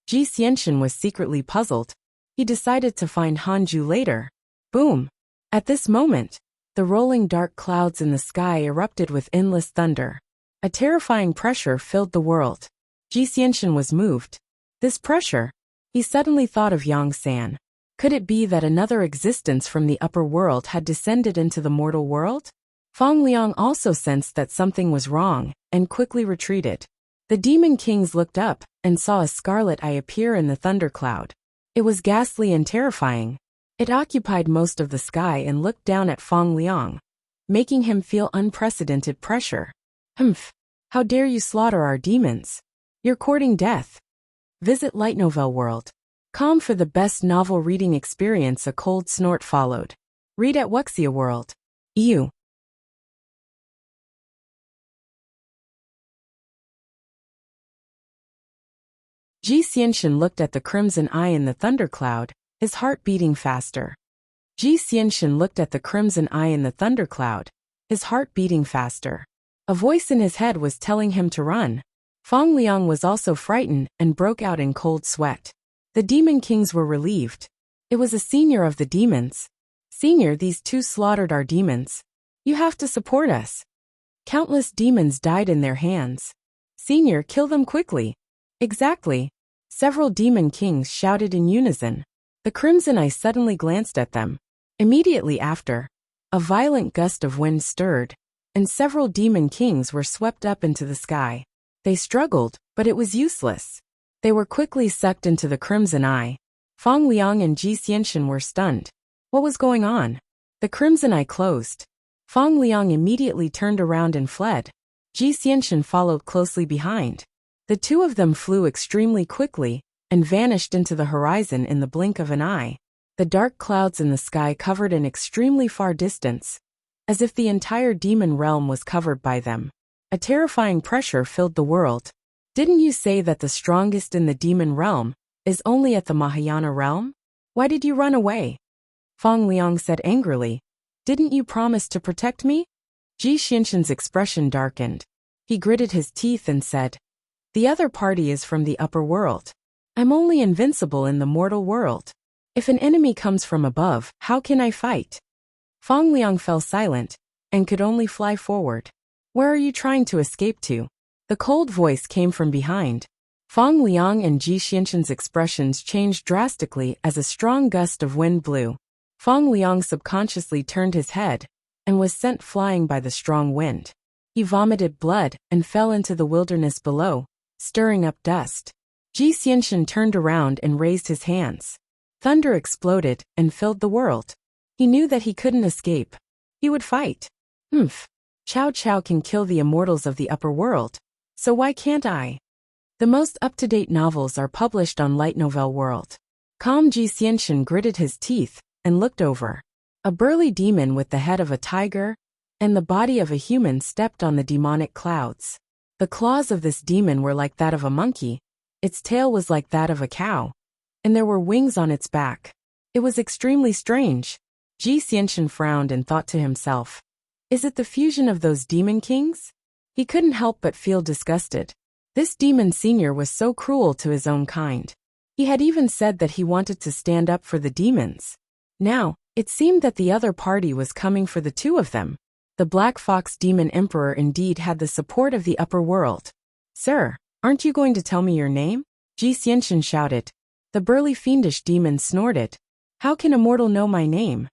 Ji Xianxin was secretly puzzled. He decided to find Hanju later. Boom! At this moment, the rolling dark clouds in the sky erupted with endless thunder. A terrifying pressure filled the world. Ji Xianxin was moved. This pressure, he suddenly thought of Yang San. Could it be that another existence from the upper world had descended into the mortal world? Feng Liang also sensed that something was wrong, and quickly retreated. The demon kings looked up and saw a scarlet eye appear in the thundercloud. It was ghastly and terrifying. It occupied most of the sky and looked down at Feng Liang, making him feel unprecedented pressure. Humph! How dare you slaughter our demons? You're courting death. Visit Light Novel World. Com for the best novel reading experience. A cold snort followed. Read at Wuxia World. EU. Ji Xianxin looked at the crimson eye in the thundercloud, his heart beating faster. Ji Xianxin looked at the crimson eye in the thundercloud, his heart beating faster. A voice in his head was telling him to run. Feng Liang was also frightened and broke out in cold sweat. The demon kings were relieved. It was a senior of the demons. Senior, these two slaughtered our demons. You have to support us. Countless demons died in their hands. Senior, kill them quickly. Exactly. Several demon kings shouted in unison. The crimson eye suddenly glanced at them. Immediately after, a violent gust of wind stirred, and several demon kings were swept up into the sky. They struggled, but it was useless. They were quickly sucked into the crimson eye. Feng Liang and Ji Xianxin were stunned. What was going on? The crimson eye closed. Feng Liang immediately turned around and fled. Ji Xianxin followed closely behind. The two of them flew extremely quickly and vanished into the horizon in the blink of an eye. The dark clouds in the sky covered an extremely far distance, as if the entire demon realm was covered by them. A terrifying pressure filled the world. Didn't you say that the strongest in the demon realm is only at the Mahayana realm? Why did you run away? Feng Liang said angrily. Didn't you promise to protect me? Ji Xianxin's expression darkened. He gritted his teeth and said, the other party is from the upper world. I'm only invincible in the mortal world. If an enemy comes from above, how can I fight? Feng Liang fell silent and could only fly forward. Where are you trying to escape to? The cold voice came from behind. Feng Liang and Ji Xianxin's expressions changed drastically as a strong gust of wind blew. Feng Liang subconsciously turned his head and was sent flying by the strong wind. He vomited blood and fell into the wilderness below, stirring up dust. Ji Xianxin turned around and raised his hands. Thunder exploded and filled the world. He knew that he couldn't escape. He would fight. Cao Cao can kill the immortals of the upper world. So why can't I? The most up-to-date novels are published on Light Novel World. Calm Ji Xianxin gritted his teeth and looked over. A burly demon with the head of a tiger and the body of a human stepped on the demonic clouds. The claws of this demon were like that of a monkey, its tail was like that of a cow, and there were wings on its back. It was extremely strange. Ji Xianxin frowned and thought to himself, is it the fusion of those demon kings? He couldn't help but feel disgusted. This demon senior was so cruel to his own kind. He had even said that he wanted to stand up for the demons. Now, it seemed that the other party was coming for the two of them. The Black Fox Demon Emperor indeed had the support of the upper world. Sir, aren't you going to tell me your name? Ji Xianxin shouted. The burly fiendish demon snorted. How can a mortal know my name?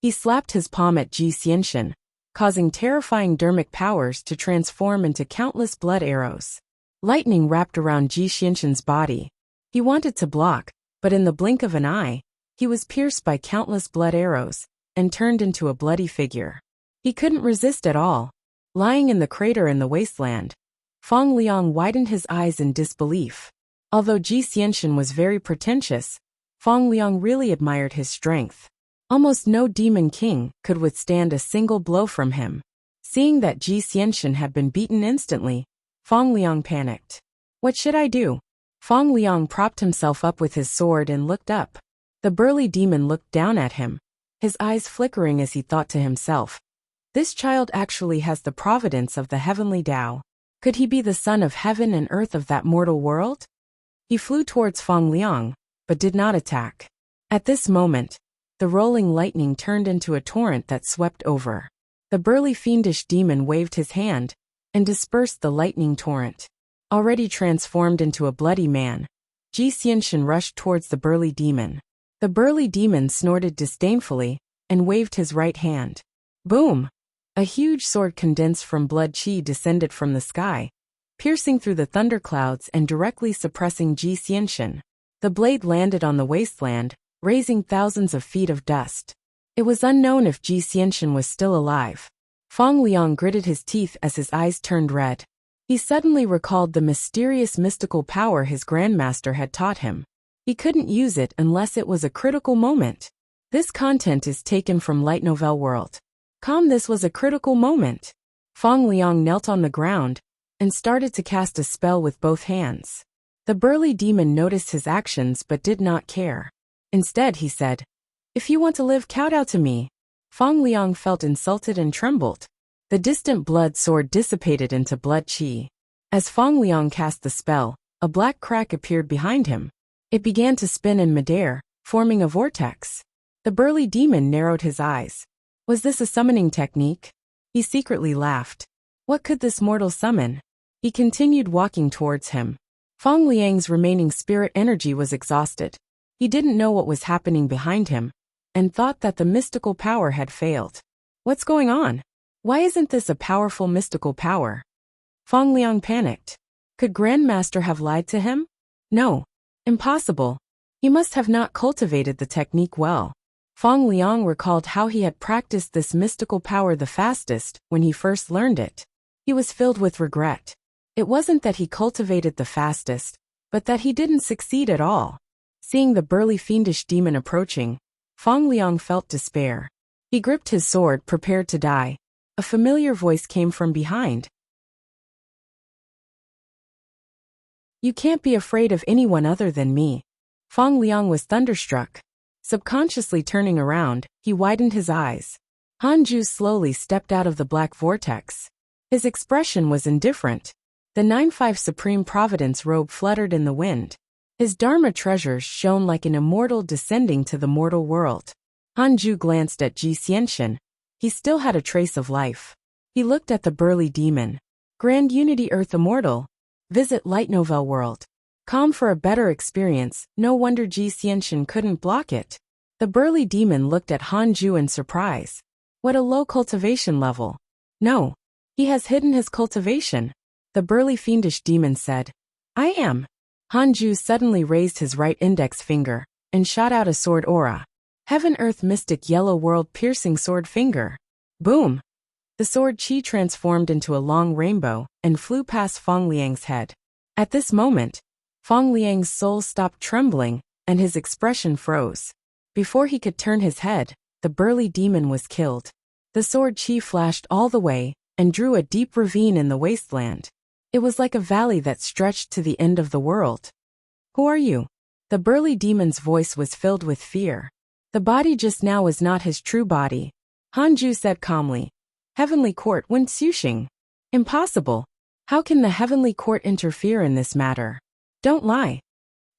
He slapped his palm at Ji Xianxin, causing terrifying dermic powers to transform into countless blood arrows. Lightning wrapped around Ji Xianxin's body. He wanted to block, but in the blink of an eye, he was pierced by countless blood arrows and turned into a bloody figure. He couldn't resist at all. Lying in the crater in the wasteland, Feng Liang widened his eyes in disbelief. Although Ji Xianxin was very pretentious, Feng Liang really admired his strength. Almost no demon king could withstand a single blow from him. Seeing that Ji Xianxin had been beaten instantly, Feng Liang panicked. What should I do? Feng Liang propped himself up with his sword and looked up. The burly demon looked down at him, his eyes flickering as he thought to himself, this child actually has the providence of the heavenly Tao. Could he be the son of heaven and earth of that mortal world? He flew towards Feng Liang, but did not attack. At this moment, the rolling lightning turned into a torrent that swept over. The burly fiendish demon waved his hand and dispersed the lightning torrent. Already transformed into a bloody man, Ji Xianxin rushed towards the burly demon. The burly demon snorted disdainfully and waved his right hand. Boom! A huge sword condensed from blood chi descended from the sky, piercing through the thunderclouds and directly suppressing Ji Xianxian. The blade landed on the wasteland, raising thousands of feet of dust. It was unknown if Ji Xianxian was still alive. Feng Liang gritted his teeth as his eyes turned red. He suddenly recalled the mysterious mystical power his grandmaster had taught him. He couldn't use it unless it was a critical moment. This content is taken from Light Novel World. This was a critical moment. Feng Liang knelt on the ground and started to cast a spell with both hands. The burly demon noticed his actions but did not care. Instead, he said, "If you want to live, kowtow to me." Feng Liang felt insulted and trembled. The distant blood sword dissipated into blood chi. As Feng Liang cast the spell, a black crack appeared behind him. It began to spin in midair, forming a vortex. The burly demon narrowed his eyes. Was this a summoning technique? He secretly laughed. What could this mortal summon? He continued walking towards him. Feng Liang's remaining spirit energy was exhausted. He didn't know what was happening behind him, and thought that the mystical power had failed. What's going on? Why isn't this a powerful mystical power? Feng Liang panicked. Could Grandmaster have lied to him? No. Impossible. He must have not cultivated the technique well. Feng Liang recalled how he had practiced this mystical power the fastest when he first learned it. He was filled with regret. It wasn't that he cultivated the fastest, but that he didn't succeed at all. Seeing the burly fiendish demon approaching, Feng Liang felt despair. He gripped his sword, prepared to die. A familiar voice came from behind. You can't be afraid of anyone other than me. Feng Liang was thunderstruck. Subconsciously turning around, he widened his eyes. Hanju slowly stepped out of the black vortex. His expression was indifferent. The 9-5 Supreme Providence robe fluttered in the wind. His Dharma treasures shone like an immortal descending to the mortal world. Hanju glanced at Ji Xianxian. He still had a trace of life. He looked at the burly demon. Grand Unity Earth Immortal. Visit Light Novel World. For a better experience. No wonder Ji Xianxian couldn't block it. The burly demon looked at Hanju in surprise. What a low cultivation level. No. He has hidden his cultivation. The burly fiendish demon said. I am. Hanju suddenly raised his right index finger and shot out a sword aura. Heaven Earth Mystic Yellow World Piercing Sword Finger. Boom! The sword chi transformed into a long rainbow and flew past Feng Liang's head. At this moment, Feng Liang's soul stopped trembling and his expression froze. Before he could turn his head, the burly demon was killed. The sword chi flashed all the way and drew a deep ravine in the wasteland. It was like a valley that stretched to the end of the world. Who are you? The burly demon's voice was filled with fear. The body just now was not his true body. Hanju said calmly. Heavenly Court Wuxia. Impossible. How can the Heavenly Court interfere in this matter? Don't lie.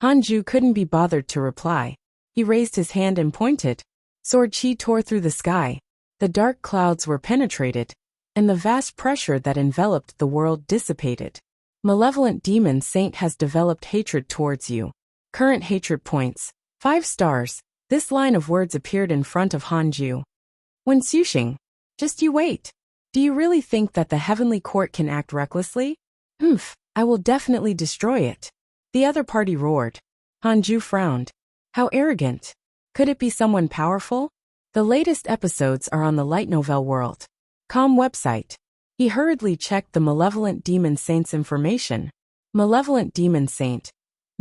Hanju couldn't be bothered to reply. He raised his hand and pointed. Sword chi tore through the sky. The dark clouds were penetrated, and the vast pressure that enveloped the world dissipated. Malevolent demon saint has developed hatred towards you. Current hatred points, 5 stars. This line of words appeared in front of Hanju. Wuxia. Just you wait. Do you really think that the Heavenly Court can act recklessly? I will definitely destroy it. The other party roared. Hanju frowned. How arrogant. Could it be someone powerful? The latest episodes are on the Light Novel World. Website. He hurriedly checked the Malevolent Demon Saint's information. Malevolent Demon Saint.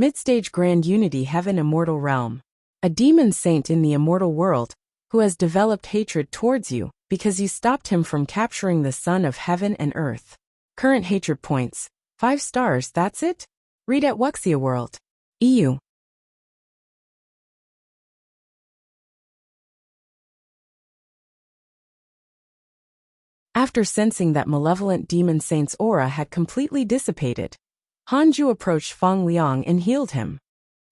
Midstage Grand Unity Heaven Immortal Realm. A demon saint in the immortal world, who has developed hatred towards you, because you stopped him from capturing the Son of Heaven and Earth. Current hatred points, 5 stars, that's it? Read at Wuxia World. EU. After sensing that Malevolent Demon Saint's aura had completely dissipated, Hanju approached Feng Liang and healed him.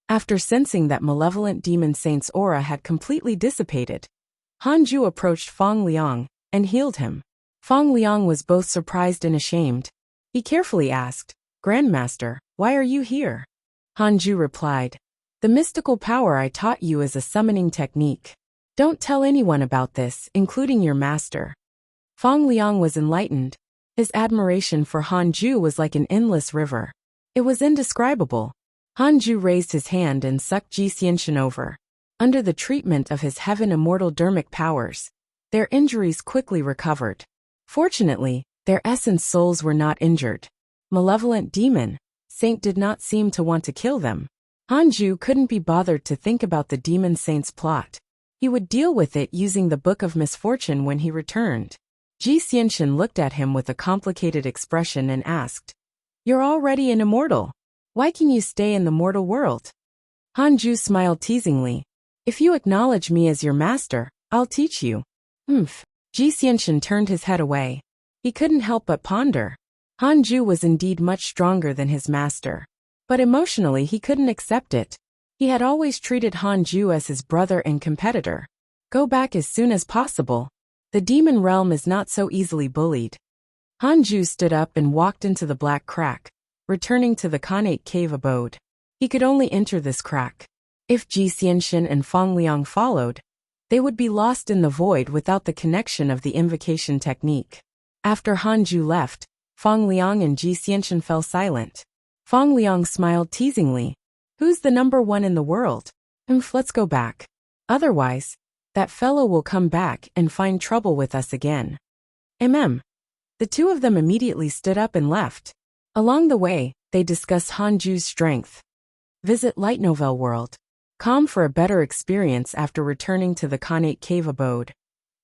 After sensing that Malevolent Demon Saint's aura had completely dissipated, Hanju approached Feng Liang and healed him. Feng Liang was both surprised and ashamed. He carefully asked, Grandmaster, why are you here? Hanju replied, The mystical power I taught you is a summoning technique. Don't tell anyone about this, including your master. Fong Liang was enlightened. His admiration for Hanju was like an endless river. It was indescribable. Hanju raised his hand and sucked Ji Xianxin over. Under the treatment of his heaven immortal dermic powers, their injuries quickly recovered. Fortunately, their essence souls were not injured. Malevolent demon, saint did not seem to want to kill them. Hanju couldn't be bothered to think about the demon saint's plot. He would deal with it using the Book of Misfortune when he returned. Ji Xianxin looked at him with a complicated expression and asked, "You're already an immortal. Why can you stay in the mortal world?" Hanju smiled teasingly. "If you acknowledge me as your master, I'll teach you." Ji Xianxin turned his head away. He couldn't help but ponder. Hanju was indeed much stronger than his master. But emotionally he couldn't accept it. He had always treated Hanju as his brother and competitor. Go back as soon as possible. The demon realm is not so easily bullied. Hanju stood up and walked into the black crack, returning to the Khanate cave abode. He could only enter this crack. If Ji Xianxin and Fong Liang followed, they would be lost in the void without the connection of the invocation technique. After Hanju left, Fong Liang and Ji Xianxin fell silent. Fong Liang smiled teasingly. "Who's the number one in the world? Let's go back. Otherwise, that fellow will come back and find trouble with us again." The two of them immediately stood up and left. Along the way, they discussed Hanju's strength. Visit Light Novel World. Com for a better experience after returning to the Khanate cave abode.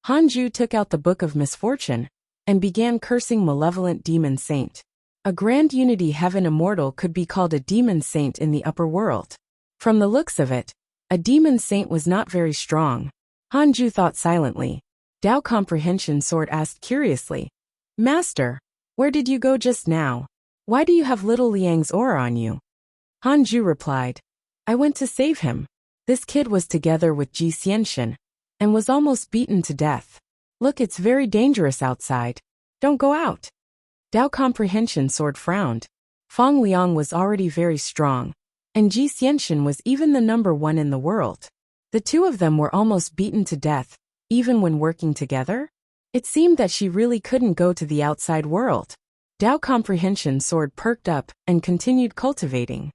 Hanju took out the Book of Misfortune and began cursing malevolent demon saint. A Grand Unity Heaven immortal could be called a demon saint in the upper world. From the looks of it, a demon saint was not very strong. Hanju thought silently. Dao Comprehension Sword asked curiously, "Master, where did you go just now? Why do you have little Liang's aura on you?" Hanju replied, "I went to save him. This kid was together with Ji Xianxin and was almost beaten to death. Look, it's very dangerous outside. Don't go out." Dao Comprehension Sword frowned. Fong Liang was already very strong, and Ji Xianxin was even the number one in the world. The two of them were almost beaten to death, even when working together. It seemed that she really couldn't go to the outside world. Dao Comprehension Sword perked up and continued cultivating.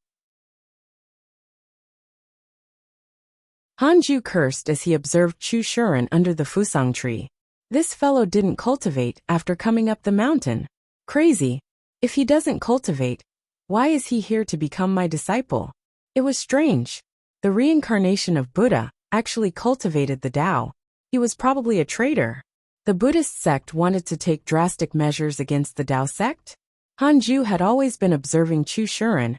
Hanju cursed as he observed Chu Shuren under the fusang tree. This fellow didn't cultivate after coming up the mountain. Crazy. If he doesn't cultivate, why is he here to become my disciple? It was strange. The reincarnation of Buddha actually cultivated the Tao. He was probably a traitor. The Buddhist sect wanted to take drastic measures against the Tao sect? Hanju had always been observing Chu Shuren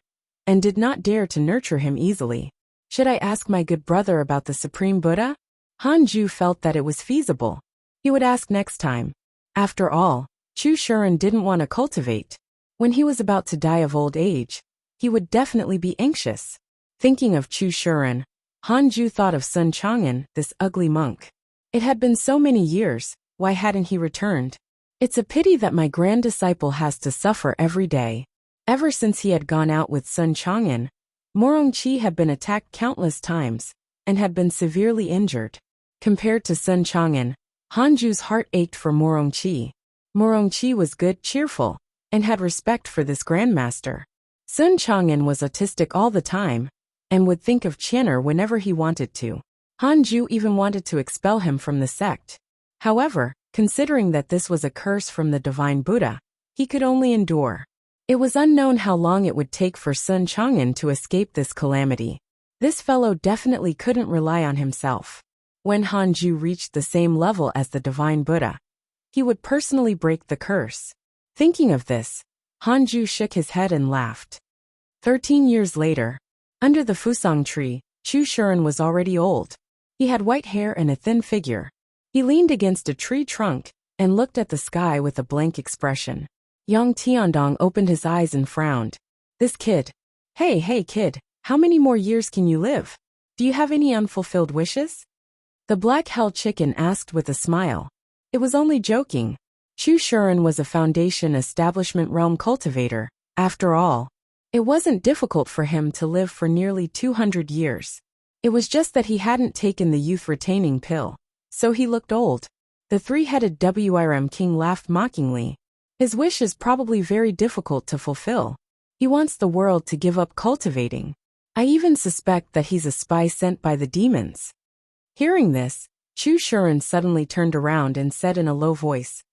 and did not dare to nurture him easily. Should I ask my good brother about the Supreme Buddha? Hanju felt that it was feasible. He would ask next time. After all, Chu Shuren didn't want to cultivate. When he was about to die of old age, he would definitely be anxious. Thinking of Chu Shuren, Hanju thought of Sun Chang'an, this ugly monk. It had been so many years, why hadn't he returned? It's a pity that my grand disciple has to suffer every day. Ever since he had gone out with Sun Chang'an, Morongqi had been attacked countless times and had been severely injured. Compared to Sun Chang'an, Hanju's heart ached for Morongqi. Morongqi was good, cheerful, and had respect for this grandmaster. Sun Chang'an was autistic all the time and would think of Qianer whenever he wanted to. Hanju even wanted to expel him from the sect. However, considering that this was a curse from the divine Buddha, he could only endure. It was unknown how long it would take for Sun Chang'an to escape this calamity. This fellow definitely couldn't rely on himself. When Hanju reached the same level as the divine Buddha, he would personally break the curse. Thinking of this, Hanju shook his head and laughed. 13 years later, under the fusang tree, Chu Shuren was already old. He had white hair and a thin figure. He leaned against a tree trunk and looked at the sky with a blank expression. Yang Tiandong opened his eyes and frowned. This kid. Hey kid, how many more years can you live? Do you have any unfulfilled wishes? The black hell chicken asked with a smile. It was only joking. Chu Shuren was a foundation establishment realm cultivator, after all. It wasn't difficult for him to live for nearly 200 years. It was just that he hadn't taken the youth retaining pill, so he looked old. The three-headed WRM king laughed mockingly. His wish is probably very difficult to fulfill. He wants the world to give up cultivating. I even suspect that he's a spy sent by the demons. Hearing this, Chu Shuren suddenly turned around and said in a low voice,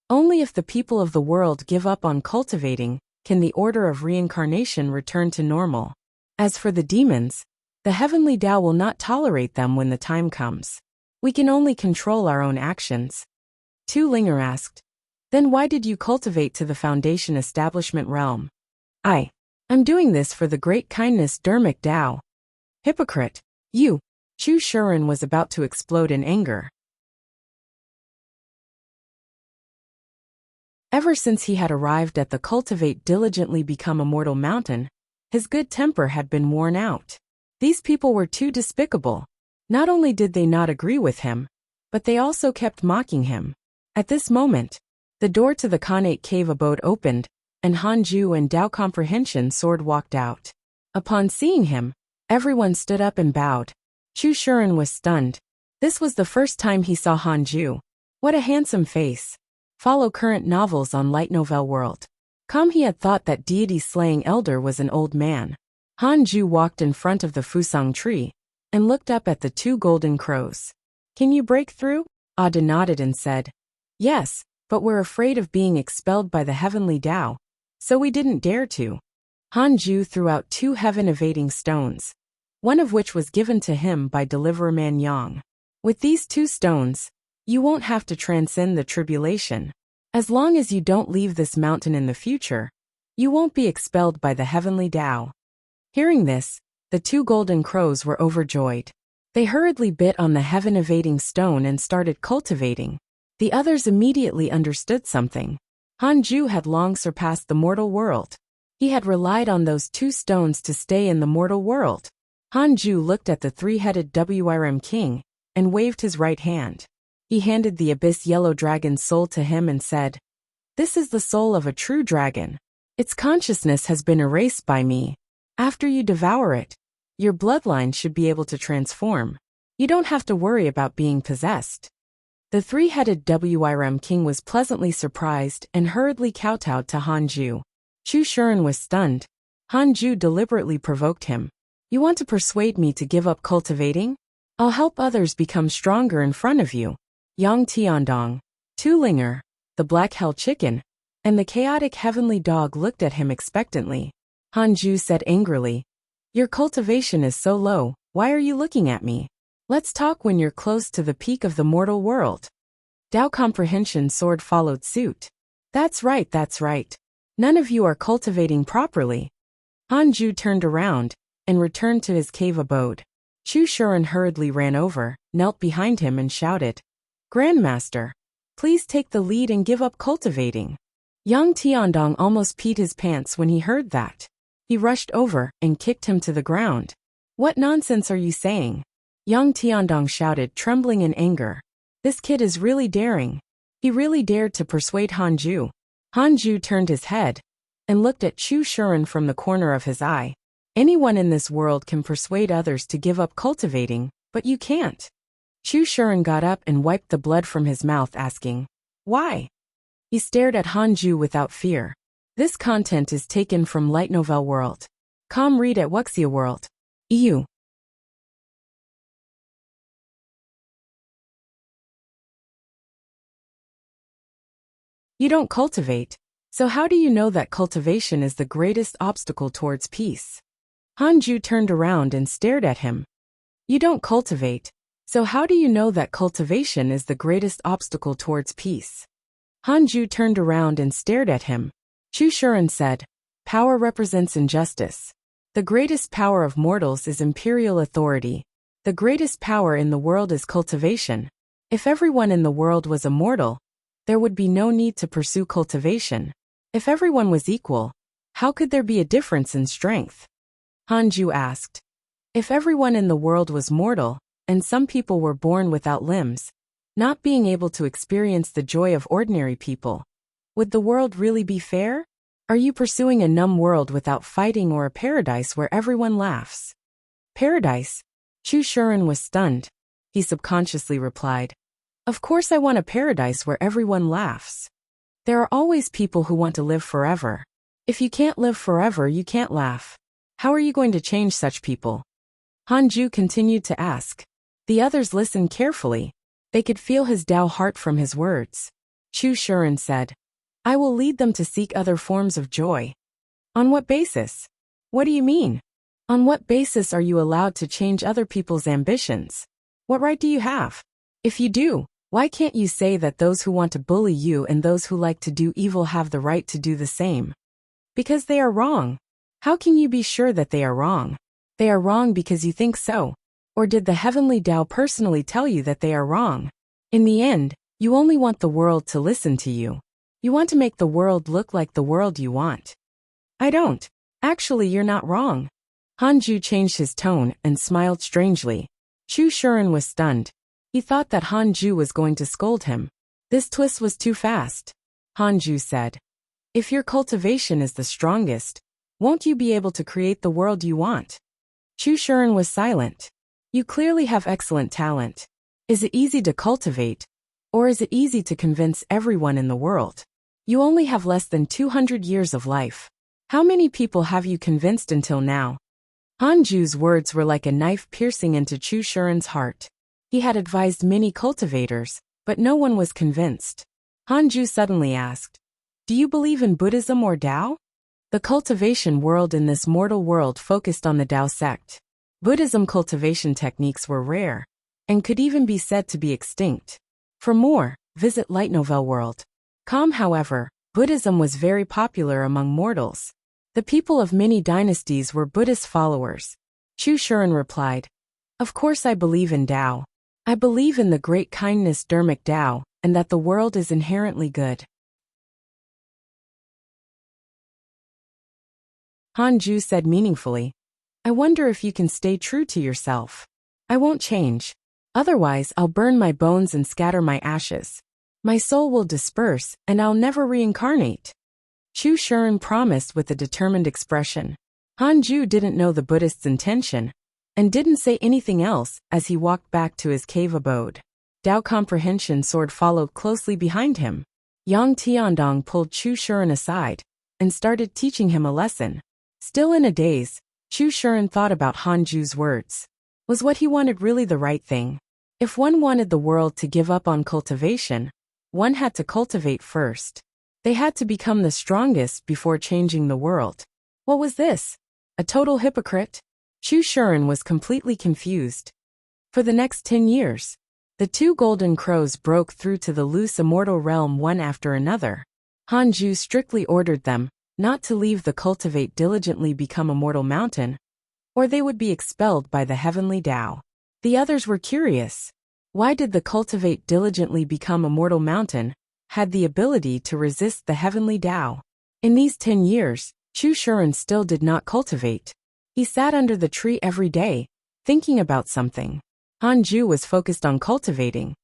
"Only if the people of the world give up on cultivating can the order of reincarnation return to normal. As for the demons, the heavenly Tao will not tolerate them when the time comes. We can only control our own actions." Tu Linger asked, "Then why did you cultivate to the Foundation establishment realm?" I'm doing this for the great kindness Dermic Tao." "Hypocrite! You!" Chu Shuren was about to explode in anger. Ever since he had arrived at the Cultivate Diligently Become Immortal mountain, his good temper had been worn out. These people were too despicable. Not only did they not agree with him, but they also kept mocking him. At this moment, the door to the Khanate cave abode opened, and Hanju and Tao Comprehension Sword walked out. Upon seeing him, everyone stood up and bowed. Chu Shuren was stunned. This was the first time he saw Hanju. What a handsome face. Follow current novels on Light Novel World. He had thought that deity-slaying elder was an old man. Hanju walked in front of the Fusang tree and looked up at the two golden crows. "Can you break through?" Ada nodded and said, "Yes, but we're afraid of being expelled by the heavenly Tao, so we didn't dare to." Hanju threw out two heaven-evading stones, one of which was given to him by Deliverer Man Yang. "With these two stones, you won't have to transcend the tribulation. As long as you don't leave this mountain in the future, you won't be expelled by the heavenly Tao." Hearing this, the two golden crows were overjoyed. They hurriedly bit on the heaven-evading stone and started cultivating. The others immediately understood something. Hanju had long surpassed the mortal world. He had relied on those two stones to stay in the mortal world. Hanju looked at the three-headed WRM king and waved his right hand. He handed the abyss yellow dragon's soul to him and said, "This is the soul of a true dragon. Its consciousness has been erased by me. After you devour it, your bloodline should be able to transform. You don't have to worry about being possessed." The three-headed WRM king was pleasantly surprised and hurriedly kowtowed to Hanju. Chu Shuren was stunned. Hanju deliberately provoked him. "You want to persuade me to give up cultivating? I'll help others become stronger in front of you." Yang Tiandong, Tu Linger, the Black Hell Chicken, and the chaotic heavenly dog looked at him expectantly. Hanju said angrily, "Your cultivation is so low, why are you looking at me? Let's talk when you're close to the peak of the mortal world." Tao Comprehension Sword followed suit. That's right. None of you are cultivating properly." Hanju turned around and returned to his cave abode. Chu Shuren hurriedly ran over, knelt behind him and shouted, "Grandmaster, please take the lead and give up cultivating." Yang Tiandong almost peed his pants when he heard that. He rushed over and kicked him to the ground. "What nonsense are you saying?" Yang Tiandong shouted, trembling in anger. "This kid is really daring. He really dared to persuade Hanju." Hanju turned his head and looked at Chu Shuren from the corner of his eye. "Anyone in this world can persuade others to give up cultivating, but you can't." Chu Shuren got up and wiped the blood from his mouth, asking, "Why?" He stared at Hanju without fear. This content is taken from Light Novel World. Read at Wuxia World. EU. You don't cultivate, so how do you know that cultivation is the greatest obstacle towards peace? Hanju turned around and stared at him. You don't cultivate, so how do you know that cultivation is the greatest obstacle towards peace? Hanju turned around and stared at him. Chu Shuren said, "Power represents injustice. The greatest power of mortals is imperial authority. The greatest power in the world is cultivation. If everyone in the world was immortal, there would be no need to pursue cultivation. If everyone was equal, how could there be a difference in strength?" Hanju asked. If everyone in the world was mortal, and some people were born without limbs, not being able to experience the joy of ordinary people, would the world really be fair? Are you pursuing a numb world without fighting, or a paradise where everyone laughs? Paradise? Chu Shuren was stunned. He subconsciously replied, Of course I want a paradise where everyone laughs. There are always people who want to live forever. If you can't live forever, you can't laugh. How are you going to change such people? Hanju continued to ask. The others listened carefully. They could feel his Tao heart from his words. Chu Shuren said, I will lead them to seek other forms of joy. On what basis? What do you mean? On what basis are you allowed to change other people's ambitions? What right do you have? If you do, why can't you say that those who want to bully you and those who like to do evil have the right to do the same? Because they are wrong. How can you be sure that they are wrong? They are wrong because you think so. Or did the heavenly Tao personally tell you that they are wrong? In the end, you only want the world to listen to you. You want to make the world look like the world you want. I don't. Actually, you're not wrong. Hanju changed his tone and smiled strangely. Chu Shuren was stunned. He thought that Hanju was going to scold him. This twist was too fast. Hanju said, if your cultivation is the strongest, won't you be able to create the world you want? Chu Shuren was silent. You clearly have excellent talent. Is it easy to cultivate? Or is it easy to convince everyone in the world? You only have less than 200 years of life. How many people have you convinced until now? Hanju's words were like a knife piercing into Chu Shuren's heart. He had advised many cultivators, but no one was convinced. Hanju suddenly asked, do you believe in Buddhism or Tao? The cultivation world in this mortal world focused on the Tao sect. Buddhism cultivation techniques were rare, and could even be said to be extinct. For more, visit Light Novel World. However, Buddhism was very popular among mortals. The people of many dynasties were Buddhist followers. Chu Shuren replied, of course I believe in Tao. I believe in the great kindness Dharmic Tao, and that the world is inherently good. Hanju said meaningfully, I wonder if you can stay true to yourself. I won't change. Otherwise, I'll burn my bones and scatter my ashes. My soul will disperse, and I'll never reincarnate. Chu Shuren promised with a determined expression. Hanju didn't know the Buddhist's intention, and didn't say anything else as he walked back to his cave abode. Tao Comprehension Sword followed closely behind him. Yang Tiandong pulled Chu Shuren aside, and started teaching him a lesson. Still in a daze, Chu Shuren thought about Hanju's words. Was what he wanted really the right thing? If one wanted the world to give up on cultivation, one had to cultivate first. They had to become the strongest before changing the world. What was this? A total hypocrite? Chu Shuren was completely confused. For the next 10 years, the two golden crows broke through to the loose immortal realm one after another. Hanju strictly ordered them not to leave the cultivate diligently become a mortal mountain, or they would be expelled by the heavenly Tao. The others were curious. Why did the cultivate diligently become a mortal mountain had the ability to resist the heavenly Tao? In these 10 years, Chu Shuren still did not cultivate. He sat under the tree every day, thinking about something. Hanju was focused on cultivating,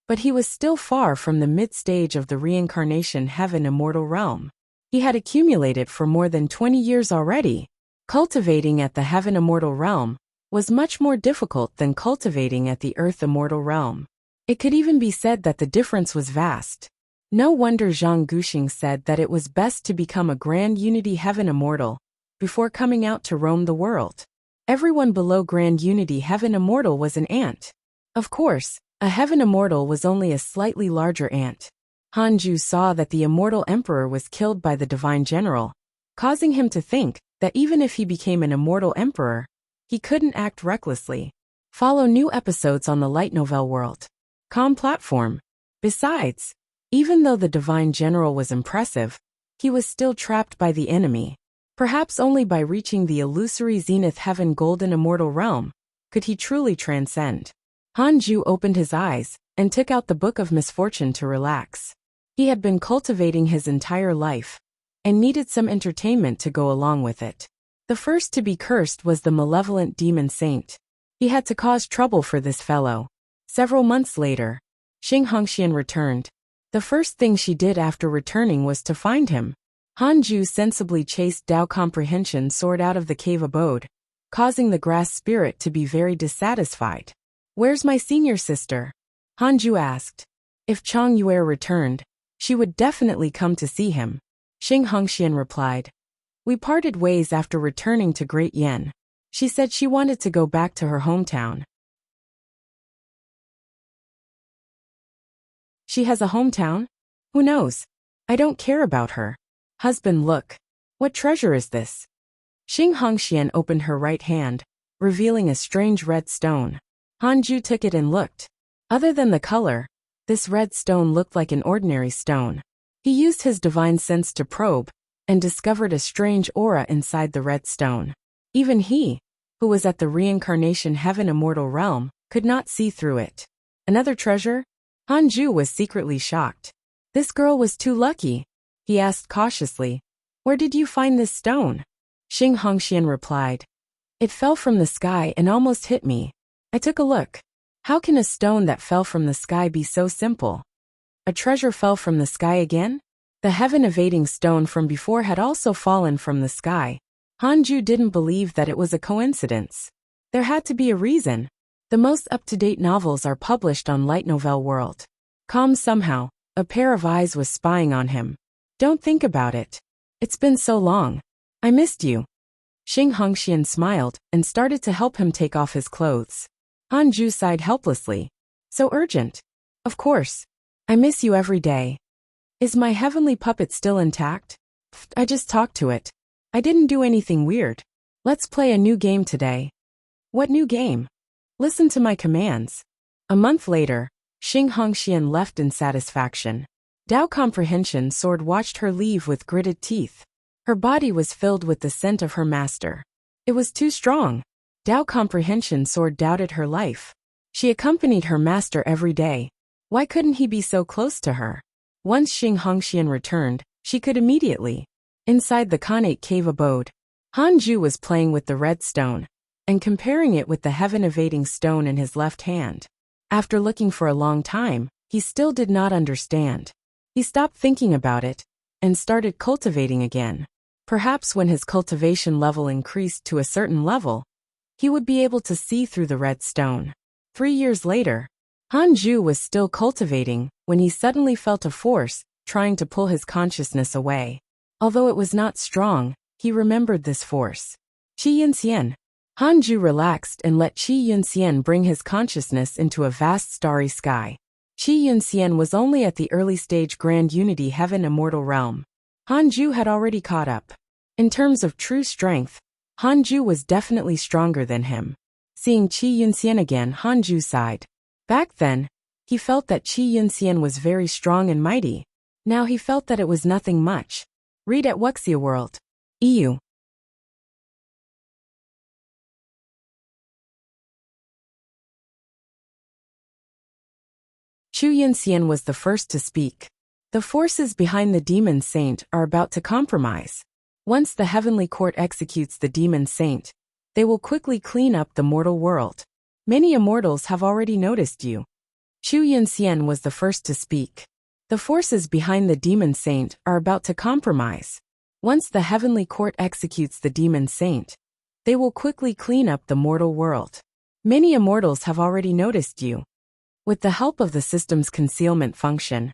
but he was still far from the mid-stage of the reincarnation heaven immortal realm. He had accumulated for more than 20 years already. Cultivating at the heaven immortal realm was much more difficult than cultivating at the earth immortal realm. It could even be said that the difference was vast. No wonder Zhang Guxing said that it was best to become a grand unity heaven immortal before coming out to roam the world. Everyone below grand unity heaven immortal was an ant. Of course, a heaven immortal was only a slightly larger ant. Hanju saw that the immortal emperor was killed by the divine general, causing him to think that even if he became an immortal emperor, he couldn't act recklessly. Follow new episodes on the Light Novel World. Platform. Besides, even though the divine general was impressive, he was still trapped by the enemy. Perhaps only by reaching the illusory zenith heaven golden immortal realm could he truly transcend. Hanju opened his eyes and took out the Book of Misfortune to relax. He had been cultivating his entire life and needed some entertainment to go along with it. The first to be cursed was the malevolent demon saint. He had to cause trouble for this fellow. Several months later, Xing Hongxian returned. The first thing she did after returning was to find him. Hanju sensibly chased Tao Comprehension Sword out of the cave abode, causing the grass spirit to be very dissatisfied. Where's my senior sister? Hanju asked. If Chang Yue returned, she would definitely come to see him. Xing Hongxian replied. We parted ways after returning to Great Yen. She said she wanted to go back to her hometown. She has a hometown? Who knows? I don't care about her. Husband, look. What treasure is this? Xing Hongxian opened her right hand, revealing a strange red stone. Hanju took it and looked. Other than the color, this red stone looked like an ordinary stone. He used his divine sense to probe, and discovered a strange aura inside the red stone. Even he, who was at the reincarnation heaven immortal realm, could not see through it. Another treasure? Hanju was secretly shocked. This girl was too lucky. He asked cautiously, Where did you find this stone? Xing Hongxian replied. It fell from the sky and almost hit me. I took a look. How can a stone that fell from the sky be so simple? A treasure fell from the sky again? The heaven-evading stone from before had also fallen from the sky. Hanju didn't believe that it was a coincidence. There had to be a reason. The most up-to-date novels are published on Light Novel World. Calm somehow, a pair of eyes was spying on him. Don't think about it. It's been so long. I missed you. Xing Hongxian smiled and started to help him take off his clothes. Hanju sighed helplessly. So urgent. Of course. I miss you every day. Is my heavenly puppet still intact? I just talked to it. I didn't do anything weird. Let's play a new game today. What new game? Listen to my commands. A month later, Xing Hongxian left in satisfaction. Dao Comprehension Sword watched her leave with gritted teeth. Her body was filled with the scent of her master. It was too strong. Dao Comprehension Sword doubted her life. She accompanied her master every day. Why couldn't he be so close to her? Once Xing Hongxian returned, she could immediately. Inside the Khanate cave abode, Hanju was playing with the red stone and comparing it with the heaven-evading stone in his left hand. After looking for a long time, he still did not understand. He stopped thinking about it and started cultivating again. Perhaps when his cultivation level increased to a certain level, he would be able to see through the red stone. 3 years later, Hanju was still cultivating when he suddenly felt a force trying to pull his consciousness away. Although it was not strong, he remembered this force. Qi Yunxian. Hanju relaxed and let Qi Yunxian bring his consciousness into a vast starry sky. Qi Yunxian was only at the early stage Grand Unity Heaven Immortal Realm. Hanju had already caught up. In terms of true strength, Hanju was definitely stronger than him. Seeing Qi Yunxian again, Hanju sighed. Back then, he felt that Qi Yunxian was very strong and mighty. Now he felt that it was nothing much. Read at Wuxia World. EU. Qi Yunxian was the first to speak. The forces behind the demon saint are about to compromise. Once the heavenly court executes the demon saint, they will quickly clean up the mortal world. Many immortals have already noticed you. Qi Yunxian was the first to speak. The forces behind the demon saint are about to compromise. Once the heavenly court executes the demon saint, they will quickly clean up the mortal world. Many immortals have already noticed you. With the help of the system's concealment function,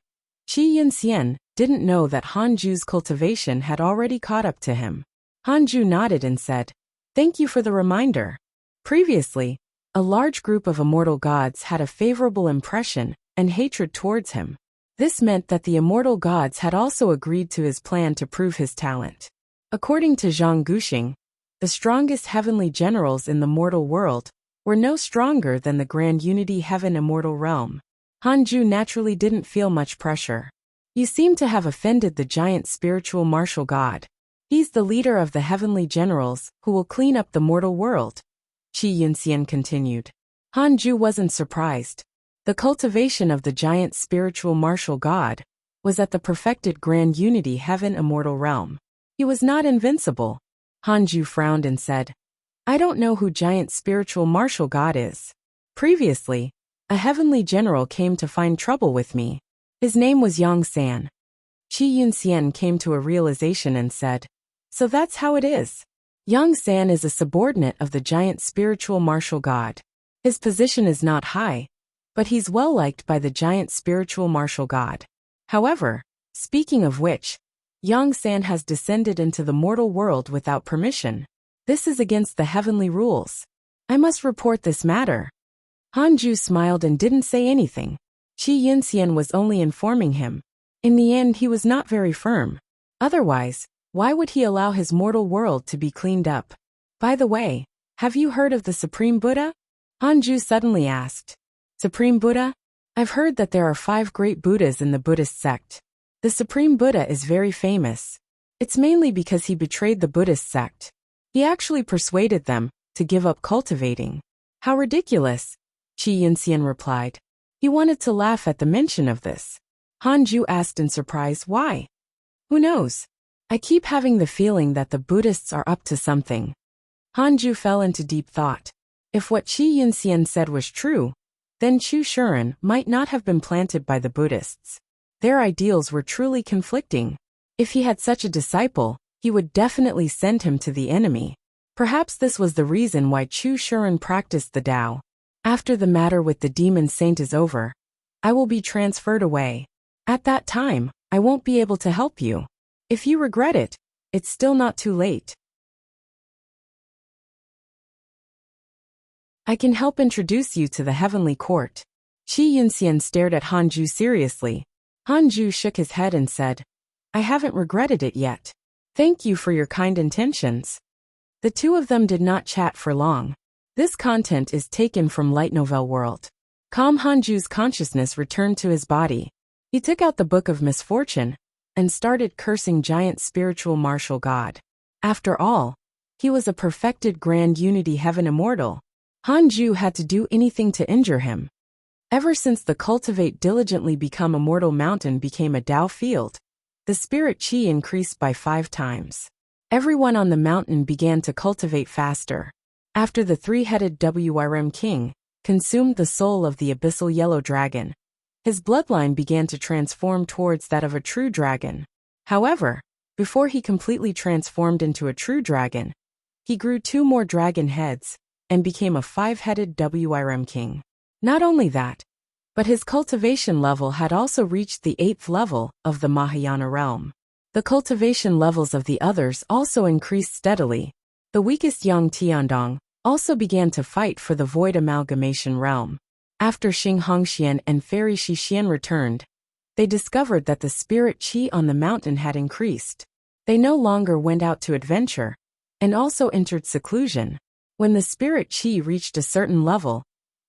Qi Yunxian didn't know that Hanju's cultivation had already caught up to him. Hanju nodded and said, Thank you for the reminder. Previously, a large group of immortal gods had a favorable impression and hatred towards him. This meant that the immortal gods had also agreed to his plan to prove his talent. According to Zhang Guxing, the strongest heavenly generals in the mortal world were no stronger than the Grand Unity Heaven Immortal Realm. Hanju naturally didn't feel much pressure. You seem to have offended the giant spiritual martial god. He's the leader of the heavenly generals who will clean up the mortal world. Qi Yunxian continued. Hanju wasn't surprised. The cultivation of the giant spiritual martial god was at the perfected Grand Unity Heaven Immortal Realm. He was not invincible. Hanju frowned and said, I don't know who giant spiritual martial god is. Previously, a heavenly general came to find trouble with me. His name was Yang San. Qi Yunxian came to a realization and said, So that's how it is. Yang San is a subordinate of the giant spiritual martial god. His position is not high, but he's well liked by the giant spiritual martial god. However, speaking of which, Yang San has descended into the mortal world without permission. This is against the heavenly rules. I must report this matter. Hanju smiled and didn't say anything. Qi Yinxian was only informing him. In the end, he was not very firm. Otherwise, why would he allow his mortal world to be cleaned up? By the way, have you heard of the Supreme Buddha? Hanju suddenly asked. Supreme Buddha? I've heard that there are 5 great Buddhas in the Buddhist sect. The Supreme Buddha is very famous. It's mainly because he betrayed the Buddhist sect. He actually persuaded them to give up cultivating. How ridiculous, Qi Yinxian replied. He wanted to laugh at the mention of this. Hanju asked in surprise why. Who knows? I keep having the feeling that the Buddhists are up to something. Hanju fell into deep thought. If what Qi Yinxian said was true, then Chu Shuren might not have been planted by the Buddhists. Their ideals were truly conflicting. If he had such a disciple, he would definitely send him to the enemy. Perhaps this was the reason why Chu Shuren practiced the Tao. After the matter with the demon saint is over, I will be transferred away. At that time, I won't be able to help you. If you regret it, it's still not too late. I can help introduce you to the heavenly court. Qi Yinxian stared at Hanju seriously. Hanju shook his head and said, I haven't regretted it yet. Thank you for your kind intentions. The two of them did not chat for long. This content is taken from Light Novel World. Calm Hanju's consciousness returned to his body. He took out the Book of Misfortune and started cursing giant spiritual martial god. After all, he was a perfected grand unity heaven immortal. Hanju had to do anything to injure him. Ever since the Cultivate diligently become a mortal mountain became a Tao field, the spirit qi increased by 5 times. Everyone on the mountain began to cultivate faster. After the 3-headed Wrm king consumed the soul of the abyssal yellow dragon, his bloodline began to transform towards that of a true dragon. However, before he completely transformed into a true dragon, he grew 2 more dragon heads and became a 5-headed Wrm king. Not only that, but his cultivation level had also reached the 8th level of the Mahayana realm. The cultivation levels of the others also increased steadily. The weakest Yang Tiandong also began to fight for the Void Amalgamation realm. After Xing Hongxian and Fairy Shixian returned, they discovered that the spirit qi on the mountain had increased. They no longer went out to adventure, and also entered seclusion. When the spirit qi reached a certain level,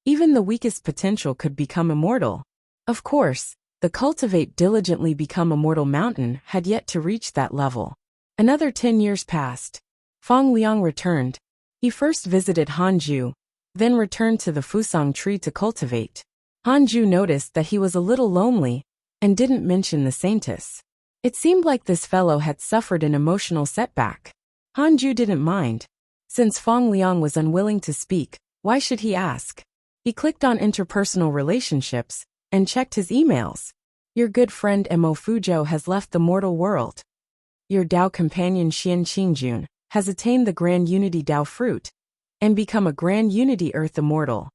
even the weakest potential could become immortal. Of course, the Cultivate diligently become a mortal mountain had yet to reach that level. Another 10 years passed. Fang Liang returned. He first visited Hanju, then returned to the Fusang tree to cultivate. Hanju noticed that he was a little lonely and didn't mention the saintess. It seemed like this fellow had suffered an emotional setback. Hanju didn't mind. Since Fang Liang was unwilling to speak, why should he ask? He clicked on interpersonal relationships and checked his emails. Your good friend Mo Fuzhou has left the mortal world. Your Tao companion Xian Qingjun has attained the Grand Unity Tao fruit and become a Grand Unity Earth immortal.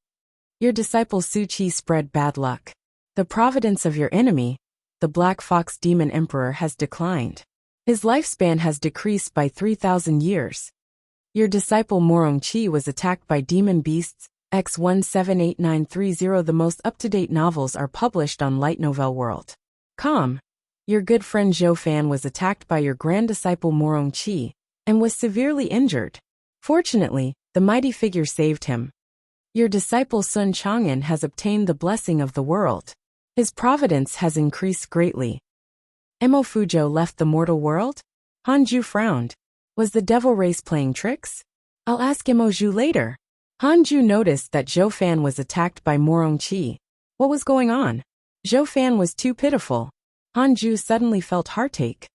Your disciple Su Qi spread bad luck. The providence of your enemy, the Black Fox Demon Emperor, has declined. His lifespan has decreased by 3,000 years. Your disciple Morong Qi was attacked by demon beasts, X178930. The most up-to-date novels are published on Light Novel World. Your good friend Zhou Fan was attacked by your grand disciple Morong Qi and was severely injured. Fortunately, the mighty figure saved him. Your disciple Sun Chang'an has obtained the blessing of the world. His providence has increased greatly. Mo Fuzhou left the mortal world? Hanju frowned. Was the devil race playing tricks? I'll ask Mo Zhu later. Hanju noticed that Zhou Fan was attacked by Morong Qi. What was going on? Zhou Fan was too pitiful. Hanju suddenly felt heartache.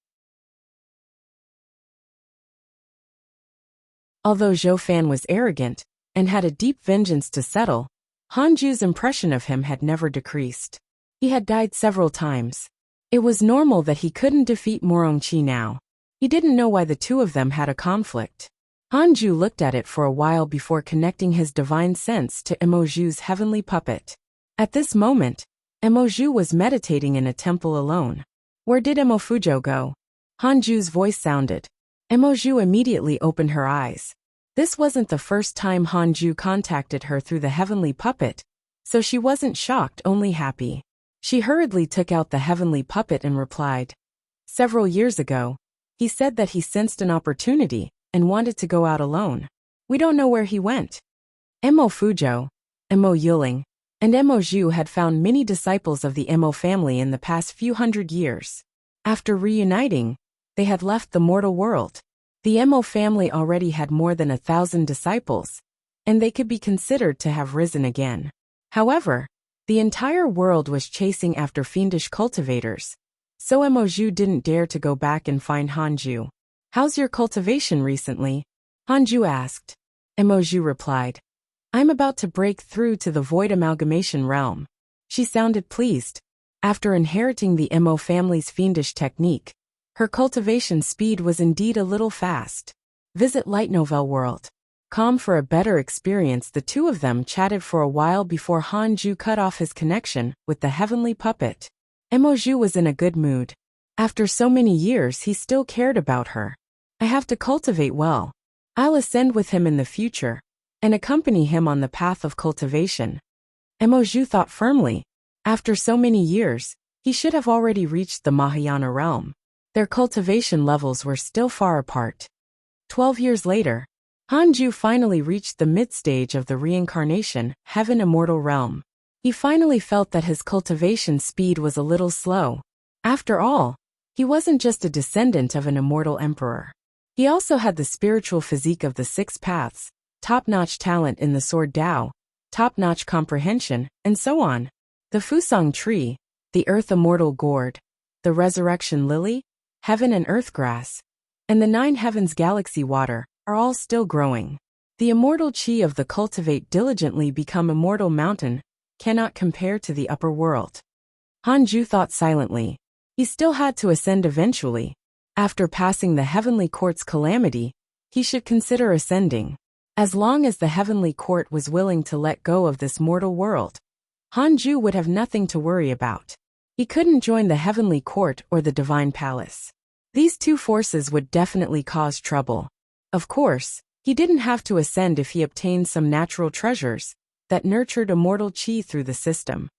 Although Zhou Fan was arrogant and had a deep vengeance to settle, Hanju's impression of him had never decreased. He had died several times. It was normal that he couldn't defeat Morong Qi now. He didn't know why the two of them had a conflict. Hanju looked at it for a while before connecting his divine sense to Mo Zhu's heavenly puppet. At this moment, Emoju was meditating in a temple alone. Where did Emofujo go? Hanju's voice sounded. Emoju immediately opened her eyes. This wasn't the first time Hanju contacted her through the heavenly puppet, so she wasn't shocked, only happy. She hurriedly took out the heavenly puppet and replied. Several years ago, he said that he sensed an opportunity and wanted to go out alone. We don't know where he went. Emofujo, Emo Yuling, and Emoju had found many disciples of the Emo family in the past few hundred years. After reuniting, they had left the mortal world. The Emo family already had more than 1,000 disciples, and they could be considered to have risen again. However, the entire world was chasing after fiendish cultivators, so Emoju didn't dare to go back and find Hanju. How's your cultivation recently? Hanju asked. Emoju replied. I'm about to break through to the void amalgamation realm. She sounded pleased. After inheriting the Emo family's fiendish technique, her cultivation speed was indeed a little fast. Visit Light Novel World. For a better experience, the two of them chatted for a while before Hanju cut off his connection with the heavenly puppet. Emoju was in a good mood. After so many years, he still cared about her. I have to cultivate well. I'll ascend with him in the future and accompany him on the path of cultivation. Emoju thought firmly. After so many years, he should have already reached the Mahayana realm. Their cultivation levels were still far apart. 12 years later, Hanju finally reached the mid-stage of the reincarnation, heaven immortal realm. He finally felt that his cultivation speed was a little slow. After all, he wasn't just a descendant of an immortal emperor. He also had the spiritual physique of the 6 paths, top-notch talent in the sword Tao, top-notch comprehension, and so on. The Fusang tree, the earth immortal gourd, the resurrection lily, heaven and earth grass, and the 9 heavens galaxy water are all still growing. The immortal chi of the cultivate diligently become immortal mountain cannot compare to the upper world. Hanju thought silently. He still had to ascend eventually. After passing the heavenly court's calamity, he should consider ascending. As long as the heavenly court was willing to let go of this mortal world, Hanju would have nothing to worry about. He couldn't join the heavenly court or the divine palace. These two forces would definitely cause trouble. Of course, he didn't have to ascend if he obtained some natural treasures that nurtured immortal chi through the system.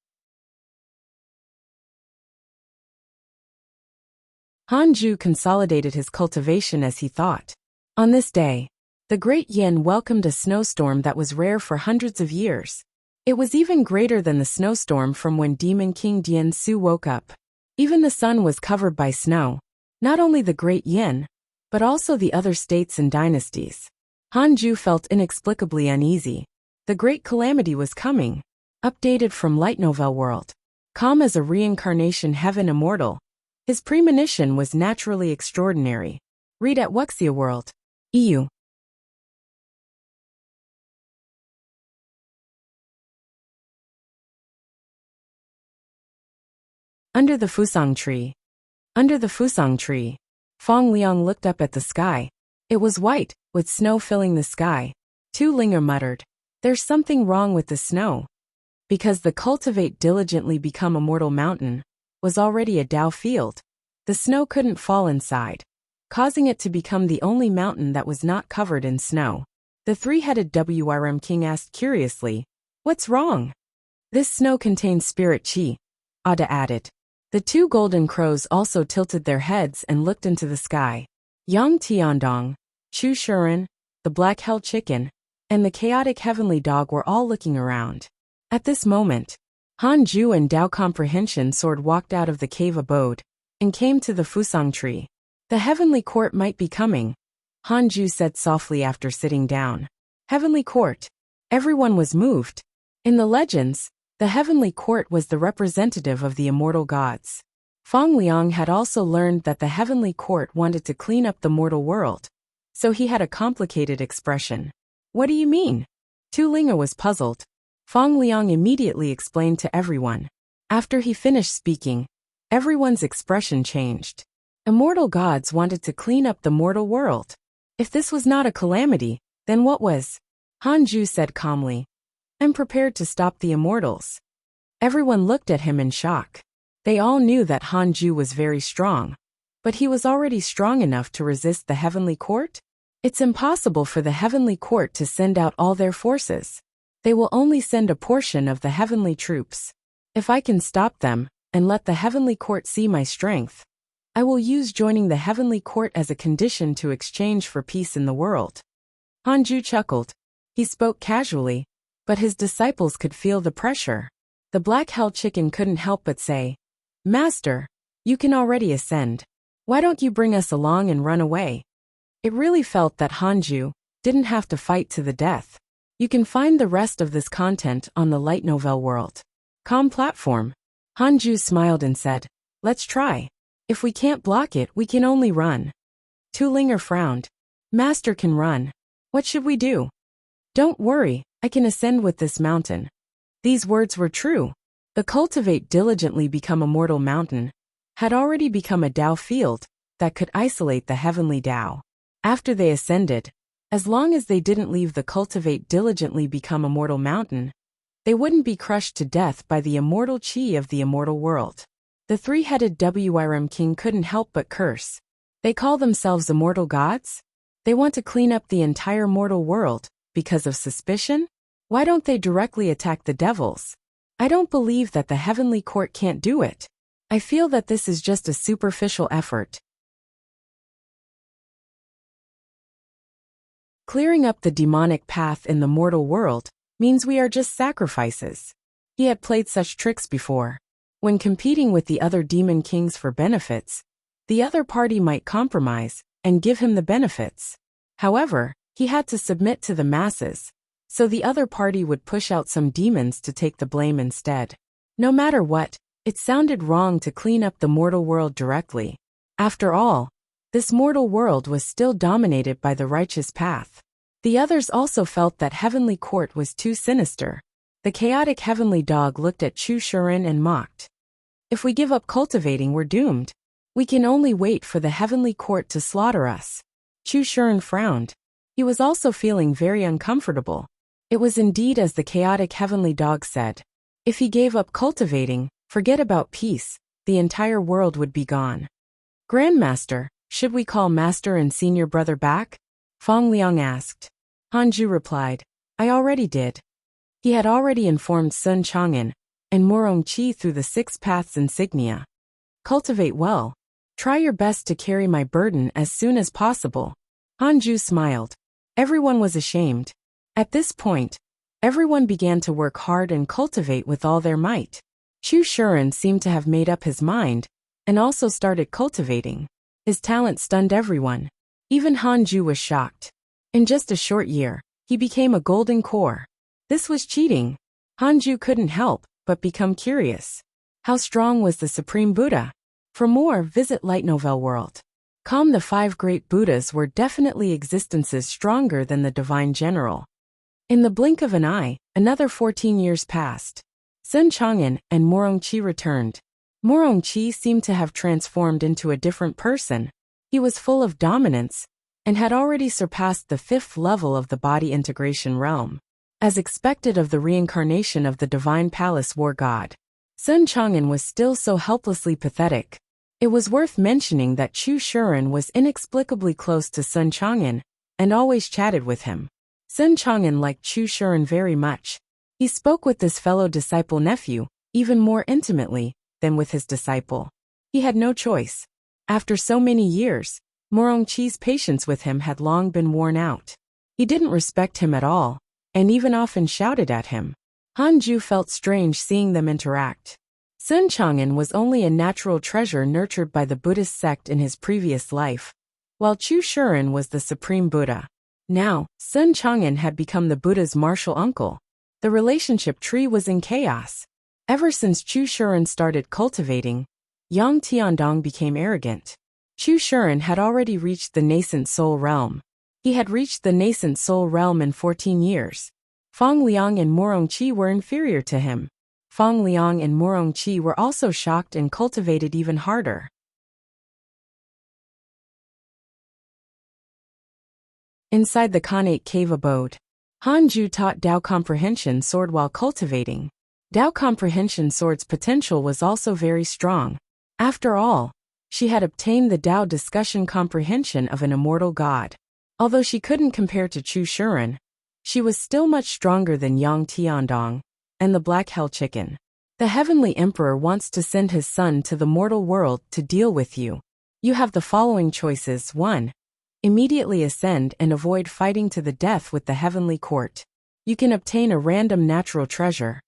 Hanju consolidated his cultivation as he thought. On this day, the great Yin welcomed a snowstorm that was rare for hundreds of years. It was even greater than the snowstorm from when Demon King Dian Su woke up. Even the sun was covered by snow. Not only the great Yin, but also the other states and dynasties. Hanju felt inexplicably uneasy. The great calamity was coming. Updated from Light Novel World. Calm as a reincarnation heaven immortal, his premonition was naturally extraordinary. Read at Wuxia World. EU. Under the Fusang tree. Under the Fusang tree, Fong Liang looked up at the sky. It was white, with snow filling the sky. Tu Linger muttered, "There's something wrong with the snow." Because the cultivate diligently become immortal mountain was already a Dao field, the snow couldn't fall inside, causing it to become the only mountain that was not covered in snow. The three-headed WRM king asked curiously, "What's wrong?" "This snow contains spirit chi," Ada added. The 2 golden crows also tilted their heads and looked into the sky. Yang Tiandong, Chu Shuren, the black-helled chicken, and the chaotic heavenly dog were all looking around. At this moment, Hanju and Dao Comprehension Sword walked out of the cave abode and came to the Fusang tree. "The heavenly court might be coming," Hanju said softly after sitting down. Heavenly court. Everyone was moved. In the legends, the heavenly court was the representative of the immortal gods. Fong Liang had also learned that the heavenly court wanted to clean up the mortal world, so he had a complicated expression. "What do you mean?" Tu Linger was puzzled. Fong Liang immediately explained to everyone. After he finished speaking, everyone's expression changed. Immortal gods wanted to clean up the mortal world. If this was not a calamity, then what was? Hanju said calmly. "I'm prepared to stop the immortals." Everyone looked at him in shock. They all knew that Hanju was very strong. But he was already strong enough to resist the heavenly court? It's impossible for the heavenly court to send out all their forces. They will only send a portion of the heavenly troops. If I can stop them, and let the heavenly court see my strength, I will use joining the heavenly court as a condition to exchange for peace in the world. Hanju chuckled. He spoke casually, but his disciples could feel the pressure. The black-held chicken couldn't help but say, "Master, you can already ascend. Why don't you bring us along and run away?" It really felt that Hanju didn't have to fight to the death. You can find the rest of this content on the Light Novel World.com platform. Hanju smiled and said, "Let's try. If we can't block it, we can only run." Tulinger frowned. "Master can run. What should we do?" "Don't worry, I can ascend with this mountain." These words were true. The Cultivate diligently become a mortal mountain had already become a Tao field that could isolate the heavenly Tao. After they ascended, as long as they didn't leave the Cultivate diligently become a mortal mountain, they wouldn't be crushed to death by the immortal chi of the immortal world. The three-headed Wyrm king couldn't help but curse. They call themselves immortal gods? They want to clean up the entire mortal world because of suspicion? Why don't they directly attack the devils? I don't believe that the heavenly court can't do it. I feel that this is just a superficial effort. Clearing up the demonic path in the mortal world means we are just sacrifices. He had played such tricks before. When competing with the other demon kings for benefits, the other party might compromise and give him the benefits. However, he had to submit to the masses, so the other party would push out some demons to take the blame instead. No matter what, it sounded wrong to clean up the mortal world directly. After all, this mortal world was still dominated by the righteous path. The others also felt that heavenly court was too sinister. The chaotic heavenly dog looked at Chu Shuren and mocked. "If we give up cultivating, we're doomed. We can only wait for the heavenly court to slaughter us." Chu Shuren frowned. He was also feeling very uncomfortable. It was indeed as the chaotic heavenly dog said. If he gave up cultivating, forget about peace, the entire world would be gone. "Grandmaster, should we call Master and Senior Brother back?" Fong Liang asked. Hanju replied, "I already did." He had already informed Sun Chang'an and Morong Chi through the 6 paths insignia. "Cultivate well. Try your best to carry my burden as soon as possible." Hanju smiled. Everyone was ashamed. At this point, everyone began to work hard and cultivate with all their might. Chu Shuren seemed to have made up his mind, and also started cultivating. His talent stunned everyone. Even Hanju was shocked. In just a short year, he became a golden core. This was cheating. Hanju couldn't help but become curious. How strong was the Supreme Buddha? For more, visit Light Novel World.com. The 5 great Buddhas were definitely existences stronger than the Divine General. In the blink of an eye, another 14 years passed. Sun Chang'an and Morong Chi returned. Morong Chi seemed to have transformed into a different person. He was full of dominance, and had already surpassed the 5th level of the body integration realm. As expected of the reincarnation of the Divine Palace War God, Sun Chang'an was still so helplessly pathetic. It was worth mentioning that Chu Shuren was inexplicably close to Sun Chang'an, and always chatted with him. Sun Chang'an liked Chu Shuren very much. He spoke with this fellow disciple nephew even more intimately than with his disciple. He had no choice. After so many years, Morong Chi's patience with him had long been worn out. He didn't respect him at all, and even often shouted at him. Hanju felt strange seeing them interact. Sun Chang'an was only a natural treasure nurtured by the Buddhist sect in his previous life, while Chu Shuren was the supreme Buddha. Now, Sun Chang'an had become the Buddha's martial uncle. The relationship tree was in chaos. Ever since Chu Shuren started cultivating, Yang Tiandong became arrogant. Chu Shuren had already reached the nascent soul realm. He had reached the nascent soul realm in 14 years. Fong Liang and Morong Chi were inferior to him. Fong Liang and Morong Chi were also shocked and cultivated even harder. Inside the Khanate cave abode, Hanju taught Tao comprehension sword while cultivating. Dao Comprehension Sword's potential was also very strong. After all, she had obtained the Dao discussion comprehension of an immortal god. Although she couldn't compare to Chu Shuren, she was still much stronger than Yang Tiandong and the Black Hell Chicken. The Heavenly Emperor wants to send his son to the mortal world to deal with you. You have the following choices. 1. Immediately ascend and avoid fighting to the death with the Heavenly Court. You can obtain a random natural treasure.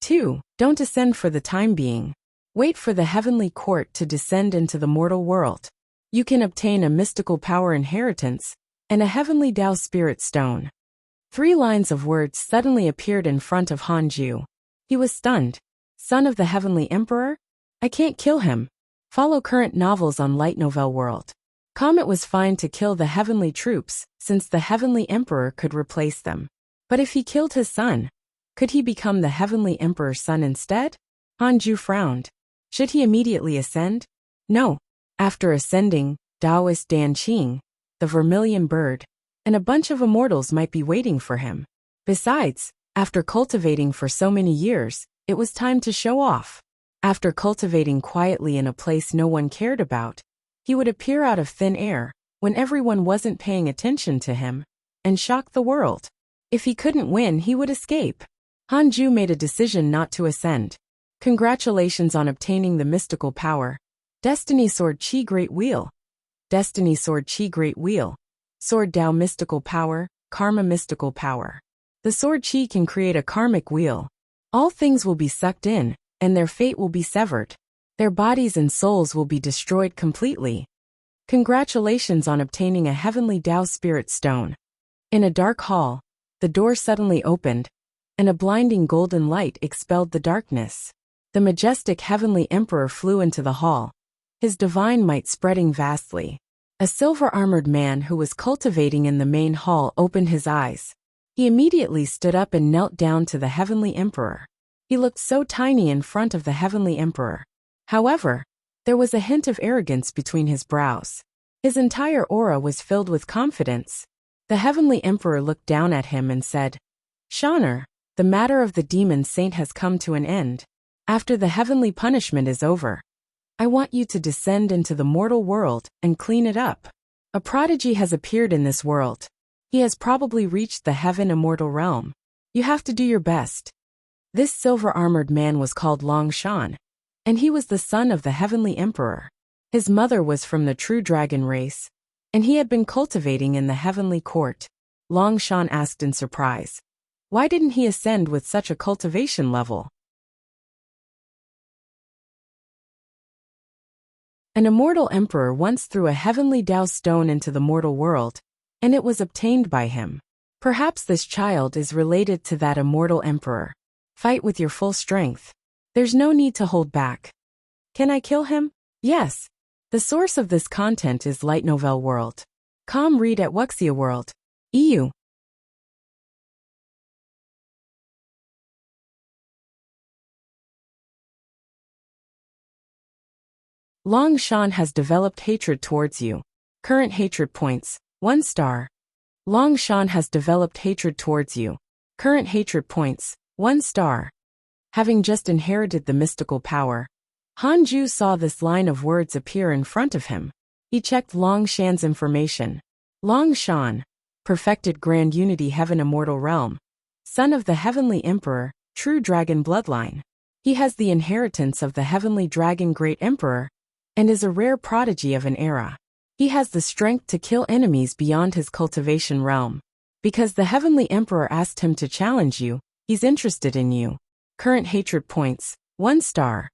2. Don't ascend for the time being. Wait for the Heavenly Court to descend into the mortal world. You can obtain a mystical power inheritance and a Heavenly Dao Spirit Stone. 3 lines of words suddenly appeared in front of Hanju. He was stunned. Son of the Heavenly Emperor? I can't kill him. Follow current novels on Light Novel World. It was fine to kill the heavenly troops, since the Heavenly Emperor could replace them. But if he killed his son, could he become the Heavenly Emperor's son instead? Hanju frowned. Should he immediately ascend? No. After ascending, Taoist Dan Qing, the Vermilion Bird, and a bunch of immortals might be waiting for him. Besides, after cultivating for so many years, it was time to show off. After cultivating quietly in a place no one cared about, he would appear out of thin air, when everyone wasn't paying attention to him, and shock the world. If he couldn't win, he would escape. Hanju made a decision not to ascend. Congratulations on obtaining the mystical power. Destiny Sword Qi Great Wheel. Destiny Sword Qi Great Wheel. Sword Dao Mystical Power, Karma Mystical Power. The Sword Qi can create a karmic wheel. All things will be sucked in, and their fate will be severed. Their bodies and souls will be destroyed completely. Congratulations on obtaining a Heavenly Dao Spirit Stone. In a dark hall, the door suddenly opened, and a blinding golden light expelled the darkness. The majestic Heavenly Emperor flew into the hall, his divine might spreading vastly. A silver-armored man who was cultivating in the main hall opened his eyes. He immediately stood up and knelt down to the Heavenly Emperor. He looked so tiny in front of the Heavenly Emperor. However, there was a hint of arrogance between his brows. His entire aura was filled with confidence. The Heavenly Emperor looked down at him and said, "Shaner, the matter of the demon saint has come to an end. After the heavenly punishment is over, I want you to descend into the mortal world and clean it up. A prodigy has appeared in this world. He has probably reached the heaven immortal realm. You have to do your best." This silver-armored man was called Long Shan, and he was the son of the Heavenly Emperor. His mother was from the true dragon race, and he had been cultivating in the heavenly court. Long Shan asked in surprise, why didn't he ascend with such a cultivation level? An immortal emperor once threw a heavenly Dao stone into the mortal world, and it was obtained by him. Perhaps this child is related to that immortal emperor. Fight with your full strength. There's no need to hold back. Can I kill him? Yes. The source of this content is Light Novel World. Read at Wuxia World. EU. Long Shan has developed hatred towards you. Current hatred points, 1 star. Long Shan has developed hatred towards you. Current hatred points, 1 star. Having just inherited the mystical power, Hanju saw this line of words appear in front of him. He checked Long Shan's information. Long Shan, perfected Grand Unity Heaven Immortal Realm, son of the Heavenly Emperor, true dragon bloodline. He has the inheritance of the Heavenly Dragon Great Emperor, and is a rare prodigy of an era. He has the strength to kill enemies beyond his cultivation realm. Because the Heavenly Emperor asked him to challenge you, he's interested in you. Current hatred points, 1 star.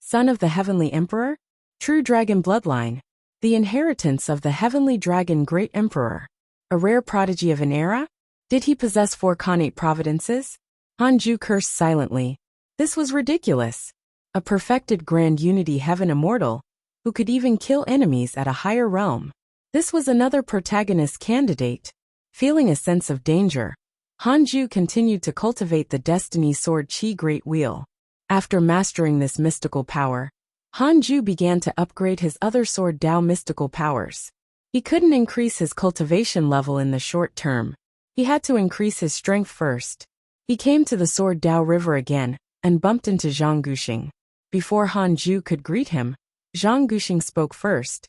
Son of the Heavenly Emperor? True dragon bloodline. The inheritance of the Heavenly Dragon Great Emperor. A rare prodigy of an era? Did he possess 4 connate providences? Hanju cursed silently. This was ridiculous. A perfected Grand Unity Heaven Immortal, who could even kill enemies at a higher realm. This was another protagonist candidate. Feeling a sense of danger, Hanju continued to cultivate the Destiny Sword Qi Great Wheel. After mastering this mystical power, Hanju began to upgrade his other Sword Dao mystical powers. He couldn't increase his cultivation level in the short term. He had to increase his strength first. He came to the Sword Dao River again, and bumped into Zhang Guxing. Before Han Ju could greet him, Zhang Guxing spoke first.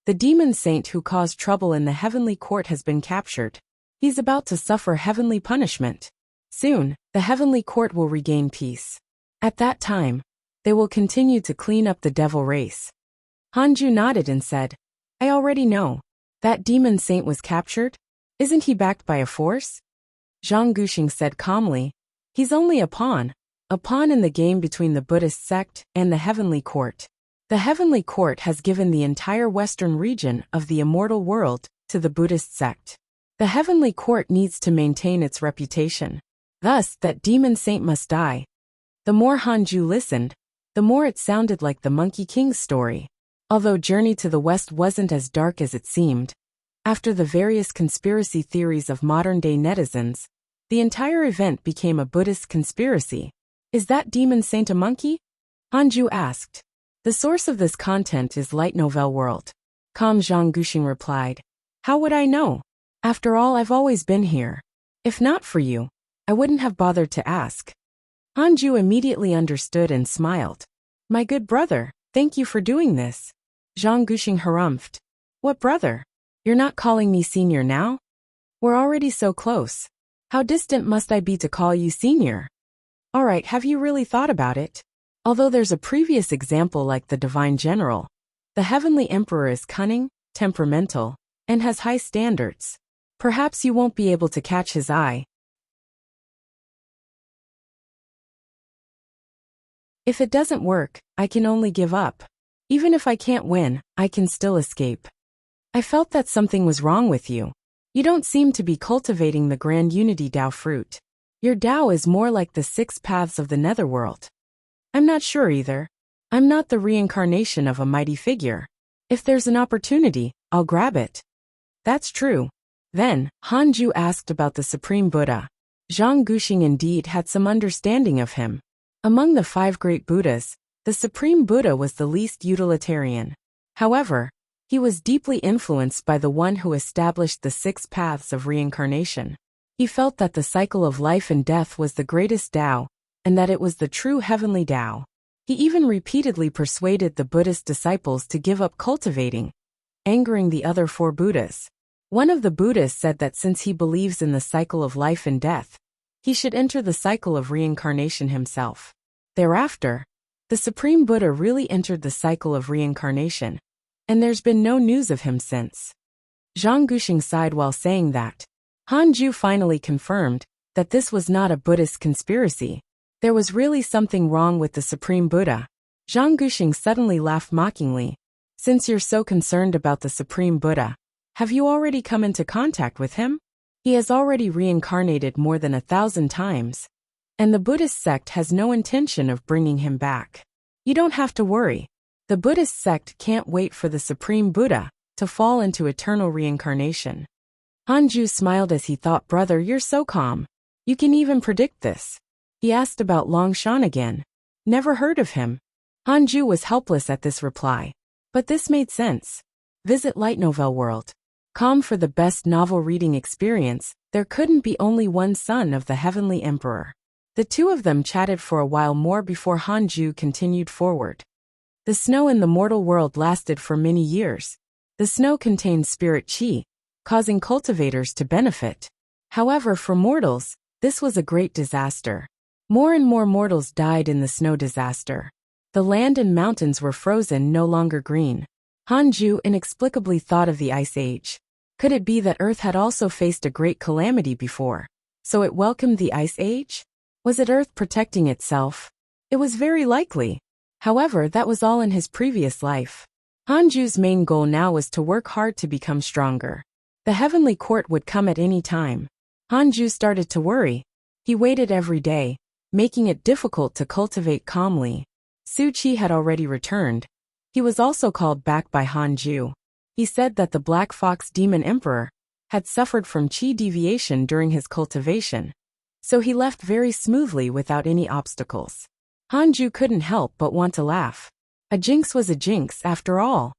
The demon saint who caused trouble in the heavenly court has been captured. He's about to suffer heavenly punishment. Soon, the heavenly court will regain peace. At that time, they will continue to clean up the devil race. Han Ju nodded and said, I already know. That demon saint was captured? Isn't he backed by a force? Zhang Guxing said calmly, he's only a pawn in the game between the Buddhist sect and the heavenly court. The heavenly court has given the entire western region of the immortal world to the Buddhist sect. The heavenly court needs to maintain its reputation. Thus, that demon saint must die. The more Han Ju listened, the more it sounded like the Monkey King's story. Although Journey to the West wasn't as dark as it seemed, after the various conspiracy theories of modern-day netizens, the entire event became a Buddhist conspiracy. Is that demon saint a monkey? Han Ju asked. The source of this content is Light Novel World. Calm Zhang Guxing replied. How would I know? After all, I've always been here. If not for you, I wouldn't have bothered to ask. Han Ju immediately understood and smiled. My good brother, thank you for doing this. Zhang Guxing harumphed. What brother? You're not calling me senior now? We're already so close. How distant must I be to call you senior? Alright, have you really thought about it? Although there's a previous example like the Divine General, the Heavenly Emperor is cunning, temperamental, and has high standards. Perhaps you won't be able to catch his eye. If it doesn't work, I can only give up. Even if I can't win, I can still escape. I felt that something was wrong with you. You don't seem to be cultivating the grand unity Tao fruit. Your Tao is more like the 6 paths of the netherworld. I'm not sure either. I'm not the reincarnation of a mighty figure. If there's an opportunity, I'll grab it. That's true. Then, Han Ju asked about the Supreme Buddha. Zhang Guxing indeed had some understanding of him. Among the 5 great Buddhas, the Supreme Buddha was the least utilitarian. However, he was deeply influenced by the one who established the 6 paths of reincarnation. He felt that the cycle of life and death was the greatest Tao, and that it was the true heavenly Tao. He even repeatedly persuaded the Buddhist disciples to give up cultivating, angering the other 4 Buddhas. One of the Buddhas said that since he believes in the cycle of life and death, he should enter the cycle of reincarnation himself. Thereafter, the Supreme Buddha really entered the cycle of reincarnation, and there's been no news of him since. Zhang Guxing sighed while saying that. Han Ju finally confirmed that this was not a Buddhist conspiracy. There was really something wrong with the Supreme Buddha. Zhang Guxing suddenly laughed mockingly. Since you're so concerned about the Supreme Buddha, have you already come into contact with him? He has already reincarnated more than 1,000 times, and the Buddhist sect has no intention of bringing him back. You don't have to worry. The Buddhist sect can't wait for the Supreme Buddha to fall into eternal reincarnation. Han Ju smiled as he thought, brother, you're so calm. You can even predict this. He asked about Long Shan again. Never heard of him. Han Ju was helpless at this reply. But this made sense. Visit Light Novel World. Calm for the best novel reading experience. There couldn't be only one son of the Heavenly Emperor. The two of them chatted for a while more before Han Ju continued forward. The snow in the mortal world lasted for many years. The snow contained spirit qi, causing cultivators to benefit. However, for mortals, this was a great disaster. More and more mortals died in the snow disaster. The land and mountains were frozen, no longer green. Han Ju inexplicably thought of the Ice Age. Could it be that Earth had also faced a great calamity before, so it welcomed the Ice Age? Was it Earth protecting itself? It was very likely. However, that was all in his previous life. Han Ju's main goal now was to work hard to become stronger. The heavenly court would come at any time. Han Ju started to worry. He waited every day, making it difficult to cultivate calmly. Su Qi had already returned. He was also called back by Han Ju. He said that the Black Fox Demon Emperor had suffered from qi deviation during his cultivation, so he left very smoothly without any obstacles. Han Ju couldn't help but want to laugh. A jinx was a jinx after all.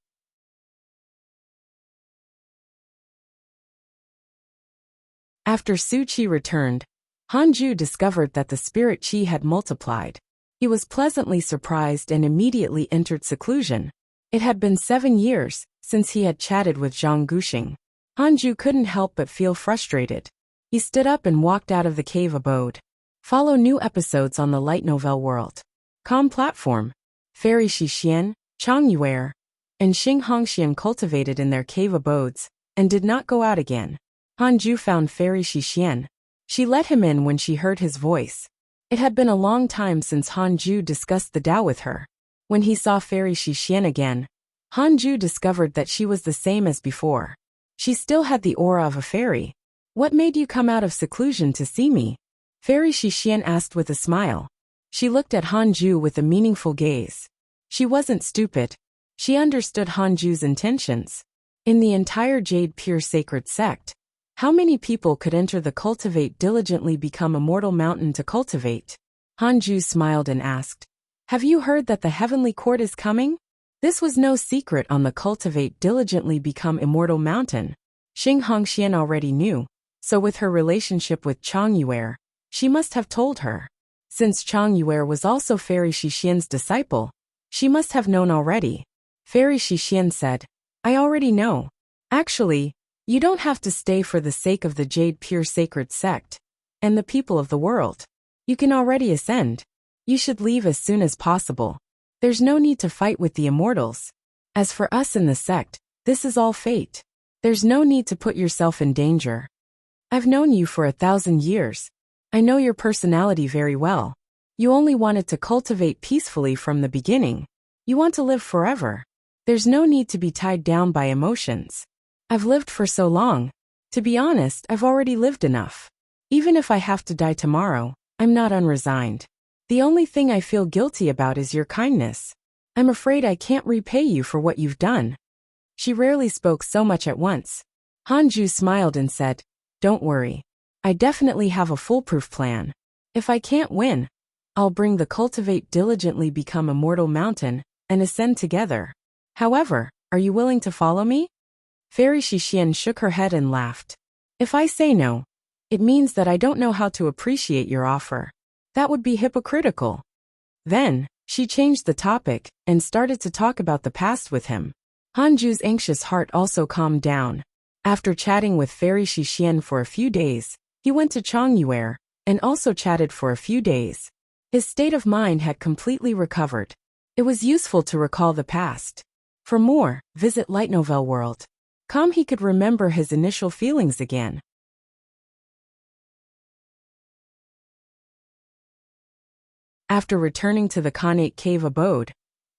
After Su Qi returned, Han Ju discovered that the spirit qi had multiplied. He was pleasantly surprised and immediately entered seclusion. It had been 7 years since he had chatted with Zhang Guxing. Hanju couldn't help but feel frustrated. He stood up and walked out of the cave abode. Follow new episodes on the light novel world. Com platform. Fairy Shixian, Chang Yuer, and Xing Hongxian cultivated in their cave abodes and did not go out again. Hanju found Fairy Shixian. She let him in when she heard his voice. It had been a long time since Hanju discussed the Tao with her. When he saw Fairy Shixian again, Hanju discovered that she was the same as before. She still had the aura of a fairy. "What made you come out of seclusion to see me?" Fairy Shixian asked with a smile. She looked at Hanju with a meaningful gaze. She wasn't stupid. She understood Hanju's intentions. In the entire Jade Pure Sacred Sect, how many people could enter the Cultivate diligently become immortal mountain to cultivate? Hanju smiled and asked, "Have you heard that the Heavenly Court is coming?" This was no secret on the Cultivate diligently become immortal mountain. Xing Hongxian already knew, so with her relationship with Chang Yuer, she must have told her. Since Chang Yuer was also Fairy Shixian's disciple, she must have known already. Fairy Shixian said, "I already know. Actually, you don't have to stay for the sake of the Jade Pure Sacred Sect and the people of the world. You can already ascend. You should leave as soon as possible. There's no need to fight with the immortals. As for us in the sect, this is all fate. There's no need to put yourself in danger. I've known you for 1,000 years. I know your personality very well. You only wanted to cultivate peacefully from the beginning. You want to live forever. There's no need to be tied down by emotions. I've lived for so long. To be honest, I've already lived enough. Even if I have to die tomorrow, I'm not unresigned. The only thing I feel guilty about is your kindness. I'm afraid I can't repay you for what you've done." She rarely spoke so much at once. Hanju smiled and said, "Don't worry. I definitely have a foolproof plan. If I can't win, I'll bring the Cultivate diligently become immortal mountain and ascend together. However, are you willing to follow me?" Fairy Shixian shook her head and laughed. "If I say no, it means that I don't know how to appreciate your offer. That would be hypocritical." Then, she changed the topic and started to talk about the past with him. Hanju's anxious heart also calmed down. After chatting with Fairy Shixian for a few days, he went to Chang Yuer and also chatted for a few days. His state of mind had completely recovered. It was useful to recall the past. For more, visit Light Novel World. He could remember his initial feelings again. After returning to the Khanate cave abode,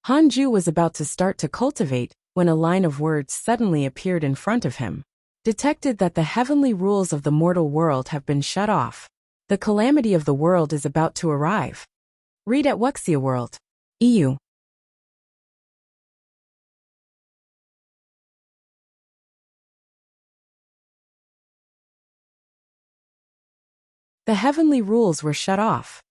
Hanju was about to start to cultivate when a line of words suddenly appeared in front of him. Detected that the heavenly rules of the mortal world have been shut off. The calamity of the world is about to arrive. Read at Wuxia World. EU. The heavenly rules were shut off.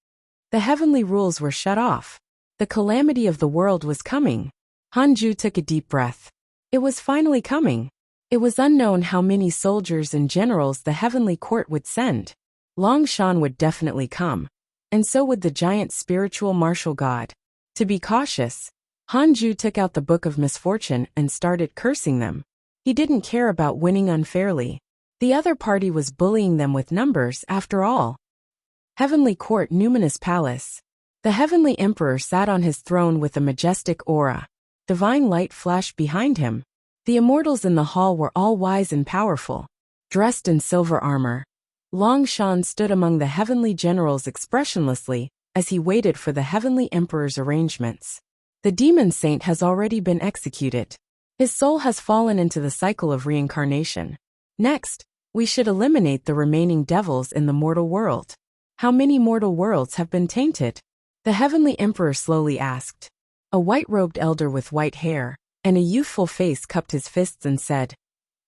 The heavenly rules were shut off. The calamity of the world was coming. Hanju took a deep breath. It was finally coming. It was unknown how many soldiers and generals the heavenly court would send. Long Shan would definitely come. And so would the giant spiritual martial god. To be cautious, Hanju took out the Book of Misfortune and started cursing them. He didn't care about winning unfairly. The other party was bullying them with numbers after all. Heavenly Court Numinous Palace. The Heavenly Emperor sat on his throne with a majestic aura. Divine light flashed behind him. The immortals in the hall were all wise and powerful. Dressed in silver armor, Long Shan stood among the heavenly generals expressionlessly as he waited for the Heavenly Emperor's arrangements. The demon saint has already been executed. His soul has fallen into the cycle of reincarnation. Next, we should eliminate the remaining devils in the mortal world. How many mortal worlds have been tainted? The Heavenly Emperor slowly asked. A white-robed elder with white hair and a youthful face cupped his fists and said,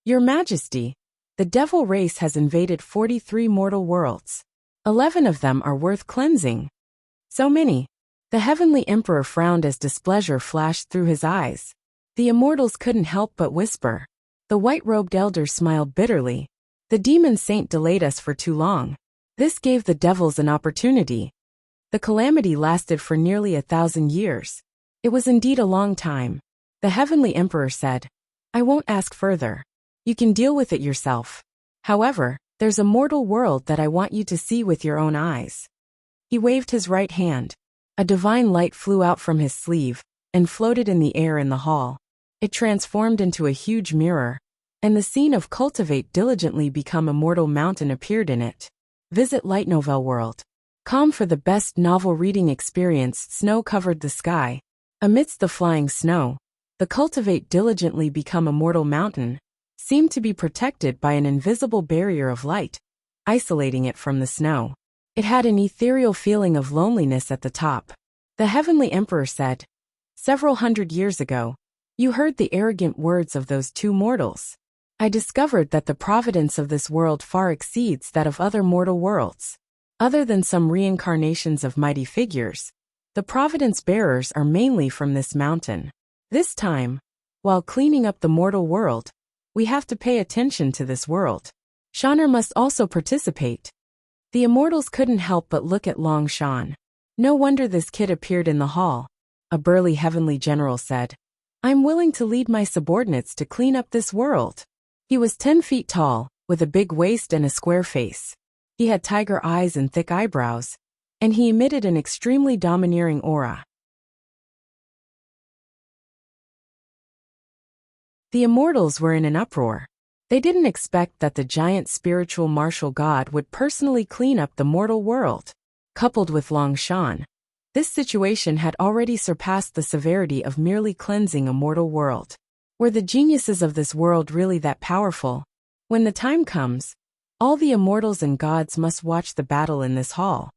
"Your Majesty, the devil race has invaded 43 mortal worlds. 11 of them are worth cleansing." So many. The Heavenly Emperor frowned as displeasure flashed through his eyes. The immortals couldn't help but whisper. The white-robed elder smiled bitterly. The demon saint delayed us for too long. This gave the devils an opportunity. The calamity lasted for nearly 1,000 years. It was indeed a long time. The heavenly emperor said, "I won't ask further. You can deal with it yourself. However, there's a mortal world that I want you to see with your own eyes." He waved his right hand. A divine light flew out from his sleeve and floated in the air in the hall. It transformed into a huge mirror, and the scene of Cultivate diligently become a mortal mountain appeared in it. Visit Light Novel World. Com for the best novel reading experience. Snow covered the sky. Amidst the flying snow, the Cultivate diligently become a mortal mountain seemed to be protected by an invisible barrier of light, isolating it from the snow. It had an ethereal feeling of loneliness at the top. The heavenly emperor said, "Several hundred years ago, you heard the arrogant words of those two mortals. I discovered that the providence of this world far exceeds that of other mortal worlds. Other than some reincarnations of mighty figures, the providence bearers are mainly from this mountain. This time, while cleaning up the mortal world, we have to pay attention to this world. Shaner must also participate." The immortals couldn't help but look at Long Shan. No wonder this kid appeared in the hall. A burly heavenly general said, "I'm willing to lead my subordinates to clean up this world." He was 10 feet tall, with a big waist and a square face. He had tiger eyes and thick eyebrows, and he emitted an extremely domineering aura. The immortals were in an uproar. They didn't expect that the giant spiritual martial god would personally clean up the mortal world. Coupled with Long Shan, this situation had already surpassed the severity of merely cleansing a mortal world. Were the geniuses of this world really that powerful? When the time comes, all the immortals and gods must watch the battle in this hall.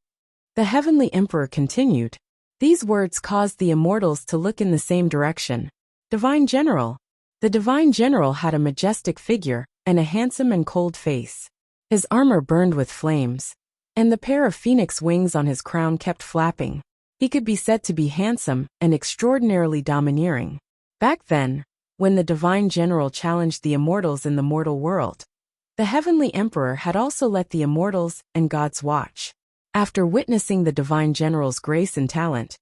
The heavenly emperor continued. These words caused the immortals to look in the same direction. Divine General. The divine general had a majestic figure and a handsome and cold face. His armor burned with flames, and the pair of phoenix wings on his crown kept flapping. He could be said to be handsome and extraordinarily domineering. Back then, when the divine general challenged the immortals in the mortal world, the heavenly emperor had also let the immortals and gods watch. After witnessing the divine general's grace and talent,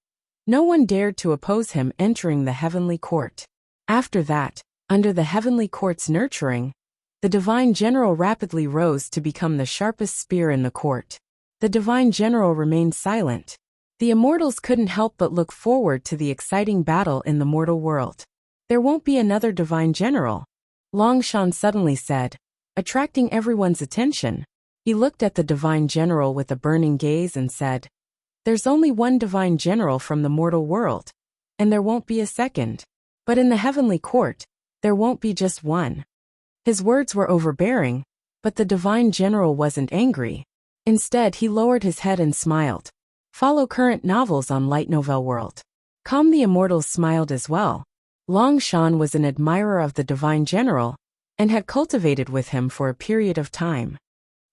no one dared to oppose him entering the heavenly court. After that, under the heavenly court's nurturing, the divine general rapidly rose to become the sharpest spear in the court. The divine general remained silent. The immortals couldn't help but look forward to the exciting battle in the mortal world. "There won't be another divine general," Long Shan suddenly said, attracting everyone's attention. He looked at the divine general with a burning gaze and said, "There's only one divine general from the mortal world, and there won't be a second. But in the heavenly court, there won't be just one." His words were overbearing, but the divine general wasn't angry. Instead, he lowered his head and smiled. Follow current novels on Light Novel World. The immortals smiled as well. Long Shan was an admirer of the divine general and had cultivated with him for a period of time.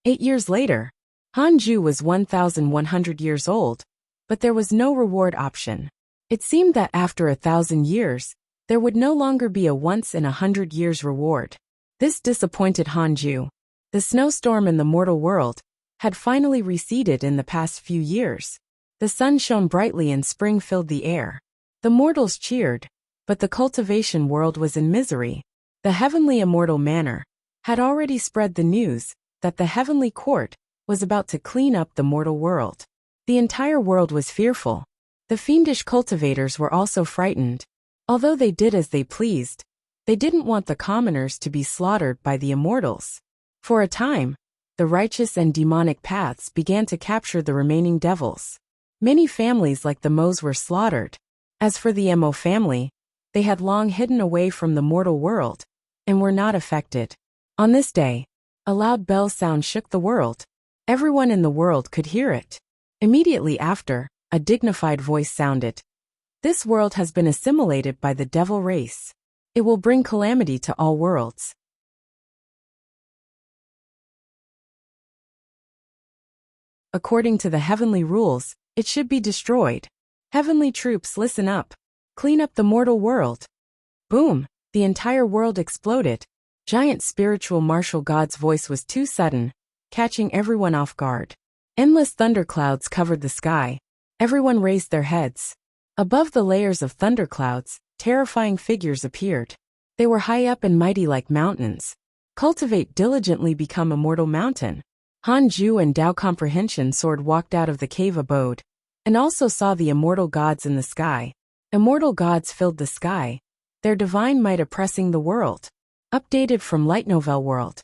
8 years later, Hanju was 1,100 years old, but there was no reward option. It seemed that after 1,000 years, there would no longer be a once-in-100 years reward. This disappointed Hanju. The snowstorm in the mortal world had finally receded in the past few years. The sun shone brightly and spring filled the air. The mortals cheered, but the cultivation world was in misery. The heavenly immortal manor had already spread the news that the heavenly court was about to clean up the mortal world. The entire world was fearful. The fiendish cultivators were also frightened. Although they did as they pleased, they didn't want the commoners to be slaughtered by the immortals. For a time, the righteous and demonic paths began to capture the remaining devils. Many families like the Mo's were slaughtered. As for the Mo family, they had long hidden away from the mortal world and were not affected. On this day, a loud bell sound shook the world. Everyone in the world could hear it. Immediately after, a dignified voice sounded. "This world has been assimilated by the devil race. It will bring calamity to all worlds." According to the heavenly rules, it should be destroyed. Heavenly troops, listen up. Clean up the mortal world. Boom! The entire world exploded. Giant spiritual martial god's voice was too sudden, catching everyone off guard. Endless thunderclouds covered the sky, Everyone raised their heads. Above the layers of thunderclouds, terrifying figures appeared. They were high up and mighty like mountains. Cultivate diligently become immortal mountain. Hanju and Tao Comprehension Sword walked out of the cave abode, and also saw the immortal gods in the sky. Immortal gods filled the sky, their divine might oppressing the world. Updated from Light Novel World.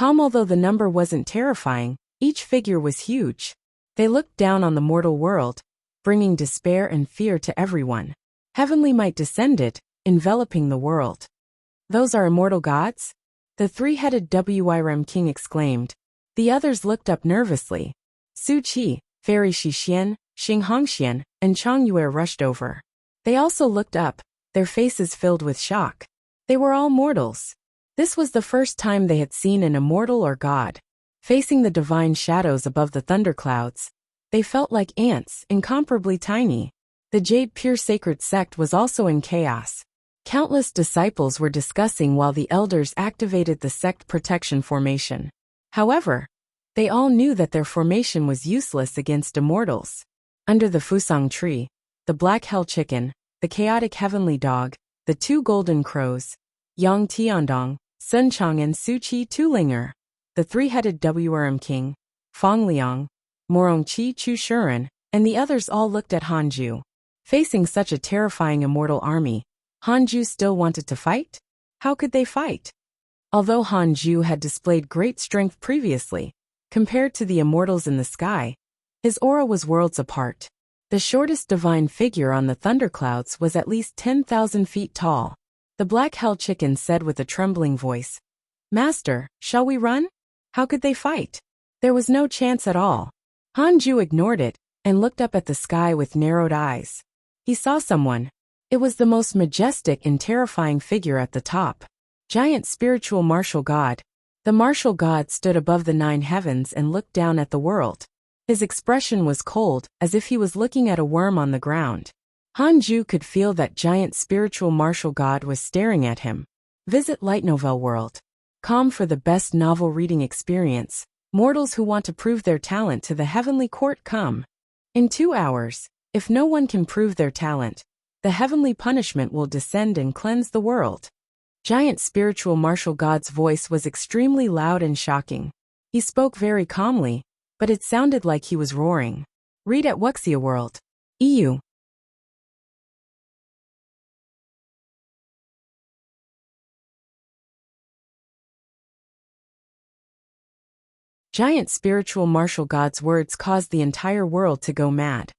Although the number wasn't terrifying, each figure was huge. They looked down on the mortal world, bringing despair and fear to everyone. Heavenly might descended, enveloping the world. Those are immortal gods? The three-headed Wirem king exclaimed. The others looked up nervously. Su Qi, Fairy Shixian, Xing Hongxian, and Chang Yue rushed over. They also looked up, their faces filled with shock. They were all mortals. This was the first time they had seen an immortal or god. Facing the divine shadows above the thunderclouds, they felt like ants, incomparably tiny. The Jade Pure Sacred Sect was also in chaos. Countless disciples were discussing while the elders activated the sect protection formation. However, they all knew that their formation was useless against immortals. Under the Fusang tree, the Black Hell Chicken, the Chaotic Heavenly Dog, the two Golden Crows, Yang Tiandong, Sun Chang and Su Qi Tulinger, the three-headed Wrm King, Fong Liang, Morong Qi Chu Shuren, and the others all looked at Hanju. Facing such a terrifying immortal army, Hanju still wanted to fight? How could they fight? Although Hanju had displayed great strength previously, compared to the immortals in the sky, his aura was worlds apart. The shortest divine figure on the thunderclouds was at least 10,000 feet tall. The Black Hell Chicken said with a trembling voice, "Master, shall we run?" How could they fight? There was no chance at all. Hanju ignored it and looked up at the sky with narrowed eyes. He saw someone. It was the most majestic and terrifying figure at the top. Giant spiritual martial god. The martial god stood above the 9 heavens and looked down at the world. His expression was cold, as if he was looking at a worm on the ground. Hanju could feel that giant spiritual martial god was staring at him. Visit Light Novel World. Com for the best novel reading experience. Mortals who want to prove their talent to the heavenly court come. In 2 hours, if no one can prove their talent, the heavenly punishment will descend and cleanse the world. Giant spiritual martial god's voice was extremely loud and shocking. He spoke very calmly, but it sounded like he was roaring. Read at Wuxia World. EU. Giant spiritual martial god's words caused the entire world to go mad.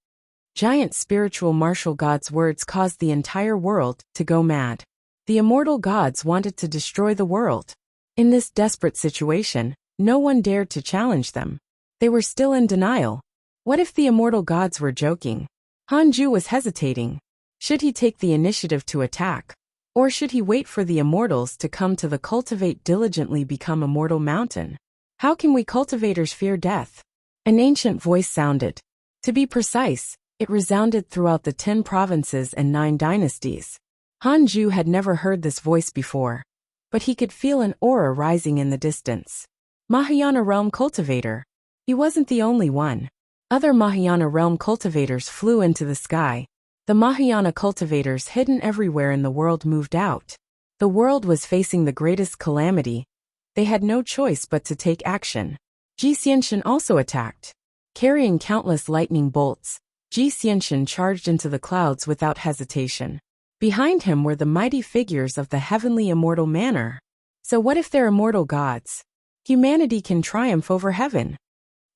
Giant spiritual martial god's words caused the entire world to go mad. The immortal gods wanted to destroy the world. In this desperate situation, no one dared to challenge them. They were still in denial. What if the immortal gods were joking? Hanju was hesitating. Should he take the initiative to attack? Or should he wait for the immortals to come to the Cultivate diligently become immortal mountain? How can we cultivators fear death? An ancient voice sounded. To be precise, it resounded throughout the 10 provinces and 9 dynasties. Hanju had never heard this voice before, but he could feel an aura rising in the distance. Mahayana Realm Cultivator. He wasn't the only one. Other Mahayana Realm cultivators flew into the sky. The Mahayana cultivators hidden everywhere in the world moved out. The world was facing the greatest calamity. They had no choice but to take action. Ji Xianxian also attacked. Carrying countless lightning bolts, Ji Xianxian charged into the clouds without hesitation. Behind him were the mighty figures of the heavenly immortal manor. So what if they're immortal gods? Humanity can triumph over heaven.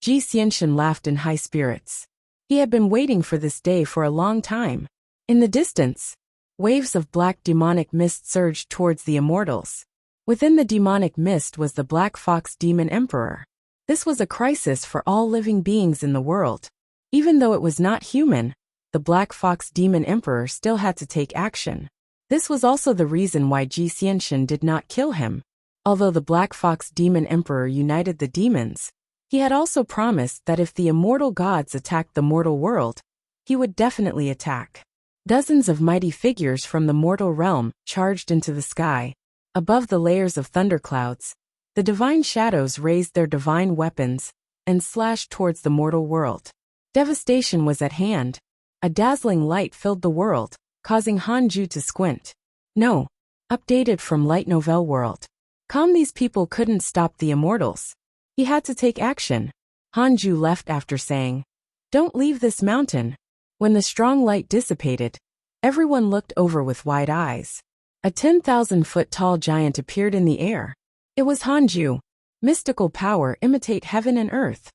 Ji Xianxian laughed in high spirits. He had been waiting for this day for a long time. In the distance, waves of black demonic mist surged towards the immortals. Within the demonic mist was the Black Fox Demon Emperor. This was a crisis for all living beings in the world. Even though it was not human, the Black Fox Demon Emperor still had to take action. This was also the reason why Ji Xianxian did not kill him. Although the Black Fox Demon Emperor united the demons, he had also promised that if the immortal gods attacked the mortal world, he would definitely attack. Dozens of mighty figures from the mortal realm charged into the sky. Above the layers of thunderclouds, the divine shadows raised their divine weapons and slashed towards the mortal world. Devastation was at hand. A dazzling light filled the world, causing Hanju to squint. No. Updated from Light Novel World. These people couldn't stop the immortals. He had to take action. Hanju left after saying, "Don't leave this mountain." When the strong light dissipated, everyone looked over with wide eyes. A 10,000-foot-tall giant appeared in the air. It was Hanju. Mystical power imitate heaven and earth.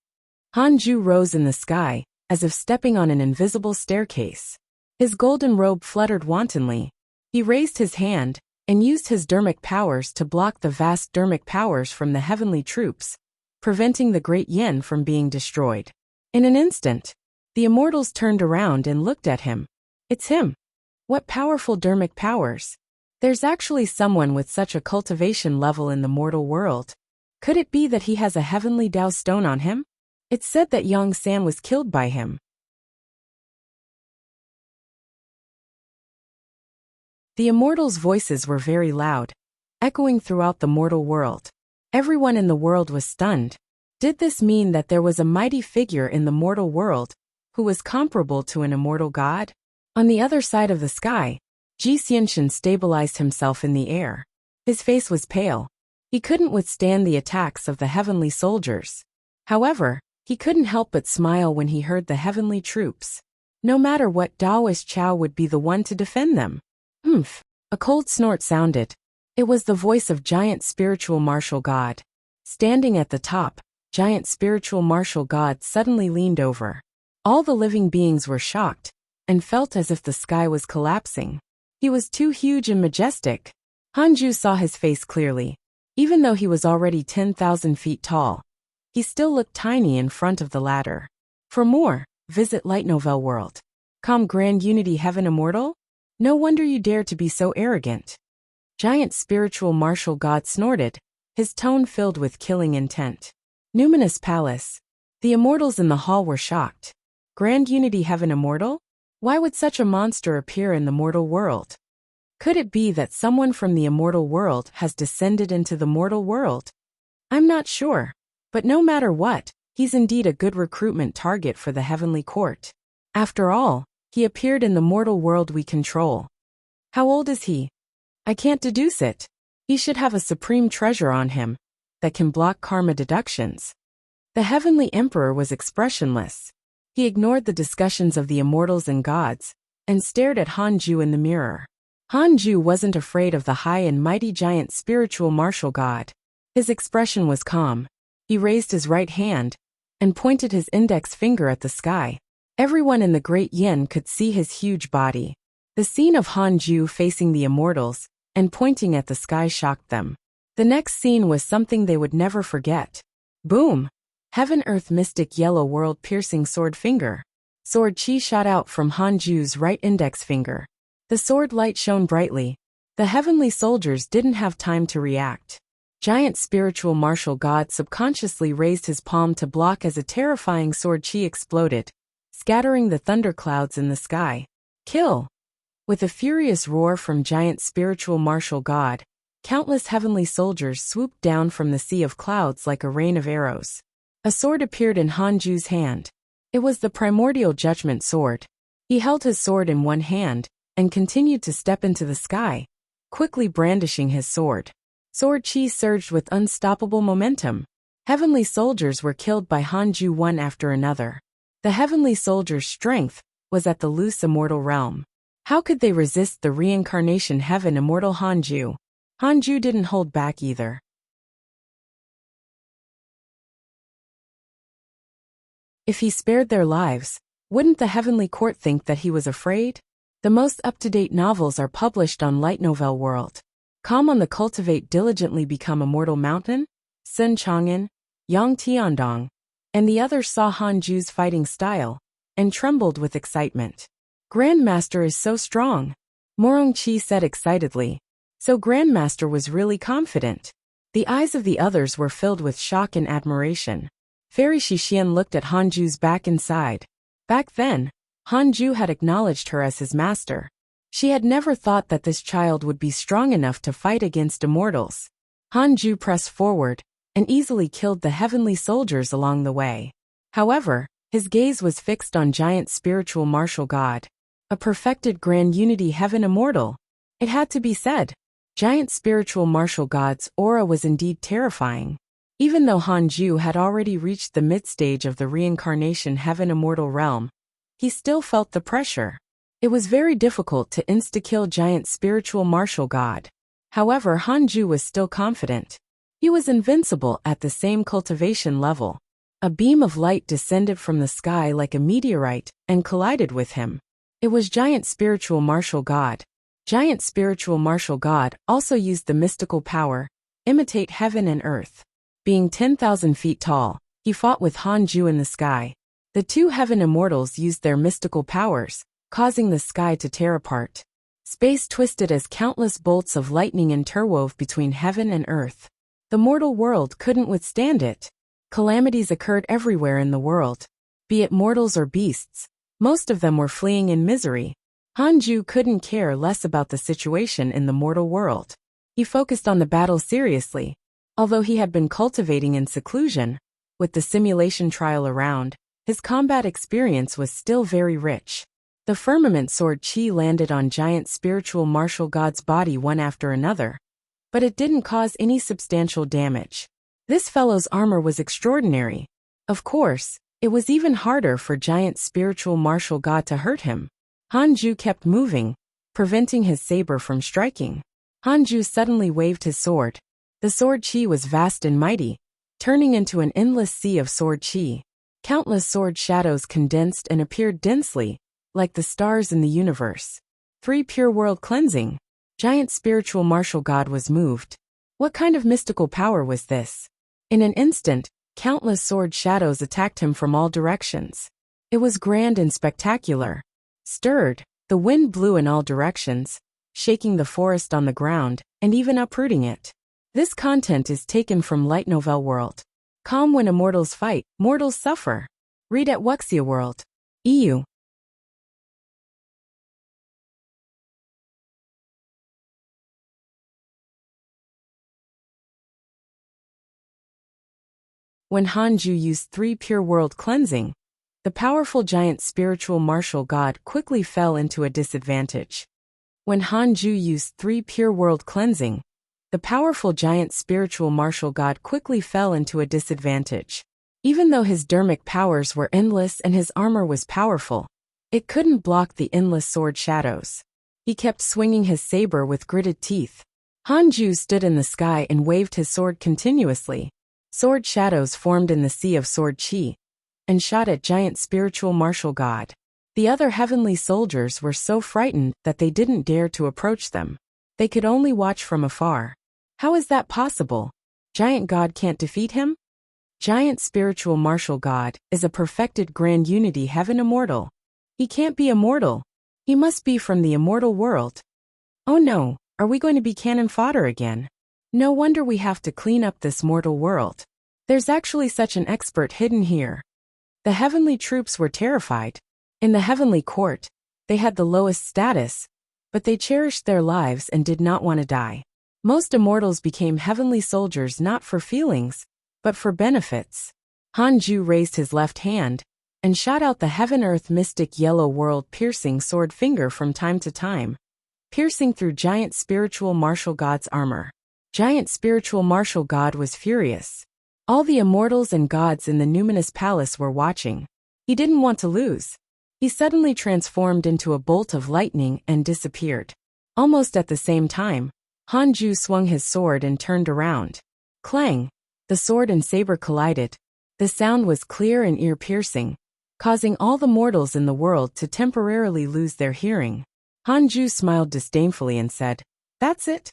Hanju rose in the sky, as if stepping on an invisible staircase. His golden robe fluttered wantonly. He raised his hand, and used his dermic powers to block the vast dermic powers from the heavenly troops, preventing the great yen from being destroyed. In an instant, the immortals turned around and looked at him. It's him. What powerful dermic powers. There's actually someone with such a cultivation level in the mortal world. Could it be that he has a heavenly Dao stone on him? It's said that Yang San was killed by him. The immortals' voices were very loud, echoing throughout the mortal world. Everyone in the world was stunned. Did this mean that there was a mighty figure in the mortal world who was comparable to an immortal god? On the other side of the sky, Ji Xianxian stabilized himself in the air. His face was pale. He couldn't withstand the attacks of the heavenly soldiers. However, he couldn't help but smile when he heard the heavenly troops. No matter what, Daoist Chao would be the one to defend them. Humph! A cold snort sounded. It was the voice of Giant Spiritual Martial God. Standing at the top, Giant Spiritual Martial God suddenly leaned over. All the living beings were shocked, and felt as if the sky was collapsing. He was too huge and majestic. Hanju saw his face clearly. Even though he was already 10,000 feet tall, he still looked tiny in front of the ladder. For more, visit Light Novel World. Grand Unity Heaven Immortal? No wonder you dare to be so arrogant. Giant Spiritual Martial God snorted, his tone filled with killing intent. Numinous Palace. The immortals in the hall were shocked. Grand Unity Heaven Immortal? Why would such a monster appear in the mortal world? Could it be that someone from the immortal world has descended into the mortal world? I'm not sure. But no matter what, he's indeed a good recruitment target for the heavenly court. After all, he appeared in the mortal world we control. How old is he? I can't deduce it. He should have a supreme treasure on him that can block karma deductions. The heavenly emperor was expressionless. He ignored the discussions of the immortals and gods, and stared at Hanju in the mirror. Hanju wasn't afraid of the high and mighty giant spiritual martial god. His expression was calm. He raised his right hand, and pointed his index finger at the sky. Everyone in the Great Yen could see his huge body. The scene of Hanju facing the immortals, and pointing at the sky shocked them. The next scene was something they would never forget. Boom! Heaven-Earth Mystic Yellow World Piercing Sword Finger. Sword chi shot out from Hanju's right index finger. The sword light shone brightly. The heavenly soldiers didn't have time to react. Giant Spiritual Martial God subconsciously raised his palm to block as a terrifying sword chi exploded, scattering the thunderclouds in the sky. Kill! With a furious roar from Giant Spiritual Martial God, countless heavenly soldiers swooped down from the sea of clouds like a rain of arrows. A sword appeared in Hanju's hand. It was the primordial judgment sword. He held his sword in one hand, and continued to step into the sky, quickly brandishing his sword. Sword chi surged with unstoppable momentum. Heavenly soldiers were killed by Hanju one after another. The heavenly soldiers' strength was at the loose immortal realm. How could they resist the reincarnation heaven immortal Hanju? Hanju didn't hold back either. If he spared their lives, wouldn't the heavenly court think that he was afraid? The most up-to-date novels are published on Light Novel World. On the Cultivate Diligently Become Immortal Mountain, Sun Chang'an, Yang Tiandong, and the others saw Hanju's fighting style, and trembled with excitement. Grandmaster is so strong, Morong Chi said excitedly. So Grandmaster was really confident. The eyes of the others were filled with shock and admiration. Fairy Shixian looked at Hanju's back and sighed. Back then, Hanju had acknowledged her as his master. She had never thought that this child would be strong enough to fight against immortals. Hanju pressed forward, and easily killed the heavenly soldiers along the way. However, His gaze was fixed on giant spiritual martial god. A perfected grand unity heaven immortal. It had to be said. Giant spiritual martial god's aura was indeed terrifying. Even though Hanju had already reached the mid-stage of the reincarnation heaven immortal realm, he still felt the pressure. It was very difficult to insta-kill giant spiritual martial god. However, Hanju was still confident. He was invincible at the same cultivation level. A beam of light descended from the sky like a meteorite and collided with him. It was giant spiritual martial god. Giant spiritual martial god also used the mystical power, imitate heaven and earth. Being 10,000 feet tall, he fought with Hanju in the sky. The two heaven immortals used their mystical powers, causing the sky to tear apart. Space twisted as countless bolts of lightning interwove between heaven and earth. The mortal world couldn't withstand it. Calamities occurred everywhere in the world. Be it mortals or beasts, most of them were fleeing in misery. Hanju couldn't care less about the situation in the mortal world. He focused on the battle seriously. Although he had been cultivating in seclusion, with the simulation trial around, his combat experience was still very rich. The firmament sword chi landed on giant spiritual martial god's body one after another, but it didn't cause any substantial damage. This fellow's armor was extraordinary. Of course, it was even harder for giant spiritual martial god to hurt him. Hanju kept moving, preventing his saber from striking. Hanju suddenly waved his sword. The sword chi was vast and mighty, turning into an endless sea of sword chi. Countless sword shadows condensed and appeared densely, like the stars in the universe. 3 pure world cleansing. Giant spiritual martial god was moved. What kind of mystical power was this? In an instant, countless sword shadows attacked him from all directions. It was grand and spectacular. Stirred, the wind blew in all directions, shaking the forest on the ground, and even uprooting it. This content is taken from Light Novel World. Calm when immortals fight, mortals suffer. Read at Wuxia World. EU. When Hanju used 3 pure world cleansing, the powerful giant spiritual martial god quickly fell into a disadvantage. When Hanju used 3 pure world cleansing, the powerful giant spiritual martial god quickly fell into a disadvantage. Even though his dermic powers were endless and his armor was powerful, it couldn't block the endless sword shadows. He kept swinging his saber with gritted teeth. Hanju stood in the sky and waved his sword continuously. Sword shadows formed in the sea of sword chi and shot at giant spiritual martial god. The other heavenly soldiers were so frightened that they didn't dare to approach them. They could only watch from afar. How is that possible? Giant God can't defeat him? Giant spiritual martial God is a perfected grand unity heaven immortal. He can't be immortal. He must be from the immortal world. Oh no, are we going to be cannon fodder again? No wonder we have to clean up this mortal world. There's actually such an expert hidden here. The heavenly troops were terrified. In the heavenly court, they had the lowest status, but they cherished their lives and did not want to die. Most immortals became heavenly soldiers not for feelings, but for benefits. Hanju raised his left hand and shot out the heaven-earth mystic yellow world-piercing sword finger from time to time, piercing through giant spiritual martial god's armor. Giant spiritual martial god was furious. All the immortals and gods in the numinous palace were watching. He didn't want to lose. He suddenly transformed into a bolt of lightning and disappeared. Almost at the same time, Hanju swung his sword and turned around. Clang! The sword and saber collided. The sound was clear and ear-piercing, causing all the mortals in the world to temporarily lose their hearing. Hanju smiled disdainfully and said, "That's it?"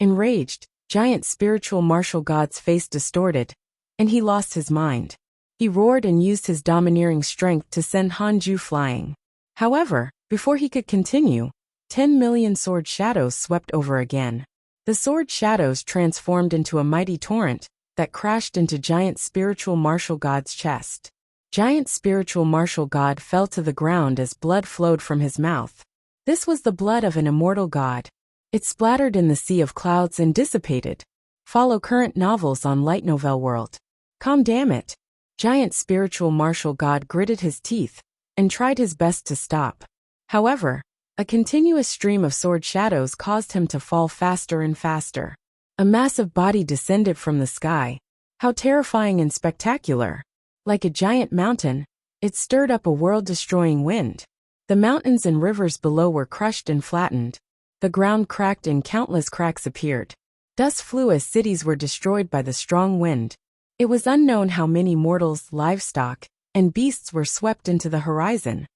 Enraged, giant spiritual martial god's face distorted, and he lost his mind. He roared and used his domineering strength to send Hanju flying. However, before he could continue, 10 million sword shadows swept over again. The sword shadows transformed into a mighty torrent that crashed into giant spiritual martial god's chest. Giant spiritual martial god fell to the ground as blood flowed from his mouth. This was the blood of an immortal god. It splattered in the sea of clouds and dissipated. Follow current novels on Light Novel World. Damn it. Giant spiritual martial god gritted his teeth and tried his best to stop. However, a continuous stream of sword shadows caused him to fall faster and faster. A massive body descended from the sky. How terrifying and spectacular! Like a giant mountain, it stirred up a world-destroying wind. The mountains and rivers below were crushed and flattened. The ground cracked and countless cracks appeared. Dust flew as cities were destroyed by the strong wind. It was unknown how many mortals, livestock, and beasts were swept into the horizon.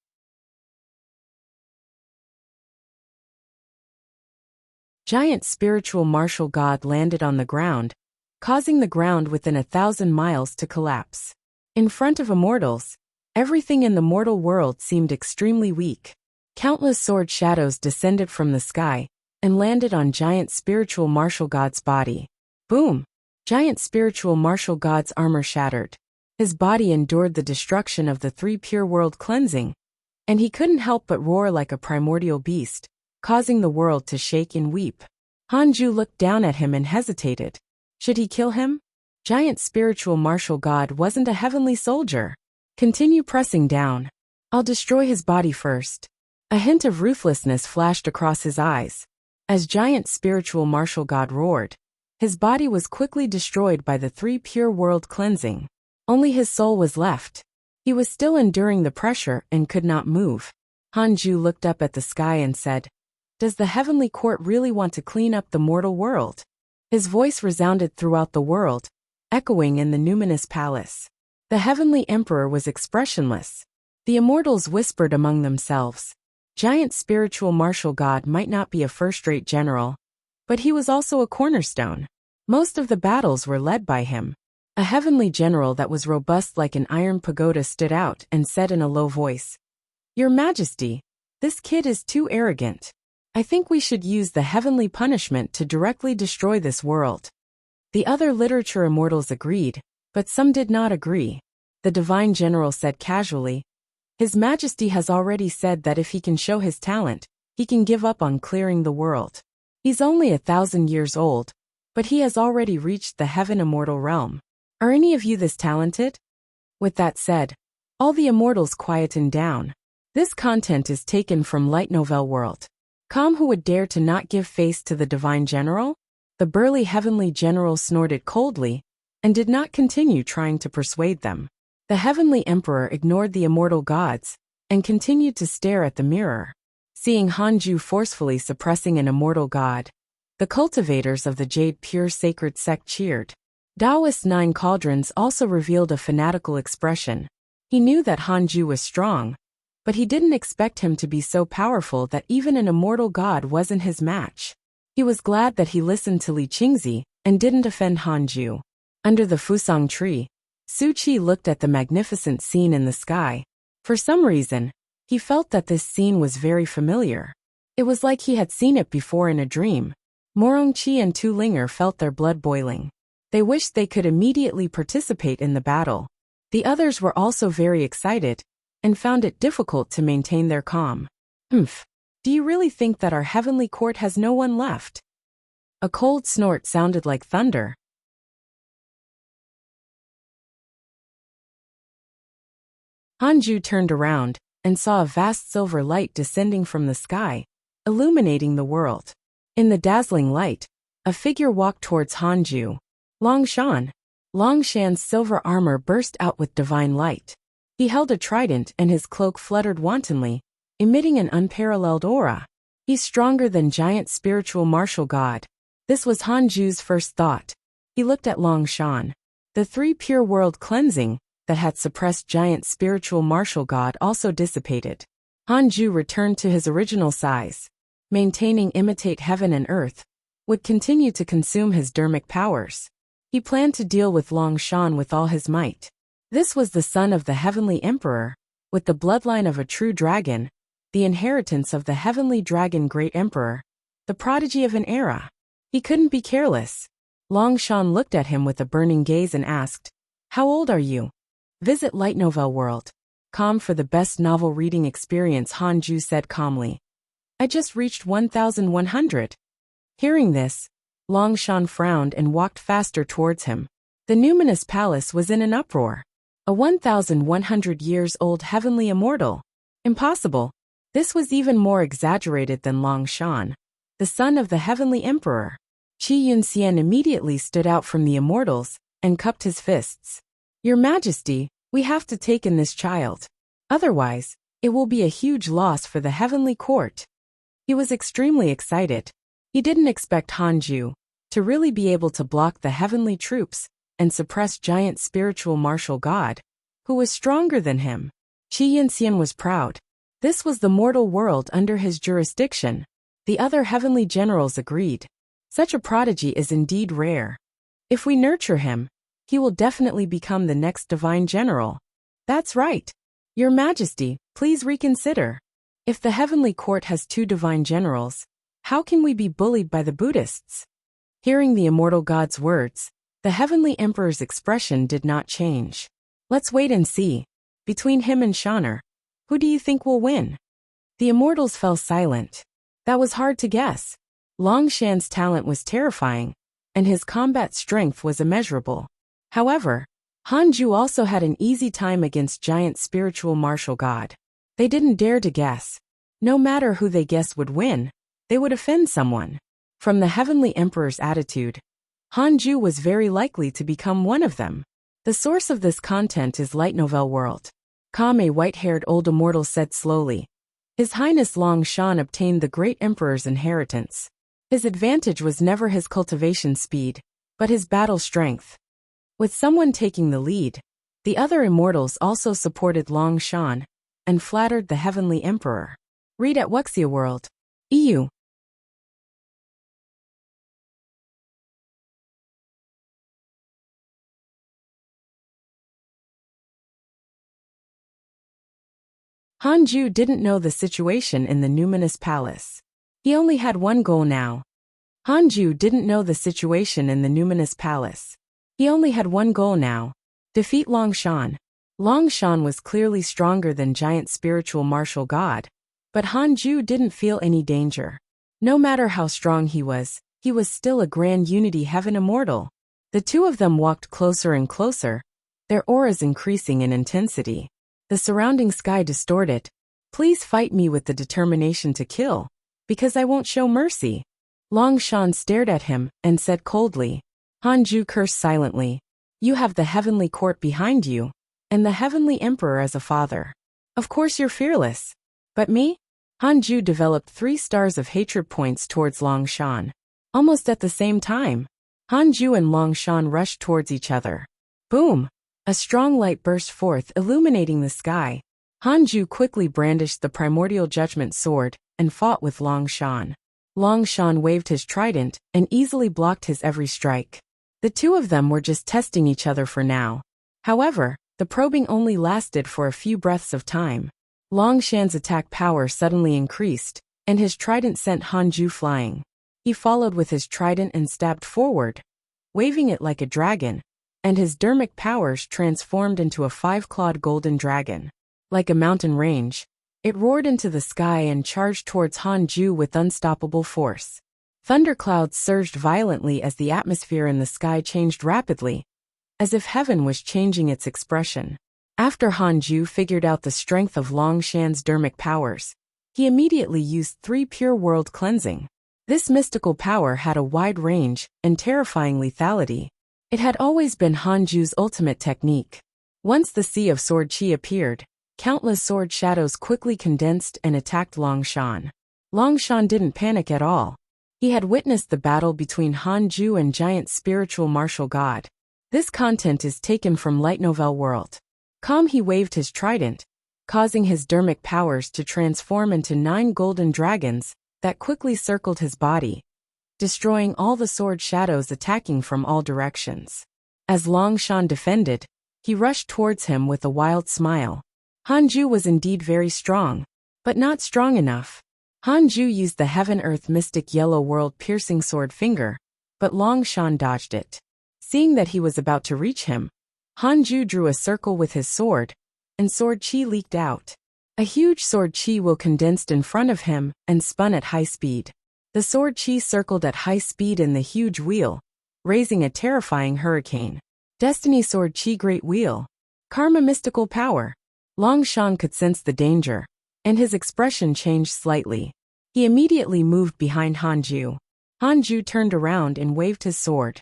Giant spiritual martial god landed on the ground, causing the ground within 1,000 miles to collapse. In front of immortals, everything in the mortal world seemed extremely weak. Countless sword shadows descended from the sky and landed on giant spiritual martial god's body. Boom! Giant spiritual martial god's armor shattered. His body endured the destruction of the 3 pure world cleansing, and he couldn't help but roar like a primordial beast, causing the world to shake and weep. Hanju looked down at him and hesitated. Should he kill him? Giant spiritual martial god wasn't a heavenly soldier. Continue pressing down. I'll destroy his body first. A hint of ruthlessness flashed across his eyes. As giant spiritual martial god roared, his body was quickly destroyed by the 3 pure world cleansing. Only his soul was left. He was still enduring the pressure and could not move. Hanju looked up at the sky and said, "Does the heavenly court really want to clean up the mortal world?" His voice resounded throughout the world, echoing in the numinous palace. The heavenly emperor was expressionless. The immortals whispered among themselves. Giant spiritual martial god might not be a first-rate general, but he was also a cornerstone. Most of the battles were led by him. A heavenly general that was robust like an iron pagoda stood out and said in a low voice, "Your Majesty, this kid is too arrogant. I think we should use the heavenly punishment to directly destroy this world." The other literature immortals agreed, but some did not agree. The divine general said casually, "His Majesty has already said that if he can show his talent, he can give up on clearing the world. He's only 1,000 years old, but he has already reached the heaven immortal realm. Are any of you this talented?" With that said, all the immortals quietened down. This content is taken from Light Novel World. Calm who would dare to not give face to the divine general? The burly heavenly general snorted coldly and did not continue trying to persuade them. The heavenly emperor ignored the immortal gods and continued to stare at the mirror. Seeing Hanju forcefully suppressing an immortal god, the cultivators of the Jade Pure Sacred Sect cheered. Taoist 9 Cauldrons also revealed a fanatical expression. He knew that Hanju was strong, but he didn't expect him to be so powerful that even an immortal god wasn't his match. He was glad that he listened to Li Qingzi and didn't offend Hanju. Under the Fusang tree, Su Qi looked at the magnificent scene in the sky. For some reason, he felt that this scene was very familiar. It was like he had seen it before in a dream. Morong Qi and Tu Linger felt their blood boiling. They wished they could immediately participate in the battle. The others were also very excited and found it difficult to maintain their calm. "Humph. Do you really think that our heavenly court has no one left?" A cold snort sounded like thunder. Hanju turned around and saw a vast silver light descending from the sky, illuminating the world. In the dazzling light, a figure walked towards Hanju. Longshan. Longshan's silver armor burst out with divine light. He held a trident and his cloak fluttered wantonly, emitting an unparalleled aura. He's stronger than giant spiritual martial god. This was Hanju's first thought. He looked at Longshan. The 3 pure world cleansing that had suppressed giant spiritual martial god also dissipated. Hanju returned to his original size. Maintaining imitate heaven and earth would continue to consume his dermic powers. He planned to deal with Longshan with all his might. This was the son of the heavenly emperor, with the bloodline of a true dragon, the inheritance of the heavenly dragon great emperor, the prodigy of an era. He couldn't be careless. Longshan looked at him with a burning gaze and asked, "How old are you?" Visit Light Novel World. Calm for the best novel reading experience, Hanju said calmly. "I just reached 1,100. Hearing this, Longshan frowned and walked faster towards him. The numinous palace was in an uproar. A 1,100 years old heavenly immortal. Impossible. This was even more exaggerated than Long Shan, the son of the heavenly emperor. Qi Yunxian immediately stood out from the immortals and cupped his fists. Your Majesty, we have to take in this child. Otherwise, it will be a huge loss for the heavenly court. He was extremely excited. He didn't expect Hanju to really be able to block the heavenly troops and suppress giant spiritual martial god, who was stronger than him. Qi Yunxian was proud. This was the mortal world under his jurisdiction. The other heavenly generals agreed. Such a prodigy is indeed rare. If we nurture him, he will definitely become the next divine general. That's right. Your Majesty, please reconsider. If the heavenly court has 2 divine generals, how can we be bullied by the Buddhists? Hearing the immortal god's words, the heavenly emperor's expression did not change. Let's wait and see. Between him and Shaner, who do you think will win? The immortals fell silent. That was hard to guess. Long Shan's talent was terrifying, and his combat strength was immeasurable. However, Hanju also had an easy time against giant spiritual martial god. They didn't dare to guess. No matter who they guessed would win, they would offend someone. From the heavenly emperor's attitude, Hanju was very likely to become one of them. The source of this content is Light Novel World. Kam, a white-haired old immortal, said slowly. His Highness Long Shan obtained the great emperor's inheritance. His advantage was never his cultivation speed, but his battle strength. With someone taking the lead, the other immortals also supported Long Shan and flattered the heavenly emperor. Read at Wuxia World. EU. Hanju didn't know the situation in the numinous palace. He only had one goal now. Hanju didn't know the situation in the numinous palace. He only had one goal now. Defeat Long Shan. Long Shan was clearly stronger than giant spiritual martial god, but Hanju didn't feel any danger. No matter how strong he was still a grand unity heaven immortal. The 2 of them walked closer and closer, their auras increasing in intensity. The surrounding sky distorted. Please fight me with the determination to kill, because I won't show mercy. Long Shan stared at him and said coldly. Hanju cursed silently. You have the heavenly court behind you, and the heavenly emperor as a father. Of course you're fearless. But me? Hanju developed 3 stars of hatred points towards Long Shan. Almost at the same time, Hanju and Long Shan rushed towards each other. Boom! A strong light burst forth, illuminating the sky. Hanju quickly brandished the primordial judgment sword and fought with Long Shan. Long Shan waved his trident and easily blocked his every strike. The 2 of them were just testing each other for now. However, the probing only lasted for a few breaths of time. Long Shan's attack power suddenly increased, and his trident sent Hanju flying. He followed with his trident and stabbed forward, waving it like a dragon, and his dermic powers transformed into a 5-clawed golden dragon. Like a mountain range, it roared into the sky and charged towards Hanju with unstoppable force. Thunderclouds surged violently as the atmosphere in the sky changed rapidly, as if heaven was changing its expression. After Hanju figured out the strength of Long Shan's dermic powers, he immediately used 3 pure world cleansing. This mystical power had a wide range and terrifying lethality. It had always been Hanju's ultimate technique. Once the sea of sword chi appeared, countless sword shadows quickly condensed and attacked Long Shan. Long Shan didn't panic at all. He had witnessed the battle between Hanju and giant spiritual martial god. This content is taken from Light Novel World. Calm, he waved his trident, causing his dermic powers to transform into 9 golden dragons that quickly circled his body, destroying all the sword shadows attacking from all directions. As Long Shan defended, he rushed towards him with a wild smile. Hanju was indeed very strong, but not strong enough. Hanju used the Heaven-Earth Mystic Yellow World Piercing Sword Finger, but Long Shan dodged it. Seeing that he was about to reach him, Hanju drew a circle with his sword, and sword chi leaked out. A huge sword chi will condensed in front of him and spun at high speed. The sword chi circled at high speed in the huge wheel, raising a terrifying hurricane. Destiny Sword Chi Great Wheel. Karma mystical power. Long Shan could sense the danger, and his expression changed slightly. He immediately moved behind Hanju. Hanju turned around and waved his sword.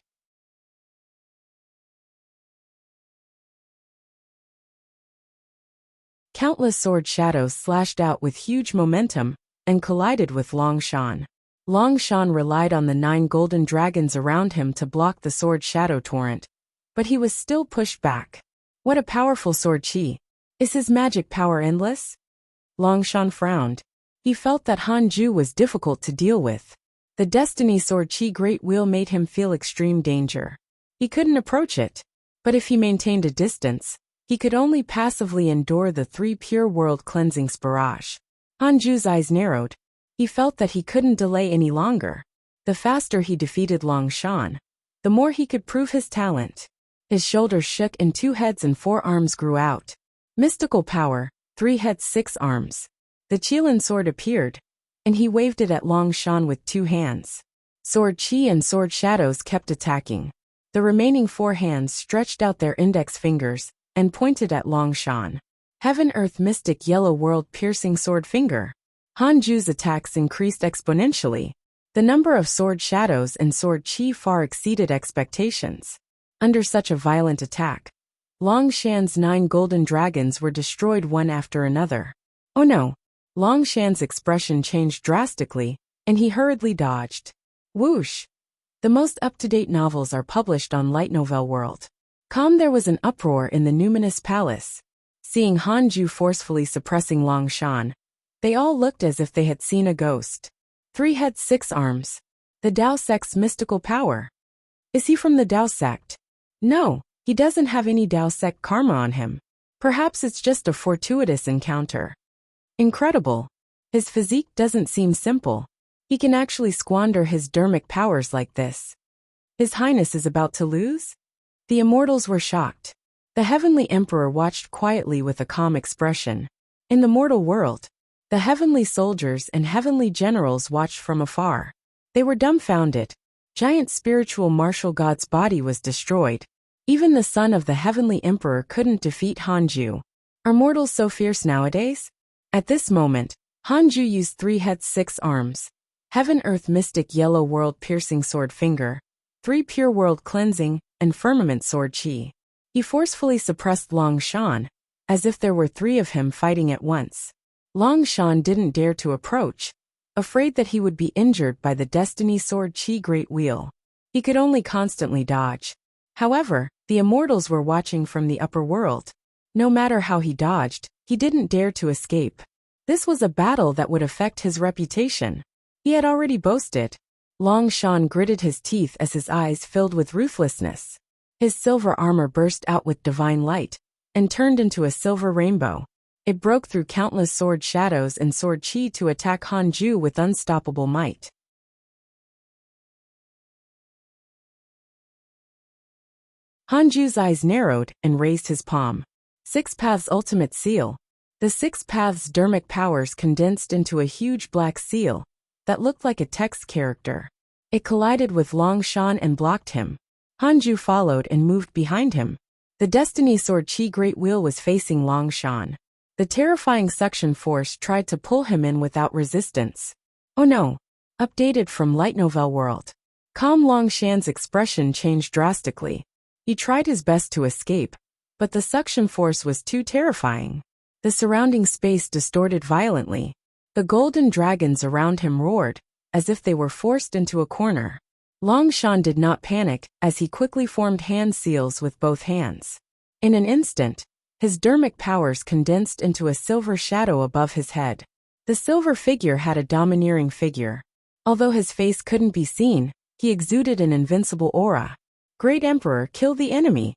Countless sword shadows slashed out with huge momentum and collided with Long Shan. Long Shan relied on the 9 golden dragons around him to block the sword shadow torrent, but he was still pushed back. What a powerful sword chi! Is his magic power endless? Long Shan frowned. He felt that Hanju was difficult to deal with. The Destiny Sword Chi Great Wheel made him feel extreme danger. He couldn't approach it, but if he maintained a distance, he could only passively endure the 3 pure world cleansing barrage. Hanju's eyes narrowed. He felt that he couldn't delay any longer. The faster he defeated Long Shan, the more he could prove his talent. His shoulders shook and 2 heads and 4 arms grew out. Mystical power, 3 heads 6 arms. The Qilin sword appeared, and he waved it at Long Shan with 2 hands. Sword chi and sword shadows kept attacking. The remaining 4 hands stretched out their index fingers and pointed at Long Shan. Heaven Earth Mystic Yellow World Piercing Sword Finger. Hanju's attacks increased exponentially. The number of sword shadows and sword chi far exceeded expectations. Under such a violent attack, Long Shan's 9 golden dragons were destroyed one after another. Oh no! Long Shan's expression changed drastically, and he hurriedly dodged. Whoosh! The most up-to-date novels are published on Light Novel World. There was an uproar in the numinous palace. Seeing Hanju forcefully suppressing Long Shan, they all looked as if they had seen a ghost. 3 heads 6 arms. The Dao sect's mystical power. Is he from the Dao sect? No, he doesn't have any Dao sect karma on him. Perhaps it's just a fortuitous encounter. Incredible. His physique doesn't seem simple. He can actually squander his dermic powers like this. His Highness is about to lose? The immortals were shocked. The Heavenly Emperor watched quietly with a calm expression. In the mortal world, the heavenly soldiers and heavenly generals watched from afar. They were dumbfounded. Giant spiritual martial god's body was destroyed. Even the son of the heavenly emperor couldn't defeat Hanju. Are mortals so fierce nowadays? At this moment, Hanju used 3 heads 6 arms. Heaven Earth Mystic Yellow World Piercing Sword Finger, 3 Pure World Cleansing, and Firmament Sword Chi. He forcefully suppressed Long Shan, as if there were 3 of him fighting at once. Long Shan didn't dare to approach, afraid that he would be injured by the Destiny Sword Chi Great Wheel. He could only constantly dodge. However, the immortals were watching from the upper world. No matter how he dodged, he didn't dare to escape. This was a battle that would affect his reputation. He had already boasted. Long Shan gritted his teeth as his eyes filled with ruthlessness. His silver armor burst out with divine light and turned into a silver rainbow. It broke through countless sword shadows and sword chi to attack Hanju with unstoppable might. Hanju's eyes narrowed and raised his palm. 6 Paths Ultimate Seal. The 6 Paths dermic powers condensed into a huge black seal that looked like a text character. It collided with Long Shan and blocked him. Hanju followed and moved behind him. The Destiny Sword Chi Great Wheel was facing Long Shan. The terrifying suction force tried to pull him in without resistance. Oh no! Updated from Light Novel World. Long Shan's expression changed drastically. He tried his best to escape, but the suction force was too terrifying. The surrounding space distorted violently. The golden dragons around him roared, as if they were forced into a corner. Long Shan did not panic, as he quickly formed hand seals with both hands. In an instant, his dermic powers condensed into a silver shadow above his head. The silver figure had a domineering figure. Although his face couldn't be seen, he exuded an invincible aura. Great Emperor, kill the enemy!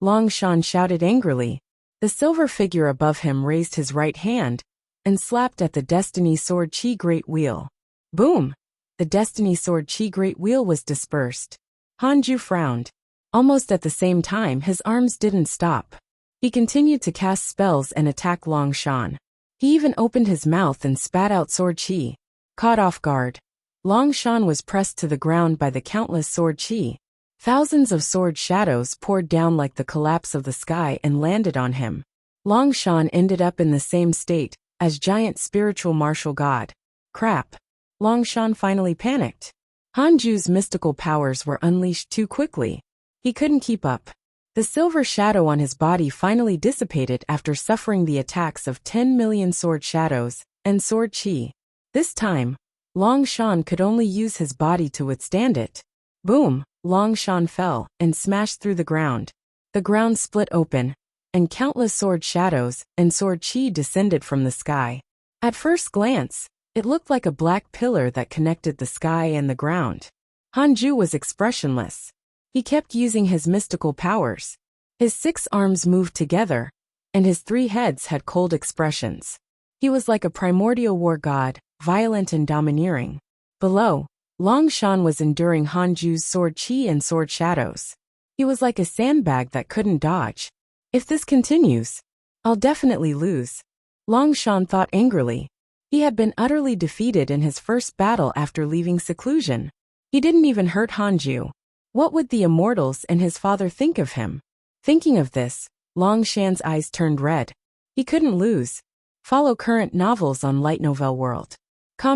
Long Shan shouted angrily. The silver figure above him raised his right hand and slapped at the Destiny Sword Chi Great Wheel. Boom! The Destiny Sword Chi Great Wheel was dispersed. Hanju frowned. Almost at the same time, his arms didn't stop. He continued to cast spells and attack Long Shan. He even opened his mouth and spat out sword chi. Caught off guard, Long Shan was pressed to the ground by the countless sword chi. Thousands of sword shadows poured down like the collapse of the sky and landed on him. Long Shan ended up in the same state as giant spiritual martial god. Crap. Long Shan finally panicked. Hanju's mystical powers were unleashed too quickly. He couldn't keep up. The silver shadow on his body finally dissipated after suffering the attacks of 10 million sword shadows and sword chi. This time, Long Shan could only use his body to withstand it. Boom! Long Shan fell and smashed through the ground. The ground split open, and countless sword shadows and sword chi descended from the sky. At first glance, it looked like a black pillar that connected the sky and the ground. Hanju was expressionless. He kept using his mystical powers. His 6 arms moved together, and his 3 heads had cold expressions. He was like a primordial war god, violent and domineering. Below, Long Shan was enduring Hanju's sword chi and sword shadows. He was like a sandbag that couldn't dodge. If this continues, I'll definitely lose. Long Shan thought angrily. He had been utterly defeated in his first battle after leaving seclusion. He didn't even hurt Hanju. What would the immortals and his father think of him? Thinking of this, Long Shan's eyes turned red. He couldn't lose. Follow current novels on Light Novel World.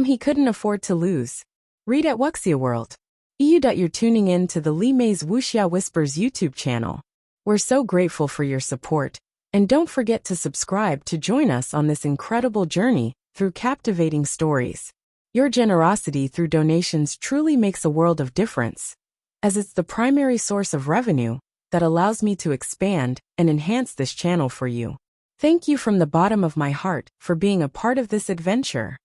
He couldn't afford to lose. Read at Wuxia World. You're tuning in to the Li Mei's Wuxia Whispers YouTube channel. We're so grateful for your support, and don't forget to subscribe to join us on this incredible journey through captivating stories. Your generosity through donations truly makes a world of difference, as it's the primary source of revenue that allows me to expand and enhance this channel for you. Thank you from the bottom of my heart for being a part of this adventure.